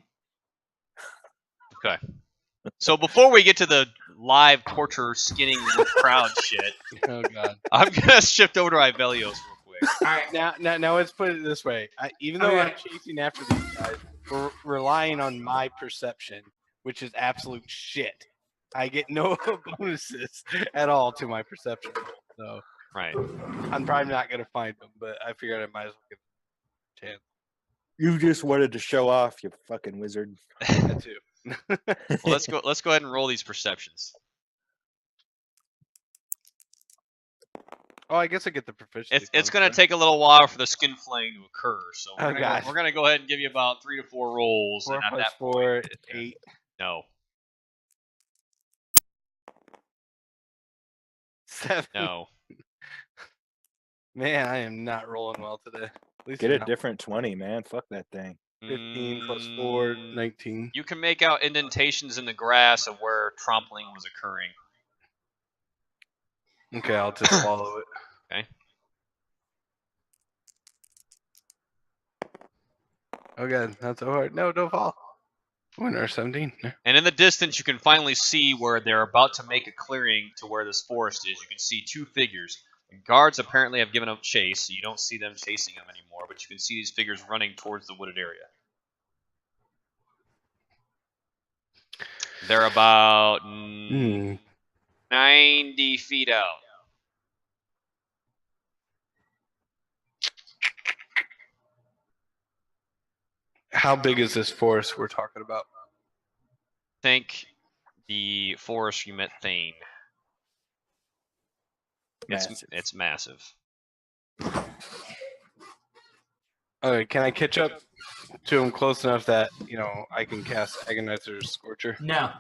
Okay. So before we get to the live torture skinning the crowd shit, Oh god. I'm gonna shift over to Ivelios real quick. All right. Now let's put it this way. Even though I'm chasing after these guys, we're relying on my perception, which is absolute shit. I get no bonuses at all to my perception. So Right. I'm probably not gonna find them, but I figured I might as well give it a chance. You just wanted to show off, you fucking wizard. That too. Well, let's go ahead and roll these perceptions. Oh, I guess I get the proficiency. It's gonna take a little while for the skin flaying to occur, so Oh, God. we're gonna go ahead and give you about 3 to 4 rolls. 4 and at plus that 4, point, 8. no. 7. No. Man, I am not rolling well today. At least Get you're a not. different 20, man. Fuck that thing. 15 plus 4, 19. You can make out indentations in the grass of where trampling was occurring. Okay, I'll just follow it. Okay. Oh god, not so hard. No, don't fall. Winner 17. Yeah. And in the distance, you can finally see where they're about to make a clearing to where this forest is. You can see 2 figures. The guards apparently have given up chase, so you don't see them chasing them anymore, but you can see these figures running towards the wooded area. They're about 90 feet out. How big is this forest we're talking about? Think the forest you met Thane. It's massive. Okay, can I catch up to him close enough that, I can cast Agonizer's Scorcher? No.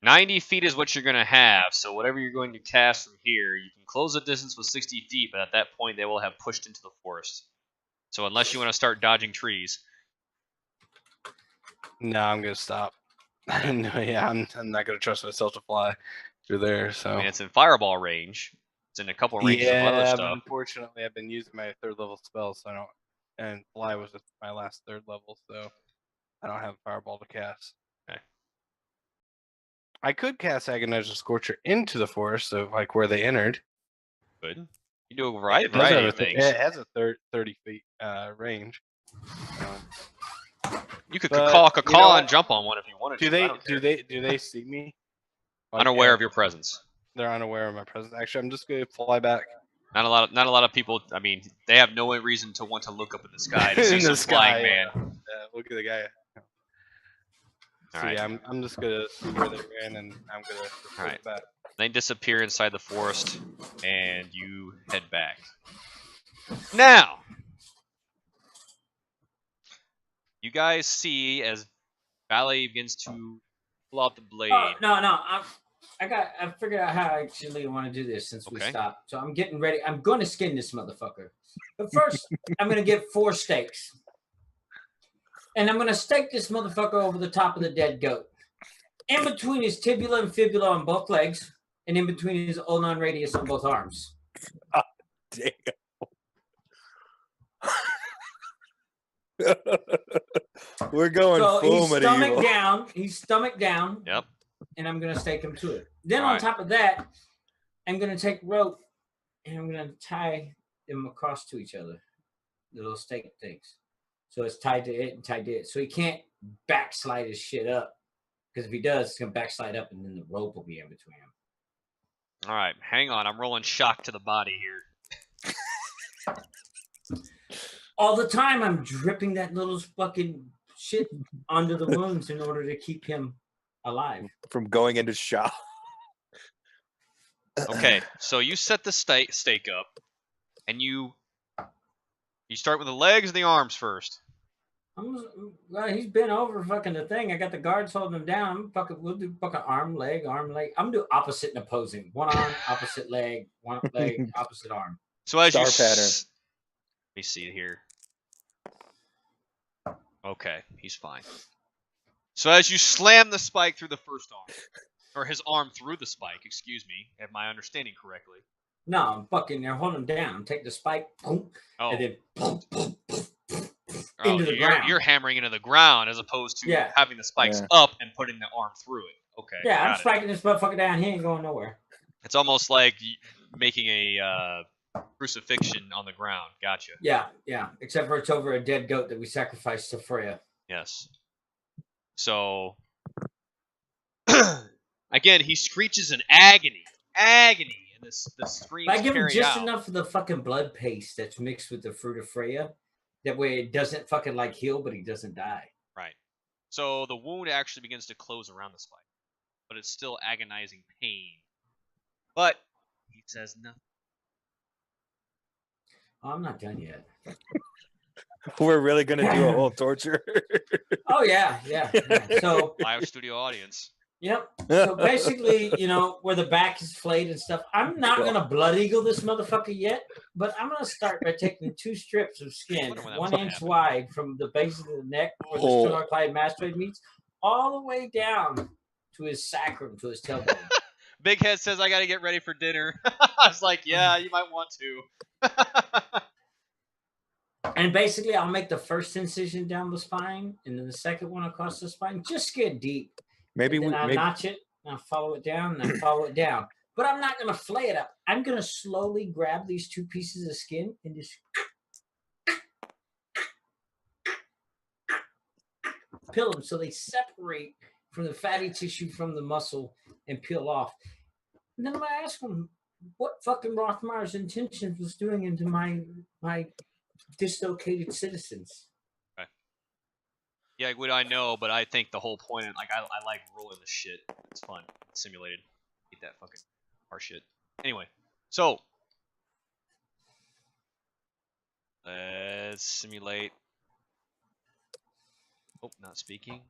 90 feet is what you're going to have, so whatever you're going to cast from here, you can close the distance with 60 feet, but at that point they will have pushed into the forest. So unless you want to start dodging trees. No, I'm going to stop. No, yeah, I'm not going to trust myself to fly through there, so... I mean, it's in fireball range. It's in a couple ranges of other but stuff. unfortunately, I've been using my 3rd level spells, so I don't... And fly was my last 3rd level, so I don't have fireball to cast. Okay. I could cast Agonizer's Scorcher into the forest, so like where they entered. Good. You do a variety It does have of things. It has a 30 feet range. You could But, caw and jump on one if you wanted Do to. they I don't care. do they see me? Like, Unaware of your presence. They're unaware of my presence. Actually, I'm just gonna fly back. Not a lot of people. I mean, they have no reason to want to look up at the sky to see In some the flying sky, man. Yeah, look at the guy. All So right. yeah, I'm just gonna see where they ran, and I'm gonna All right. back. They disappear inside the forest, and you head back. Now, you guys see as Ballet begins to pull out the blade. Oh, no. I figured out how I actually want to do this since we Okay. stopped. So I'm getting ready. I'm going to skin this motherfucker. But first, I'm going to get 4 stakes. And I'm going to stake this motherfucker over the top of the dead goat. In between his tibula and fibula on both legs. And in between his ulnar radius on both arms. Damn. We're going So full he's stomach medieval. down. He's stomach down. Yep. And I'm going to stake him to it. Then All on right. top of that, I'm going to take rope and I'm going to tie them across to each other. The little stake things. So it's tied to it and tied to it. So he can't backslide his shit up. Because if he does, it's going to backslide up and then the rope will be in between them. All right, hang on. I'm rolling shock to the body here. All the time I'm dripping that little fucking shit onto the wounds in order to keep him alive. From going into shock. Okay, so you set the stake up, and you start with the legs and the arms first. Well, he's been over fucking the thing. I got the guards holding him down. We'll do fucking arm, leg. I'm gonna do opposite and opposing. One arm, opposite leg. One leg, opposite arm. So as Star you pattern. Let me see here. Okay, he's fine. So as you slam the spike through the first arm, or his arm through the spike, excuse me, if my understanding correctly. No, I'm fucking. They're holding him down. Take the spike, boom, Oh, and then boom, boom, boom, into the ground. You're hammering into the ground as opposed to Yeah. having the spikes Yeah. up and putting the arm through it. Okay. Yeah, I'm got it. spiking this motherfucker down. He ain't going nowhere. It's almost like making a crucifixion on the ground. Gotcha. Yeah. Except for it's over a dead goat that we sacrificed to Freya. Yes. So again, he screeches in agony, and the screams I give him carry just out. enough of the fucking blood paste that's mixed with the fruit of Freya. That way it doesn't fucking like heal, but he doesn't die. Right. So the wound actually begins to close around the spike, but it's still agonizing pain. But he says nothing. Oh, I'm not done yet. We're really gonna do a whole torture. Oh yeah. So Live studio audience. Yep. So basically, you know, where the back is flayed and stuff, I'm not going to blood eagle this motherfucker yet, but I'm going to start by taking 2 strips of skin, wonder when that 1 was inch happening. wide from the base of the neck where the sternocleidomastoid mastoid meets, all the way down to his sacrum, to his tailbone. Big Head says I got to get ready for dinner. I was like, yeah, you might want to. And basically, I'll make the first incision down the spine, and then the second one across the spine. Just get deep. Maybe And then I'll maybe notch it, and I'll follow it down, and I'll follow it down. But I'm not going to flay it up. I'm going to slowly grab these 2 pieces of skin and just peel them so they separate from the fatty tissue from the muscle and peel off. And then I'm going to ask them what fucking Rothmeyer's intentions was doing into my dislocated citizens. Yeah, would I know? But I think the whole point, like, I like rolling the shit. It's fun. It's simulated. Hate that fucking hard shit. Anyway, so let's simulate. Oh, not speaking.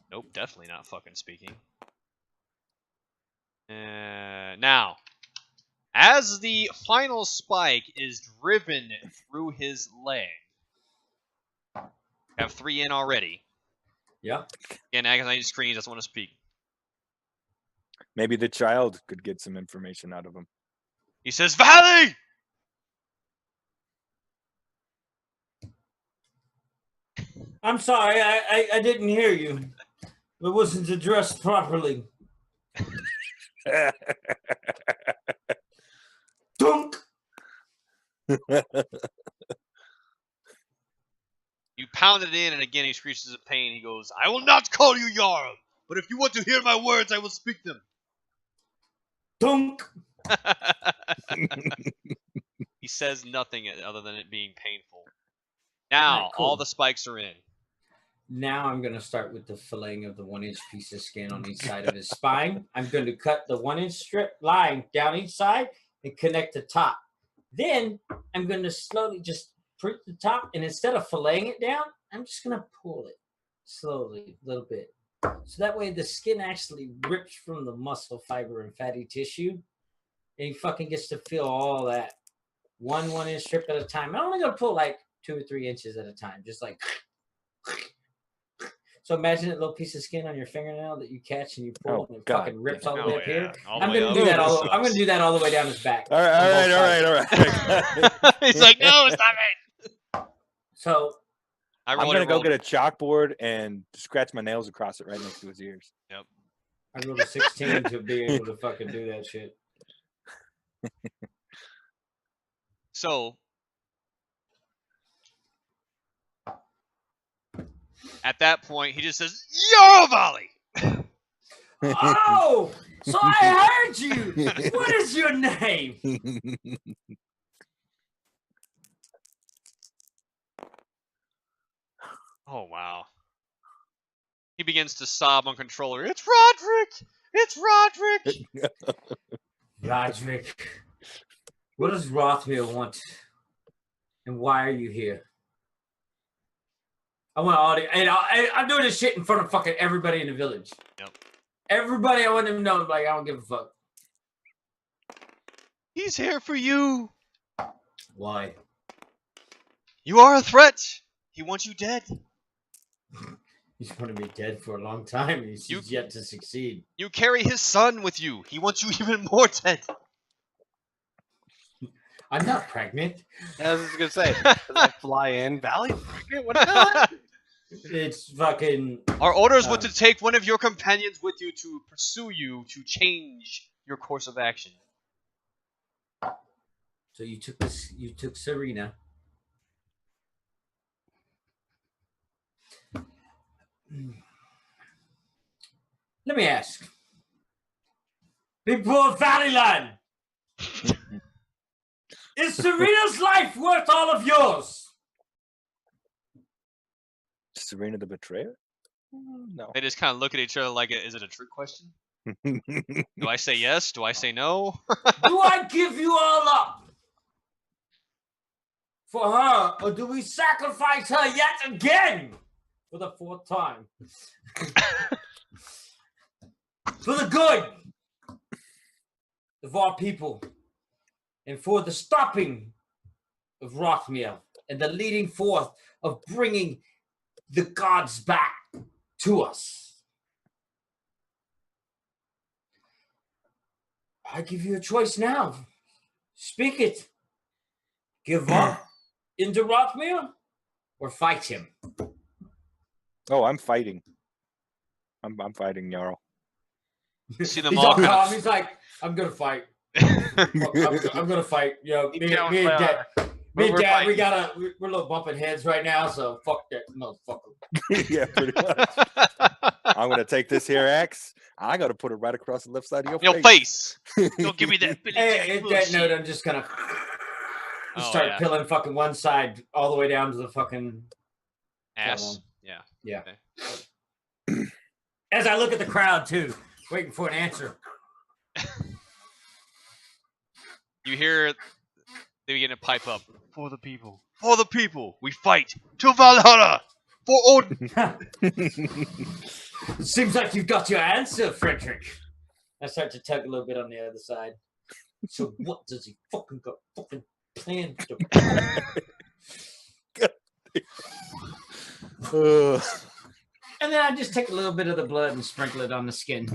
Nope, definitely not fucking speaking. Now, as the final spike is driven through his leg, have 3 in already. Yeah. Again, Agonizing Screams doesn't want to speak. maybe the child could get some information out of him. He says, Valley! I'm sorry, I didn't hear you. It wasn't addressed properly. Dunk! You pound it in, and again he screeches in pain. He goes, I will not call you Jarl, but if you want to hear my words, I will speak them. Dunk! He says nothing other than it being painful. Now, Alright, cool. all the spikes are in. Now I'm going to start with the filleting of the 1-inch piece of skin on each side of his spine. I'm going to cut the 1-inch strip line down each side and connect the top. Then I'm going to slowly just prick the top, and instead of filleting it down, I'm just going to pull it slowly, a little bit. So that way the skin actually rips from the muscle fiber and fatty tissue, and he fucking gets to feel all that 1-inch strip at a time. I'm only going to pull like 2 or 3 inches at a time, just like... So imagine that little piece of skin on your fingernail that you catch and you pull and it fucking rips all the way up here. I'm gonna do that all. I'm gonna do that all the way down his back. All right. He's like, no, stop it. So I'm gonna go get a chalkboard and scratch my nails across it right next to his ears. Yep. I rolled a 16 to be able to fucking do that shit. So at that point, he just says, Yo, Valley! Oh, so I heard you. What is your name? Oh, wow. He begins to sob uncontrollably. It's Roderick! It's Roderick! Roderick. What does Rothmere want? And why are you here? I want audio, and I'm doing this shit in front of fucking everybody in the village. Yep. Everybody, I want them to know, like, I don't give a fuck. He's here for you. Why? You are a threat. He wants you dead. He's going to be dead for a long time. He's yet to succeed. You carry his son with you. He wants you even more dead. I'm not pregnant. I was just gonna say, does I fly in? Valley pregnant? What the hell? It's fucking. Our orders were to take one of your companions with you to pursue you to change your course of action. So you took this. You took Serena. Let me ask. People of Valleyland. Is Serena's life worth all of yours? Serena the Betrayer? No. They just kind of look at each other like, is it a trick question? Do I say yes? Do I say no? Do I give you all up for her, or do we sacrifice her yet again for the 4th time? for the good of our people and for the stopping of Rothmiel and the leading forth of bringing the gods back to us. I give you a choice now. Speak it. Give up into Rothmiel or fight him. Oh, I'm fighting. I'm fighting, Jarl. See them He's all all kind calm. of. He's like, I'm gonna fight. I'm gonna fight. Yo, me and Dad, We're we fighting. we're a little bumping heads right now, so fuck that motherfucker. Yeah, pretty much. I'm gonna take this here axe. I gotta put it right across the left side of Your face. Don't give me that Billy Jack Hey, at that bullshit. note, I'm just gonna Oh, start yeah. peeling fucking one side all the way down to the fucking Ass. Yeah. yeah. Okay. As I look at the crowd too, waiting for an answer. You hear they begin to pipe up. For the people. For the people. We fight to Valhalla. For Odin. It seems like you've got your answer, Frederick. I start to tug a little bit on the other side. So what does he fucking got fucking planned to do? And then I just take a little bit of the blood and sprinkle it on the skin.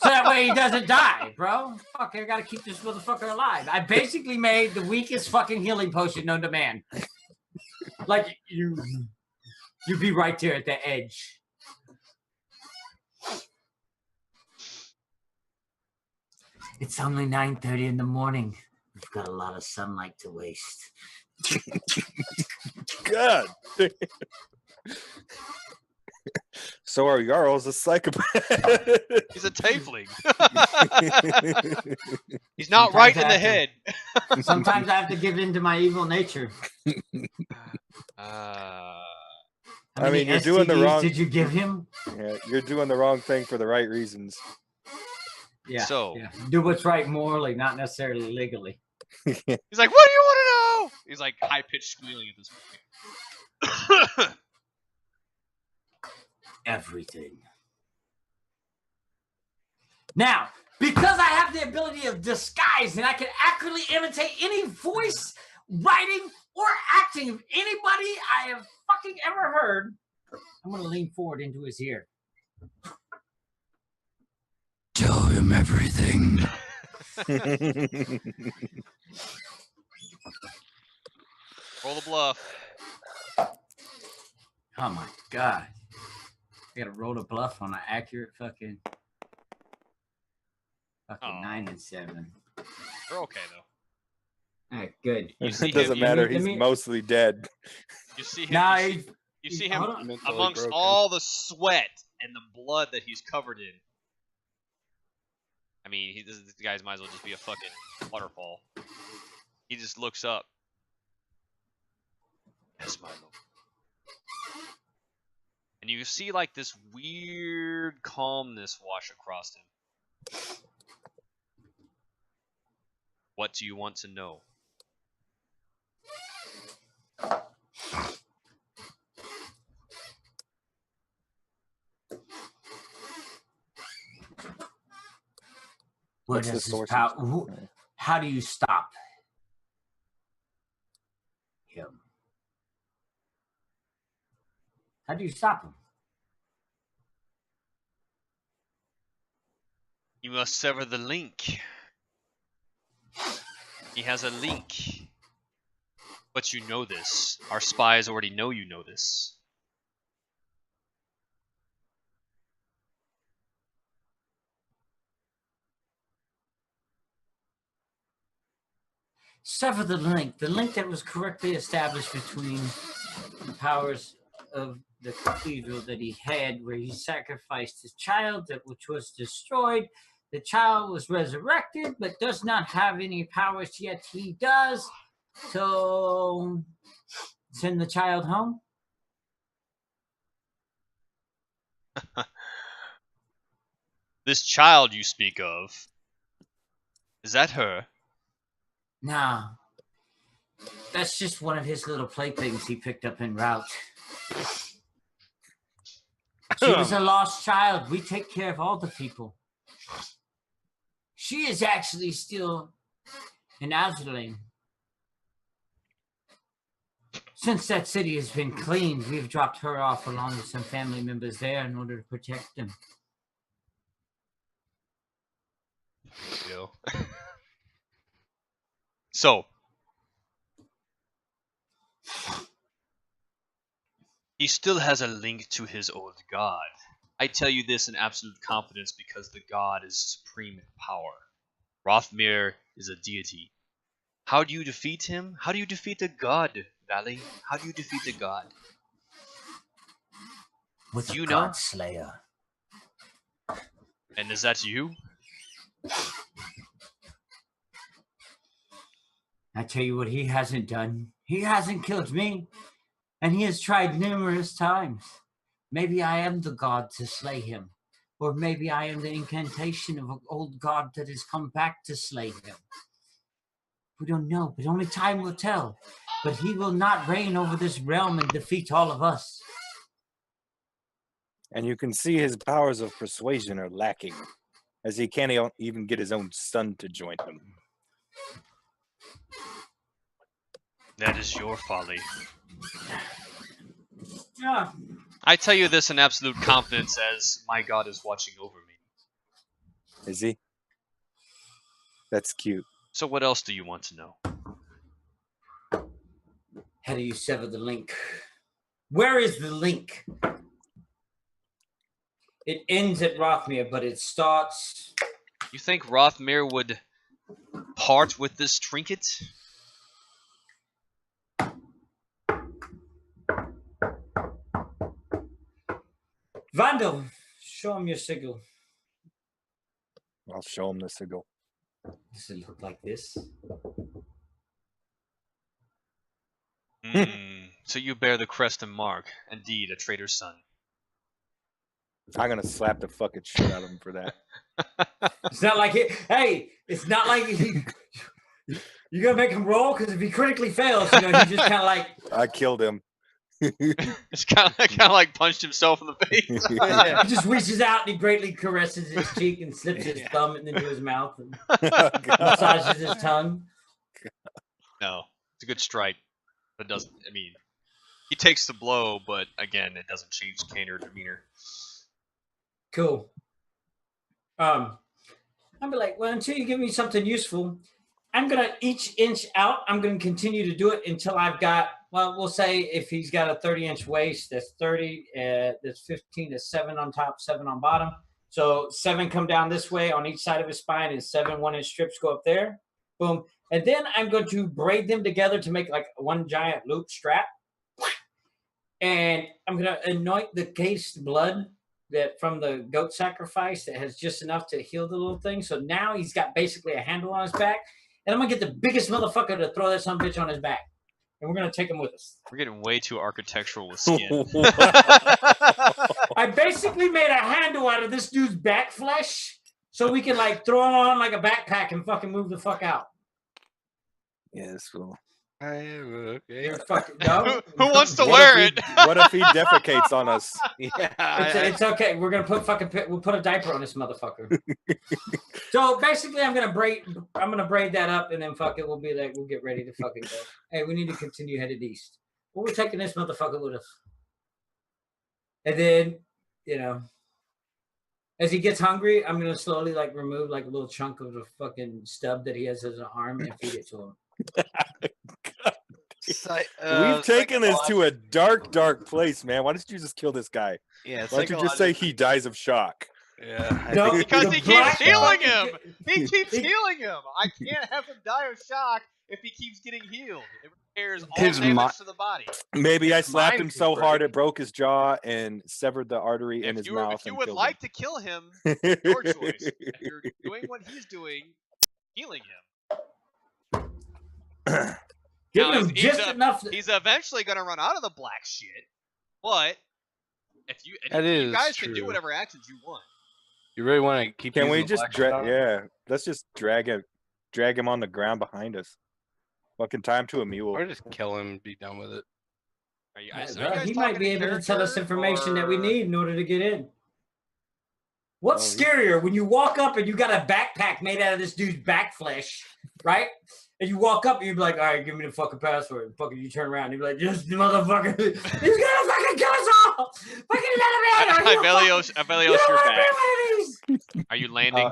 So that way he doesn't die, bro. Fuck, I gotta keep this motherfucker alive. I basically made the weakest fucking healing potion known to man. Like, you'd be right there at the edge. It's only 9:30 in the morning. We've got a lot of sunlight to waste. God. So our Jarl's a psychopath. He's a tiefling. He's not right in the head. Sometimes I have to give in to my evil nature. I How mean, many you're doing the STDs wrong. Did you give him? Yeah, you're doing the wrong thing for the right reasons. Yeah. So- yeah. Do what's right morally, not necessarily legally. He's like, what do you want to know? He's like high pitched squealing at this point. Everything. Now, because I have the ability of disguise and I can accurately imitate any voice, writing, or acting of anybody I have fucking ever heard, I'm going to lean forward into his ear. Tell him everything. Roll the bluff. Oh my god. I gotta roll a bluff on an accurate fucking Aw. 9 and 7. We're okay though. Alright, good. You see It doesn't him- matter. let He's me- mostly dead. You see him. Nah, you he's- see, you see him hold on. Mentally amongst broken. all the sweat and the blood that he's covered in. I mean, this guy's might as well just be a fucking waterfall. He just looks up. Yes, my lord. And you see like this weird calmness wash across him. What do you want to know? What What's the does his source power? of- How do you stop him? How do you stop him? You must sever the link. He has a link. But you know this. Our spies already know you know this. Sever the link that was correctly established between the powers of the cathedral that he had, where he sacrificed his child, that which was destroyed. The child was resurrected, but does not have any powers yet. He does. So send the child home. This child you speak of, is that her? No. That's just one of his little playthings he picked up en route. She was a lost child. We take care of all the people. She is actually still in Azerling. Since that city has been cleaned, we've dropped her off along with some family members there in order to protect them. So, he still has a link to his old god. I tell you this in absolute confidence because the god is supreme in power. Rothmir is a deity. How do you defeat him? How do you defeat a god, Valley? How do you defeat a god? With You a know? God Slayer. And is that you? I tell you what he hasn't done. He hasn't killed me. And he has tried numerous times. Maybe I am the god to slay him. Or maybe I am the incantation of an old god that has come back to slay him. We don't know, but only time will tell. But he will not reign over this realm and defeat all of us. And you can see his powers of persuasion are lacking, as he can't even get his own son to join him. That is your folly. Yeah. I tell you this in absolute confidence as my god is watching over me. Is he? That's cute. So what else do you want to know? How do you sever the link? Where is the link? It ends at Rothmir, but it starts... You think Rothmir would part with this trinket? Vandal, show him your sigil. I'll show him the sigil. Does it look like this? So you bear the crest and mark. Indeed, a traitor's son. I'm gonna slap the fucking shit out of him for that. It's not like it. Hey, it's not like you're gonna make him roll because if he critically fails, he just kind of like. I killed him. It's kind of like punched himself in the face. He just reaches out and he greatly caresses his cheek and slips his thumb into his mouth and massages his tongue. No, it's a good strike, but it doesn't. I mean, he takes the blow, but again, it doesn't change Kane or demeanor. Cool. I'll be like, well, until you give me something useful, I'm gonna each inch out. I'm gonna continue to do it until I've got. Well, we'll say if he's got a 30-inch waist, that's 30. That's 15. That's 7 on top, 7 on bottom. So 7 come down this way on each side of his spine, and 7 1-inch strips go up there. Boom. And then I'm going to braid them together to make like one giant loop strap. And I'm gonna anoint the cased blood that from the goat sacrifice that has just enough to heal the little thing. So now he's got basically a handle on his back. And I'm gonna get the biggest motherfucker to throw that son of a bitch on his back. And we're gonna take him with us. We're getting way too architectural with skin. I basically made a handle out of this dude's back flesh so we can like throw him on like a backpack and fucking move the fuck out. Yes, well. Okay. Fucking, no? Who wants to wear it? What if he defecates on us? Yeah, It's okay. We're gonna we'll put a diaper on this motherfucker. So basically, I'm gonna braid that up, and then we'll be like, we'll get ready to fucking go. Hey, we need to continue headed east. Well, we're taking this motherfucker with us, and then as he gets hungry, I'm gonna slowly like remove like a little chunk of the fucking stub that he has as an arm and feed it to him. We've taken this to a dark, dark place, man. Why don't you just kill this guy? Yeah, Why don't you just say he dies of shock? Yeah. No, Because he keeps healing him. He He- keeps healing him. I can't have him die of shock if he keeps getting healed. It repairs all His damage to the body. Maybe I slapped mind him so can hard break. it broke his jaw and severed the artery in his mouth. If you and would killed like to kill him, your choice. If you're doing what he's doing, healing him. Give Now, him just enough. He's eventually going to run out of the black shit, but if you guys can do true. whatever actions you want. You really want to keep? Can we using the just black shit on? Yeah, let's just drag him on the ground behind us. Fucking time to a mule. Or just kill him and be done with it. He might be able to tell us information that we need in order to get in. What's scarier when you walk up and you got a backpack made out of this dude's back flesh, right? And you walk up and you'd be like, all right, give me the fucking password. And fucking you turn around and you'd be like, this motherfucker, he's gonna fucking kill us all. Fucking let him in. Avelios, you're back. Are you landing?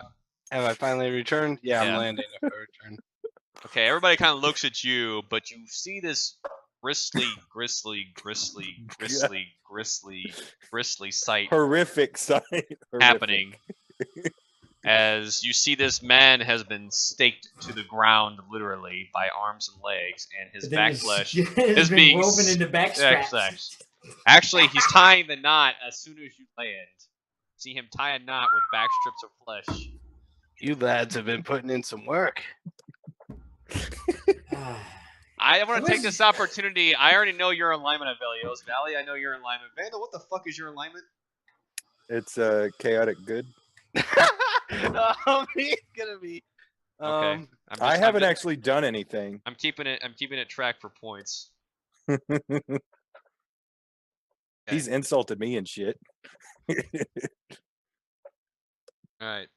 Have I finally returned? Yeah, I'm landing if I return. Okay, everybody kind of looks at you, but you see this bristly sight. Horrific sight. Happening. As you see, this man has been staked to the ground, literally, by arms and legs, and his back flesh is being woven into back straps. Actually, he's tying the knot as soon as you land. See him tie a knot with back strips of flesh. You lads have been putting in some work. I want to take this opportunity. I already know your alignment of Velios. Valley, I know your alignment. Vandal, what the fuck is your alignment? It's chaotic good. He's gonna be. Okay. I haven't actually done anything. I'm keeping it track for points. He's insulted me and shit. All right.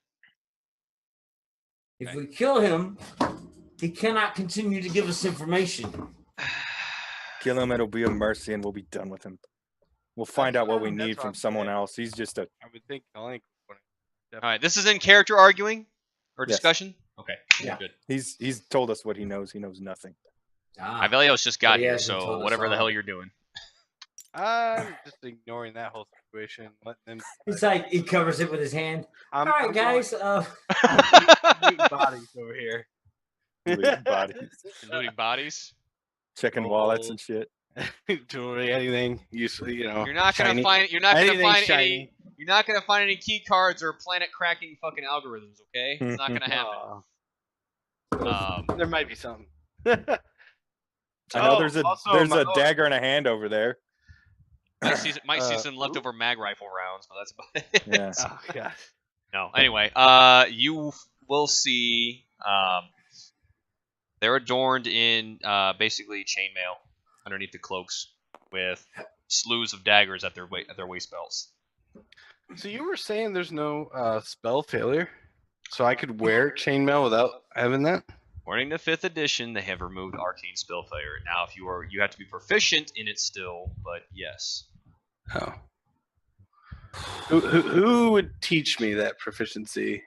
If we kill him, he cannot continue to give us information. Kill him, it'll be a mercy, and we'll be done with him. We'll find out what we need from someone else. He's just a... I would think... All right, this is in character arguing? Or discussion? Okay, yeah. Good. He's told us what he knows. He knows nothing. Ivelios just got here, so whatever the hell you're doing. I'm just ignoring that whole situation. Letting them... It's like he covers it with his hand. All right, guys. Bodies over here. Looting bodies. Looting bodies? Checking wallets and shit. Jewelry, anything useful, you know. You're not gonna find. You're not gonna find any. You're not gonna find any key cards or planet cracking fucking algorithms. Okay, it's not gonna happen. There might be something. I know there's a dagger and a hand over there. Might see some leftover mag rifle rounds, but that's about it. Yeah. Oh god. No. Anyway, you will see. They're adorned in basically chainmail underneath the cloaks, with slews of daggers at their waist belts. So you were saying there's no spell failure, so I could wear chainmail without having that? According to 5th edition, they have removed arcane spell failure. Now, if you have to be proficient in it still, but yes. Oh. Who would teach me that proficiency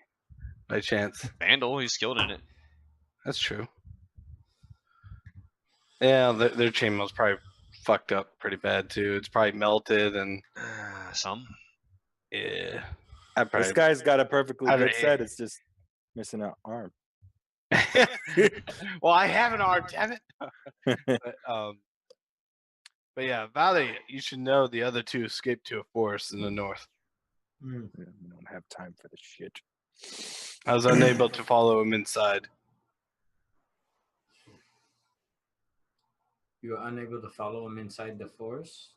by chance? Vandal, he's skilled in it. That's true. Yeah, their chainmail's probably fucked up pretty bad too. It's probably melted and some. Yeah. This guy's got a perfectly good set. It's just missing an arm. Well, I have an arm, damn it. But yeah, Valley, you should know the other two escaped to a forest in the north. We don't have time for this shit. I was unable to follow him inside. You were unable to follow him inside the forest?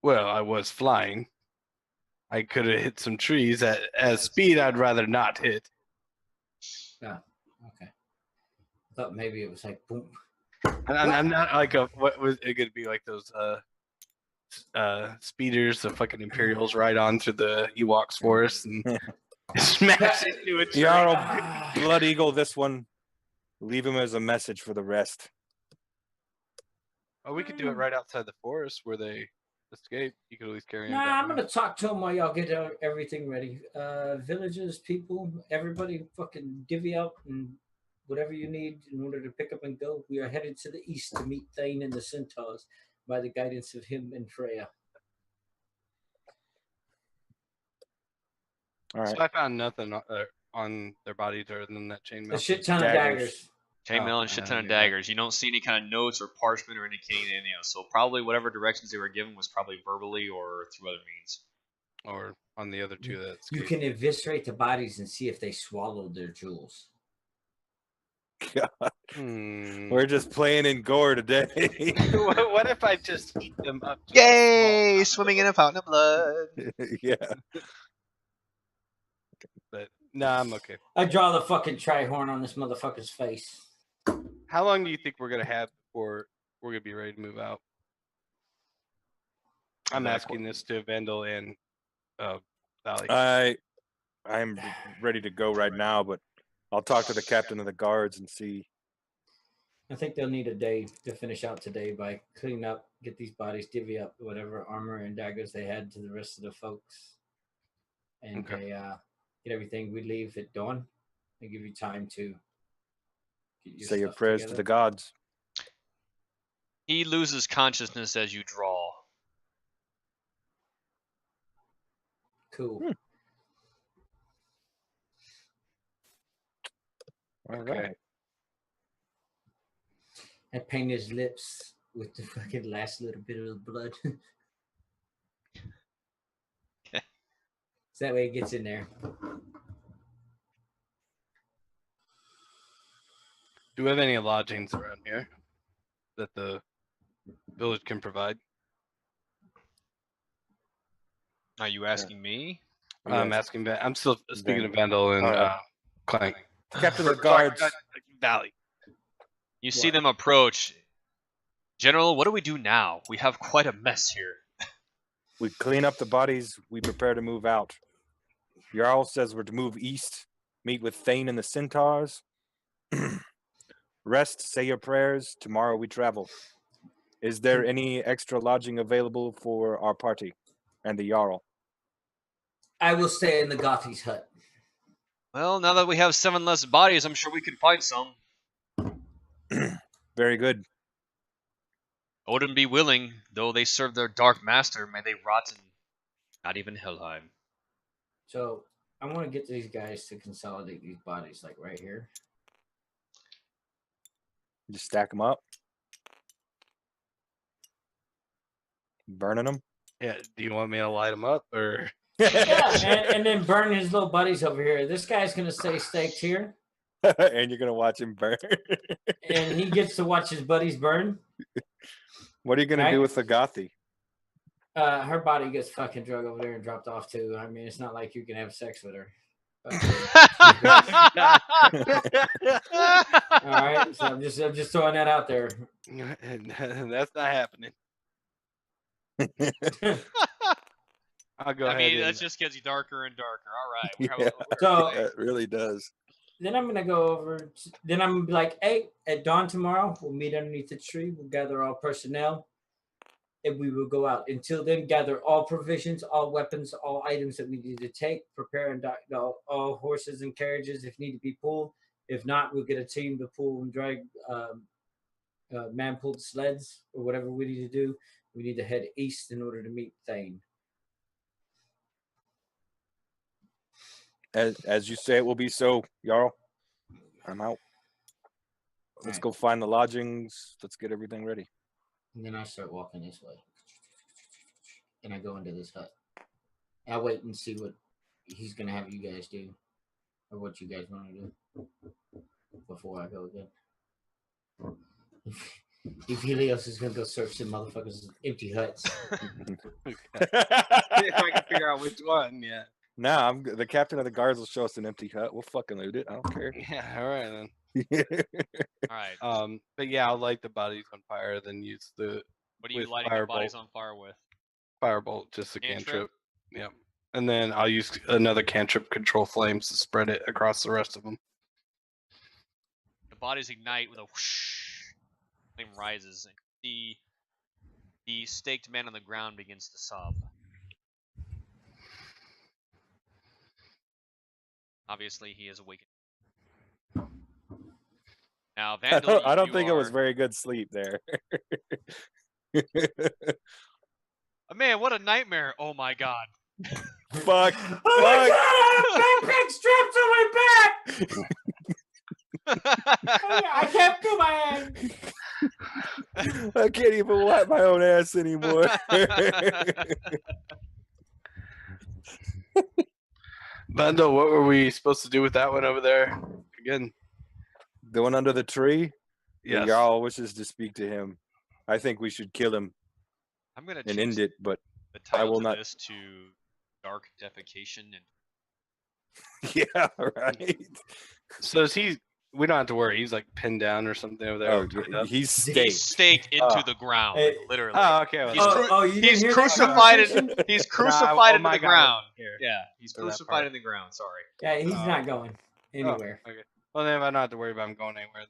Well, I was flying. I could have hit some trees at speed I'd rather not hit. Yeah, okay. I thought maybe it was like boom. And I'm not like what was it gonna be like those speeders, the fucking Imperials ride on through the Ewoks forest and smash into a tree. Jarl Blood Eagle this one. Leave him as a message for the rest. Oh, we could do it right outside the forest where they escape. You could at least carry him. Nah, I'm gonna talk to him while y'all get everything ready. Villages, people, everybody, fucking divvy out and whatever you need in order to pick up and go. We are headed to the east to meet Thane and the Centaurs by the guidance of him and Freya. All right. So I found nothing on their bodies other than that chainmail. A shit ton of daggers. Chainmail and shit ton of daggers. You don't see any kind of notes or parchment or indicating anything else. So probably whatever directions they were given was probably verbally or through other means. Or on the other two that escaped. You can eviscerate the bodies and see if they swallowed their jewels. God. We're just playing in gore today. What if I just eat them up? Yay! Swimming in a fountain of blood. Yeah. But nah, I'm okay. I draw the fucking tri-horn on this motherfucker's face. How long do you think we're gonna have before we're gonna be ready to move out? I'm asking this to Vandal and Valley. I'm ready to go right now, but I'll talk to the captain of the guards and see. I think they'll need a day to finish out today by cleaning up, get these bodies, divvy up whatever armor and daggers they had to the rest of the folks, and Okay. they get everything. We leave at dawn. They give you time to get your Say your stuff prayers to together. the gods. He loses consciousness as you draw. Cool. All Okay. right. I paint his lips with the fucking last little bit of the blood. So that way it gets in there. Do we have any lodgings around here that the village can provide? Are you asking me? I'm asking. I'm still speaking to Vandal and Clank. Captain of the guards. Valley. You see them approach. General, what do we do now? We have quite a mess here. We clean up the bodies. We prepare to move out. Jarl says we're to move east, meet with Thane and the Centaurs. Rest, say your prayers. Tomorrow we travel. Is there any extra lodging available for our party and the Jarl? I will stay in the Gothi's hut. Well, now that we have 7 less bodies, I'm sure we can find some. Very good. Odin be willing, though they serve their dark master, may they rot in not even Helheim. So I want to get these guys to consolidate these bodies, like right here. Just stack them up. Burning them. Yeah. Do you want me to light them up or? Yeah, and then burn his little buddies over here. This guy's gonna stay staked here, And you're gonna watch him burn. and he gets to watch his buddies burn. What are you gonna do with the Gothi? Her body gets fucking drug over there and dropped off too. I mean, it's not like you can have sex with her. All right, so I'm just throwing that out there. That's not happening. I'll go I ahead. mean, that just gets darker and darker. All right. Yeah, So it really does. then I'm gonna go over. Then I'm gonna be like, hey, at dawn tomorrow, we'll meet underneath the tree. We'll gather all personnel, and we will go out. Until then, gather all provisions, all weapons, all items that we need to take. Prepare and all horses and carriages if need to be pulled. If not, we'll get a team to pull and drag man-pulled sleds or whatever we need to do. We need to head east in order to meet Thane. As you say, it will be so, Jarl. I'm out. Let's go find the lodgings. Let's get everything ready. And then I start walking this way. And I go into this hut. I wait and see what he's going to have you guys do. Or what you guys want to do. Before I go again. If Helios is going to go search some motherfuckers' empty huts. If I can figure out which one, yeah. Nah, the captain of the guards will show us an empty hut. We'll fucking loot it. I don't care. Yeah, all right then. All right. But yeah, I'll light the bodies on fire, then use the What are you with lighting the bodies firebolt. on fire with? firebolt, just a Cantrip? cantrip. Yep. And then I'll use another cantrip, control flames, to spread it across the rest of them. The bodies ignite with a whoosh. Flame rises, and the staked man on the ground begins to sob. Obviously, he is awakened. Now, Vandal, I don't you think it was are- very good sleep there. Oh, man, what a nightmare! Oh my god. Fuck. Oh my god, I have backpack strapped to my back! I can't feel my hand. I can't even wipe my own ass anymore. Bando, what were we supposed to do with that one over there? Again, The one under the tree? yes. Jarl wishes to speak to him. I think we should kill him I'm gonna and change end it, but the I title will to not- this to Dark Defecation and yeah, right. So is he we don't have to worry. He's like pinned down or something over there. Oh, tied up. he's He's staked. staked into Oh. the ground, Hey. literally. Oh, okay. He's you didn't he's hear that crucified. conversation? He's Nah, crucified oh into my the God, I ground. wasn't here Yeah, he's for that crucified part. in the ground. Sorry. Yeah, he's Oh. not going anywhere. Okay. Well, then I don't have to worry about him going anywhere.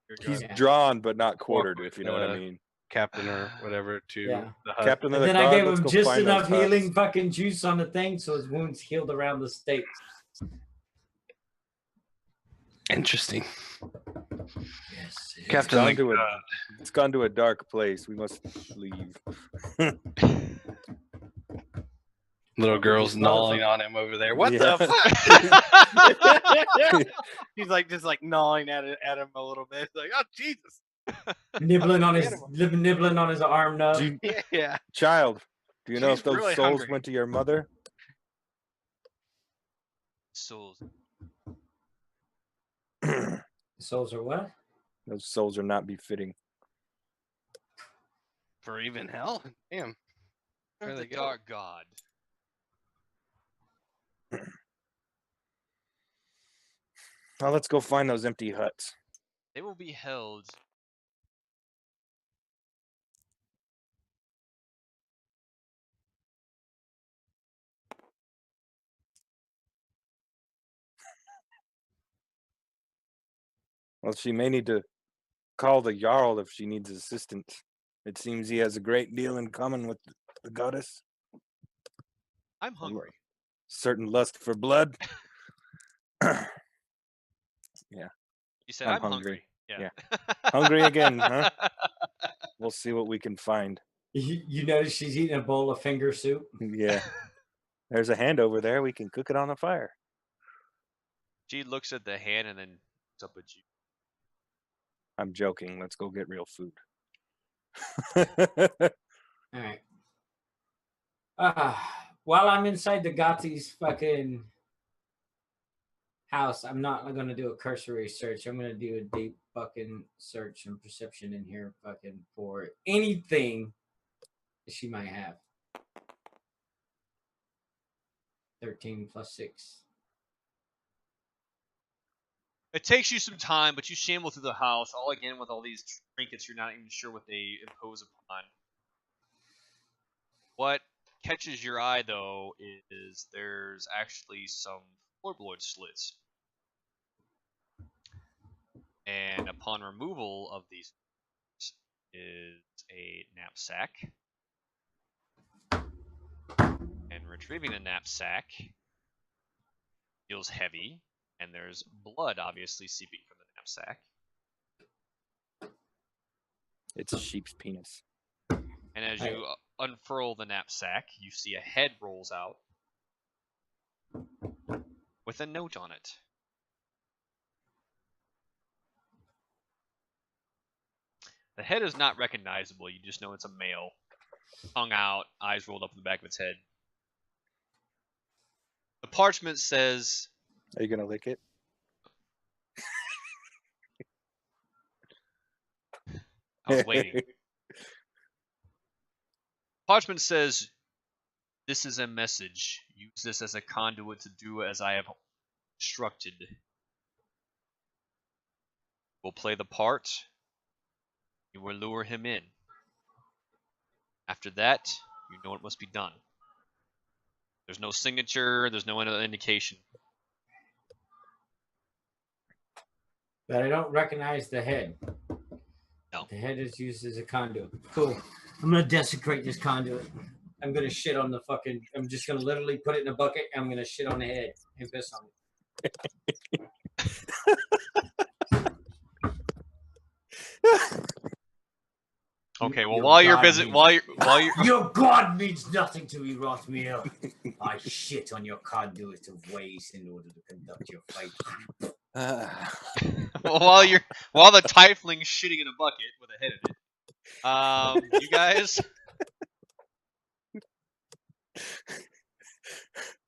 You're He's going Yeah. drawn but not quartered, with if you know what I the- mean. captain or whatever to Yeah. the hut. Captain of And the then I guard, gave let's him go just find enough those huts. healing fucking juice on the thing, so his wounds healed around the stakes. Interesting. Yes. Captain, like, It's gone to a dark place. We must leave. little girl's This gnawing motherfucker. on him over there. What Yeah. the fuck? He's like just like gnawing at him a little bit. It's like, oh Jesus. nibbling on his arm nub. Yeah. Child, do you know She's if those really souls hungry. went to your mother? Souls. Souls are what? Those souls are not befitting. For even hell? Damn. Where The they go? dark god. Well, let's go find those empty huts. They will be held. Well, she may need to call the Jarl if she needs assistance. It seems he has a great deal in common with the goddess. I'm hungry. Certain lust for blood. You said I'm I'm hungry. Yeah. Hungry again, huh? We'll see what we can find. You notice she's eating a bowl of finger soup? Yeah. There's a hand over there. We can cook it on the fire. She looks at the hand and then looks up at you. I'm joking. Let's go get real food. All right. While I'm inside the Gothi's fucking house, I'm not going to do a cursory search. I'm going to do a deep fucking search and perception in here fucking for anything that she might have. 13 plus 6. It takes you some time, but you shamble through the house, all again with all these trinkets. You're not even sure what they impose upon. What catches your eye, though, is there's actually some floorboard slits. And upon removal of these is a knapsack. And retrieving the knapsack feels heavy. And there's blood obviously seeping from the knapsack. It's a sheep's penis. And as you unfurl the knapsack, you see a head rolls out with a note on it. The head is not recognizable. You just know it's a male. Tongue out, eyes rolled up in the back of its head. The parchment says, Are you going to lick it? I was waiting. Parchment says, "This is a message. Use this as a conduit to do as I have instructed. We'll play the part. You will lure him in. After that, you know what must be done. There's no signature. There's no indication. But I don't recognize the head. No. The head is used as a conduit. Cool. I'm going to desecrate this conduit. I'm going to shit on the fucking... I'm just going to literally put it in a bucket and I'm going to shit on the head and piss on it. Okay, well, Your while you're God busy, means- while you're Your God means nothing to me, Rothmiel. I shit on your conduit of ways in order to conduct your fight. while the tiefling's shitting in a bucket with a head in it, you guys.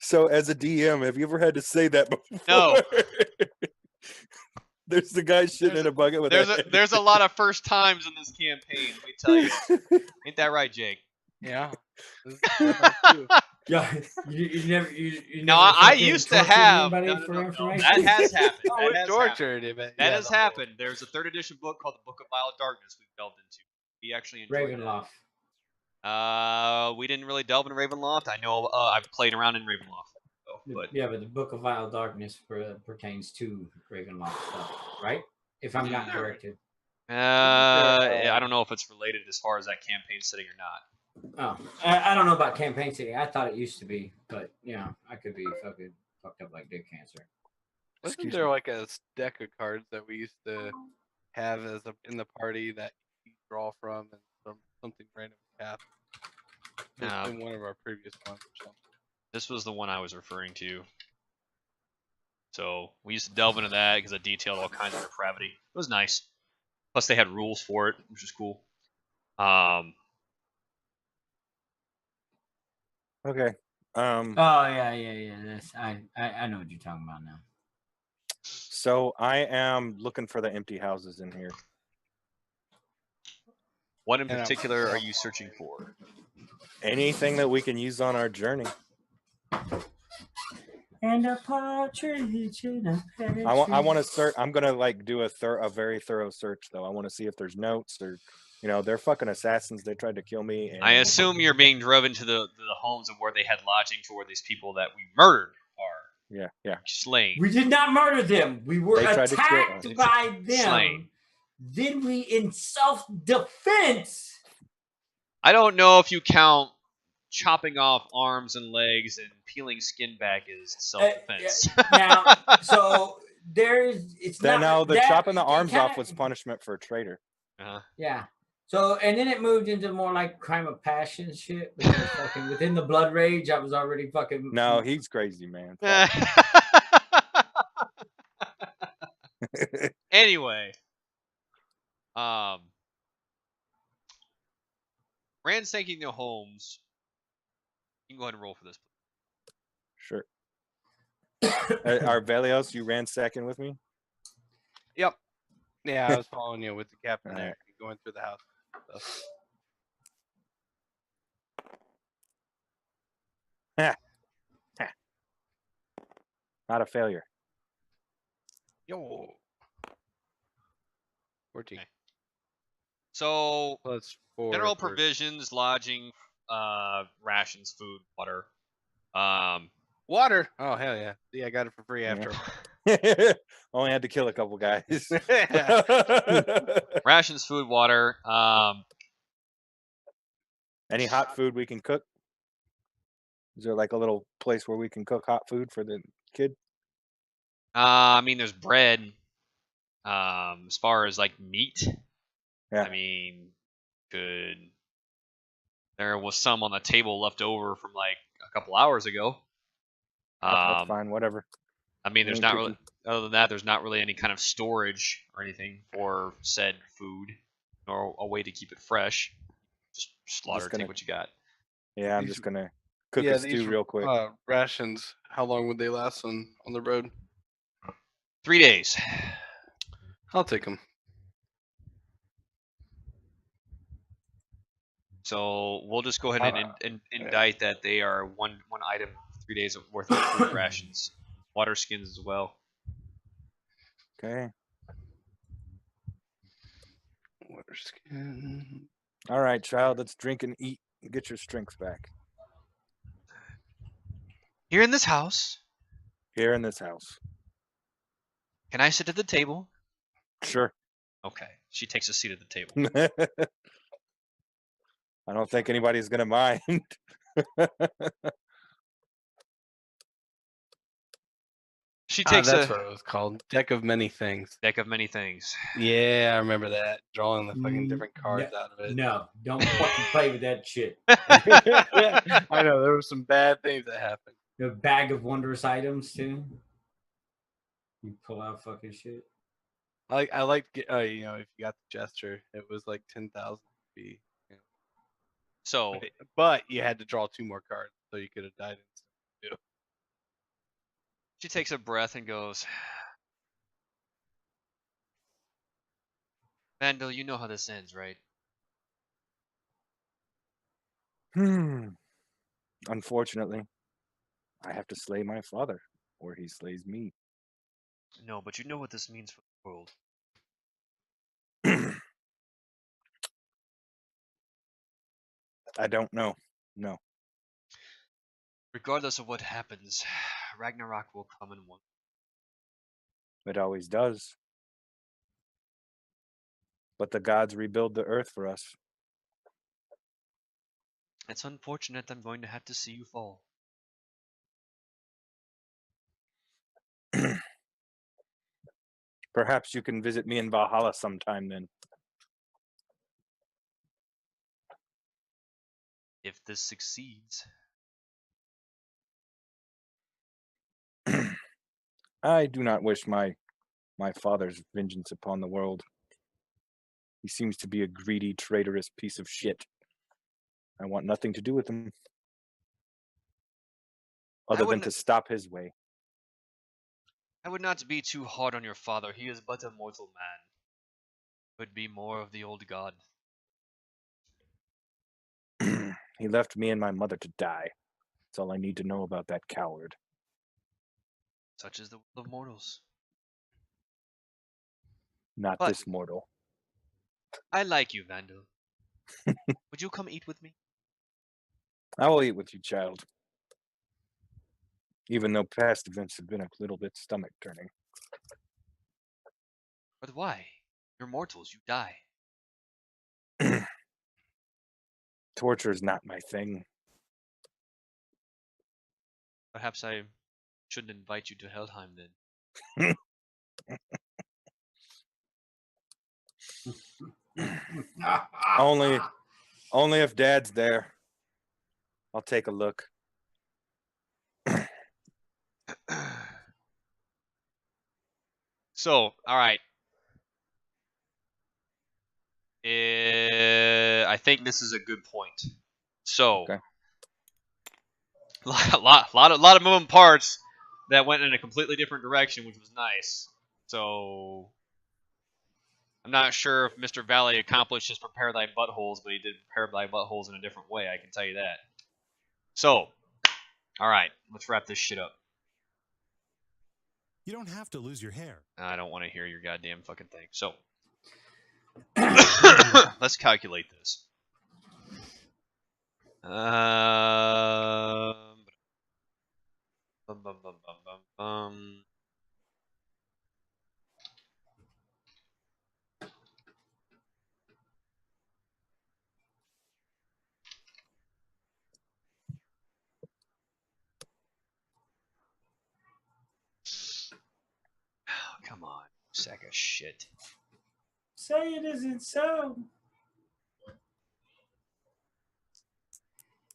So, as a DM, have you ever had to say that before? No. There's the guy shitting in a bucket with There's a lot of first times in this campaign. Let me tell you, ain't that right, Jake? Yeah. Yeah, you Now, never I fucking used to tortured have anybody no, for no. information. That has happened. Oh, That we has happened. tortured him. That Yeah, has happened. There's a 3rd edition book called the Book of Vile Darkness we've delved into. We actually enjoyed Ravenloft. that. We didn't really delve into Ravenloft. I know I've played around in Ravenloft, though, but Yeah, but the Book of Vile Darkness pertains to Ravenloft stuff, right? If I'm not corrected. I don't know if it's related as far as that campaign setting or not. Oh, I don't know about campaign setting. I thought it used to be, but yeah, I could be fucking fucked up like dick cancer. Wasn't there like a deck of cards that we used to have in the party that you draw from and something random happen? It's in one of our previous ones or something. This was the one I was referring to. So we used to delve into that because it detailed all kinds of depravity. It was nice. Plus they had rules for it, which is cool. Okay. Oh yeah. That's I know what you're talking about now. So I am looking for the empty houses in here. What in particular are you searching for? Anything that we can use on our journey. And a partridge in a pear I want to tree. search. I'm gonna like do a very thorough search though. I want to see if there's notes or, they're fucking assassins. They tried to kill me. And I assume you're being driven to the homes of where they had lodging to where these people that we murdered are yeah. slain. We did not murder them. We were They tried to kill attacked us. by them. Slain. Then we, in self-defense. I don't know if you count chopping off arms and legs and peeling skin back as self-defense. Now, so it's not. No, the that, chopping the it arms kinda- off was punishment for a traitor. Yeah. So, and then it moved into more like crime of passion shit. Because fucking within the blood rage, I was already fucking. No, he's crazy, man. Anyway, ransacking the homes. You can go ahead and roll for this. Sure. Arvelios, you ran second with me? Yep. Yeah, I was following you with the captain there, Alright. going through the house. Not a failure. Yo. 14. Okay. So, Plus 4. general provisions, lodging, rations, food, water. Water. Oh hell yeah! Yeah, I got it for free after. Only had to kill a couple guys. Rations, food, water. Any hot food we can cook? Is there like a little place where we can cook hot food for the kid? I mean, there's bread. As far as like meat, Yeah. I mean, there was some on the table left over from like a couple hours ago. That's fine, whatever. I mean, there's Ain't not cooking. really. Other than that, there's not really any kind of storage or anything for said food, or a way to keep it fresh. Just slaughter, take what you got. Yeah, I'm just gonna cook a stew real quick. Rations. How long would they last on the road? 3 days. I'll take them. So we'll just go ahead and indict that they are one item, 3 days worth of food rations, water skins as well. Okay. Water skin. All right, child. Let's drink and eat and get your strength back. Here in this house. Here in this house. Can I sit at the table? Sure. Okay. She takes a seat at the table. I don't think anybody's gonna mind. She takes that's what it was called. Deck of many things. Deck of many things. Yeah, I remember that. Drawing the fucking different cards out of it. No, don't fucking play with that shit. I know there were some bad things that happened. The bag of wondrous items too. You pull out fucking shit. I like if you got the gesture, it was like 10,000 B. So, but you had to draw 2 more cards, so you could have died instantly too. She takes a breath and goes, Vandal, you know how this ends, right? Unfortunately, I have to slay my father, or he slays me. No, but you know what this means for the world. I don't know. No. Regardless of what happens, Ragnarok will come in one. It always does. But the gods rebuild the earth for us. It's unfortunate I'm going to have to see you fall. Perhaps you can visit me in Valhalla sometime then. If this succeeds. I do not wish my father's vengeance upon the world. He seems to be a greedy, traitorous piece of shit. I want nothing to do with him. Other than to stop his way. I would not be too hard on your father. He is but a mortal man. Could be more of the old god. He left me and my mother to die. That's all I need to know about that coward. Such is the will of mortals. Not But this mortal. I like you, Vandal. Would you come eat with me? I will eat with you, child. Even though past events have been a little bit stomach turning. But why? You're mortals, you die. Torture is not my thing. Perhaps I shouldn't invite you to Helheim then. Only if Dad's there. I'll take a look. So, all right. I think this is a good point. So, Okay. lot of moving parts that went in a completely different direction, which was nice. So, I'm not sure if Mr. Valley accomplished his prepare thy buttholes, but he did prepare thy buttholes in a different way. I can tell you that. So, all right, let's wrap this shit up. You don't have to lose your hair. I don't want to hear your goddamn fucking thing. So, let's calculate this. Bum, bum, bum, bum, bum, bum. Oh, come on, sack of shit. Say it isn't so.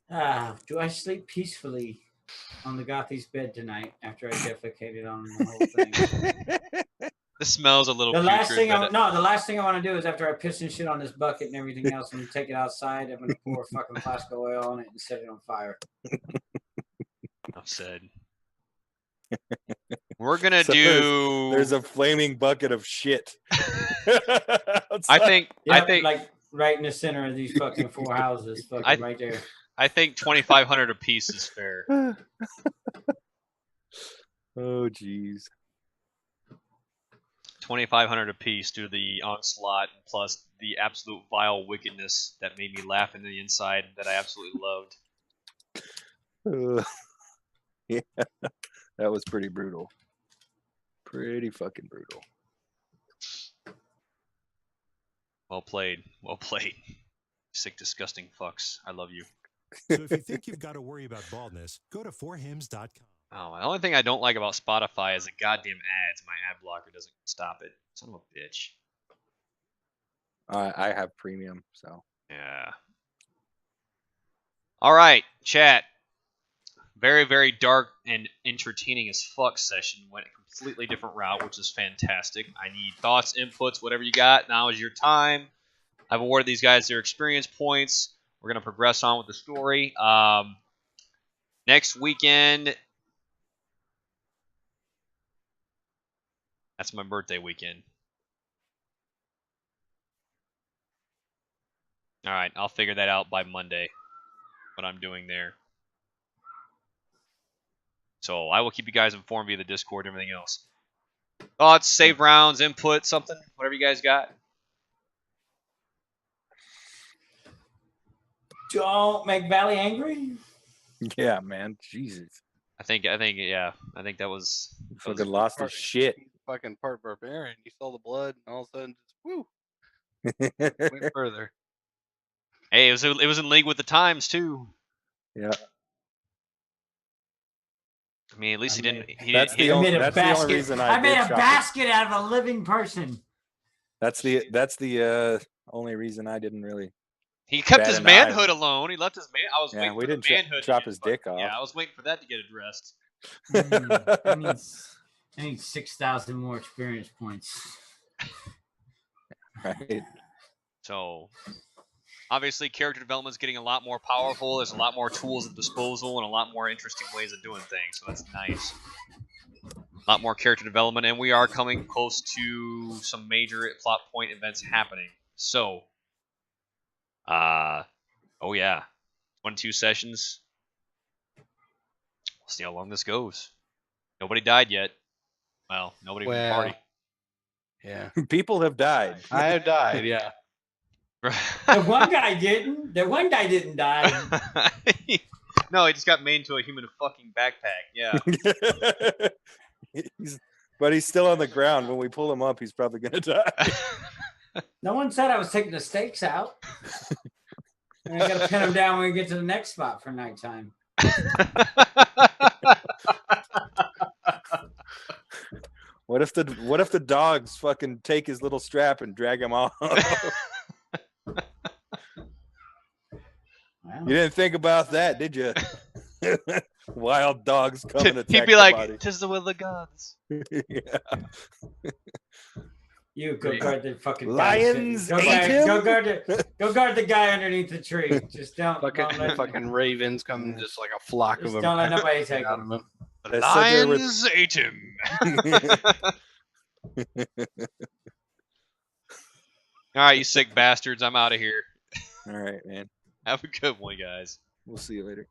Do I sleep peacefully on the Gothi's bed tonight after I defecated on the whole thing? This smells a little The last putrid, thing but the last thing I want to do is after I piss and shit on this bucket and everything else and take it outside, I'm gonna pour a fucking flask of oil on it and set it on fire. I've said. We're gonna do. There's a flaming bucket of shit. I think like right in the center of these fucking four houses, fucking right there. I think 2,500 a piece is fair. Oh, jeez. 2,500 a piece due to the onslaught plus the absolute vile wickedness that made me laugh in the inside that I absolutely loved. Yeah, that was pretty brutal. Pretty fucking brutal. Well played. Well played. Sick, disgusting fucks. I love you. So if you think you've got to worry about baldness, go to forhims.com. Oh, the only thing I don't like about Spotify is the goddamn ads. My ad blocker doesn't stop it. Son of a bitch. I have premium, so. Yeah. All right, chat. Very, very dark and entertaining as fuck session. Went a completely different route, which is fantastic. I need thoughts, inputs, whatever you got. Now is your time. I've awarded these guys their experience points. We're going to progress on with the story. Next weekend, that's my birthday weekend. All right, I'll figure that out by Monday, what I'm doing there. So I will keep you guys informed via the Discord and everything else. Thoughts, save rounds, input, something, whatever you guys got. Don't make Valley angry. Yeah, man. Jesus. I think that was Fucking lost his shit. He's fucking part barbarian. You saw the blood, and all of a sudden, just woo, went further. Hey, it was in league with the times too. Yeah. I mean, at least he didn't. That's the only reason I made a did basket out of a living person. That's the only reason I didn't really. He kept bat his an manhood eye. alone. He left his man. I was Yeah, waiting we for the didn't manhood. chop his dick off. Yeah, I was waiting for that to get addressed. I need 6,000 more experience points. Right. So, obviously, character development is getting a lot more powerful. There's a lot more tools at disposal and a lot more interesting ways of doing things. So that's nice. A lot more character development, and we are coming close to some major plot point events happening. So, oh yeah, 1-2 sessions. We'll see how long this goes. Nobody died yet. Well, nobody from the party. Yeah. People have died. I have died, yeah. The one guy didn't. The one guy didn't die. No, he just got made into a human fucking backpack. Yeah. But he's still on the ground. When we pull him up, he's probably going to die. No one said I was taking the stakes out. And I got to pin him down when we get to the next spot for nighttime. What if the dogs fucking take his little strap and drag him off? You didn't think about that, did you? Wild dogs come and attack. He'd be like, "'Tis the will of gods." Yeah. You go guard the fucking lions. Go guard the guy underneath the tree. Just don't. Fucking ravens come just like a flock of them. Don't let nobody take him. The lions ate him. All right, you sick bastards. I'm out of here. All right, man. Have a good one, guys. We'll see you later.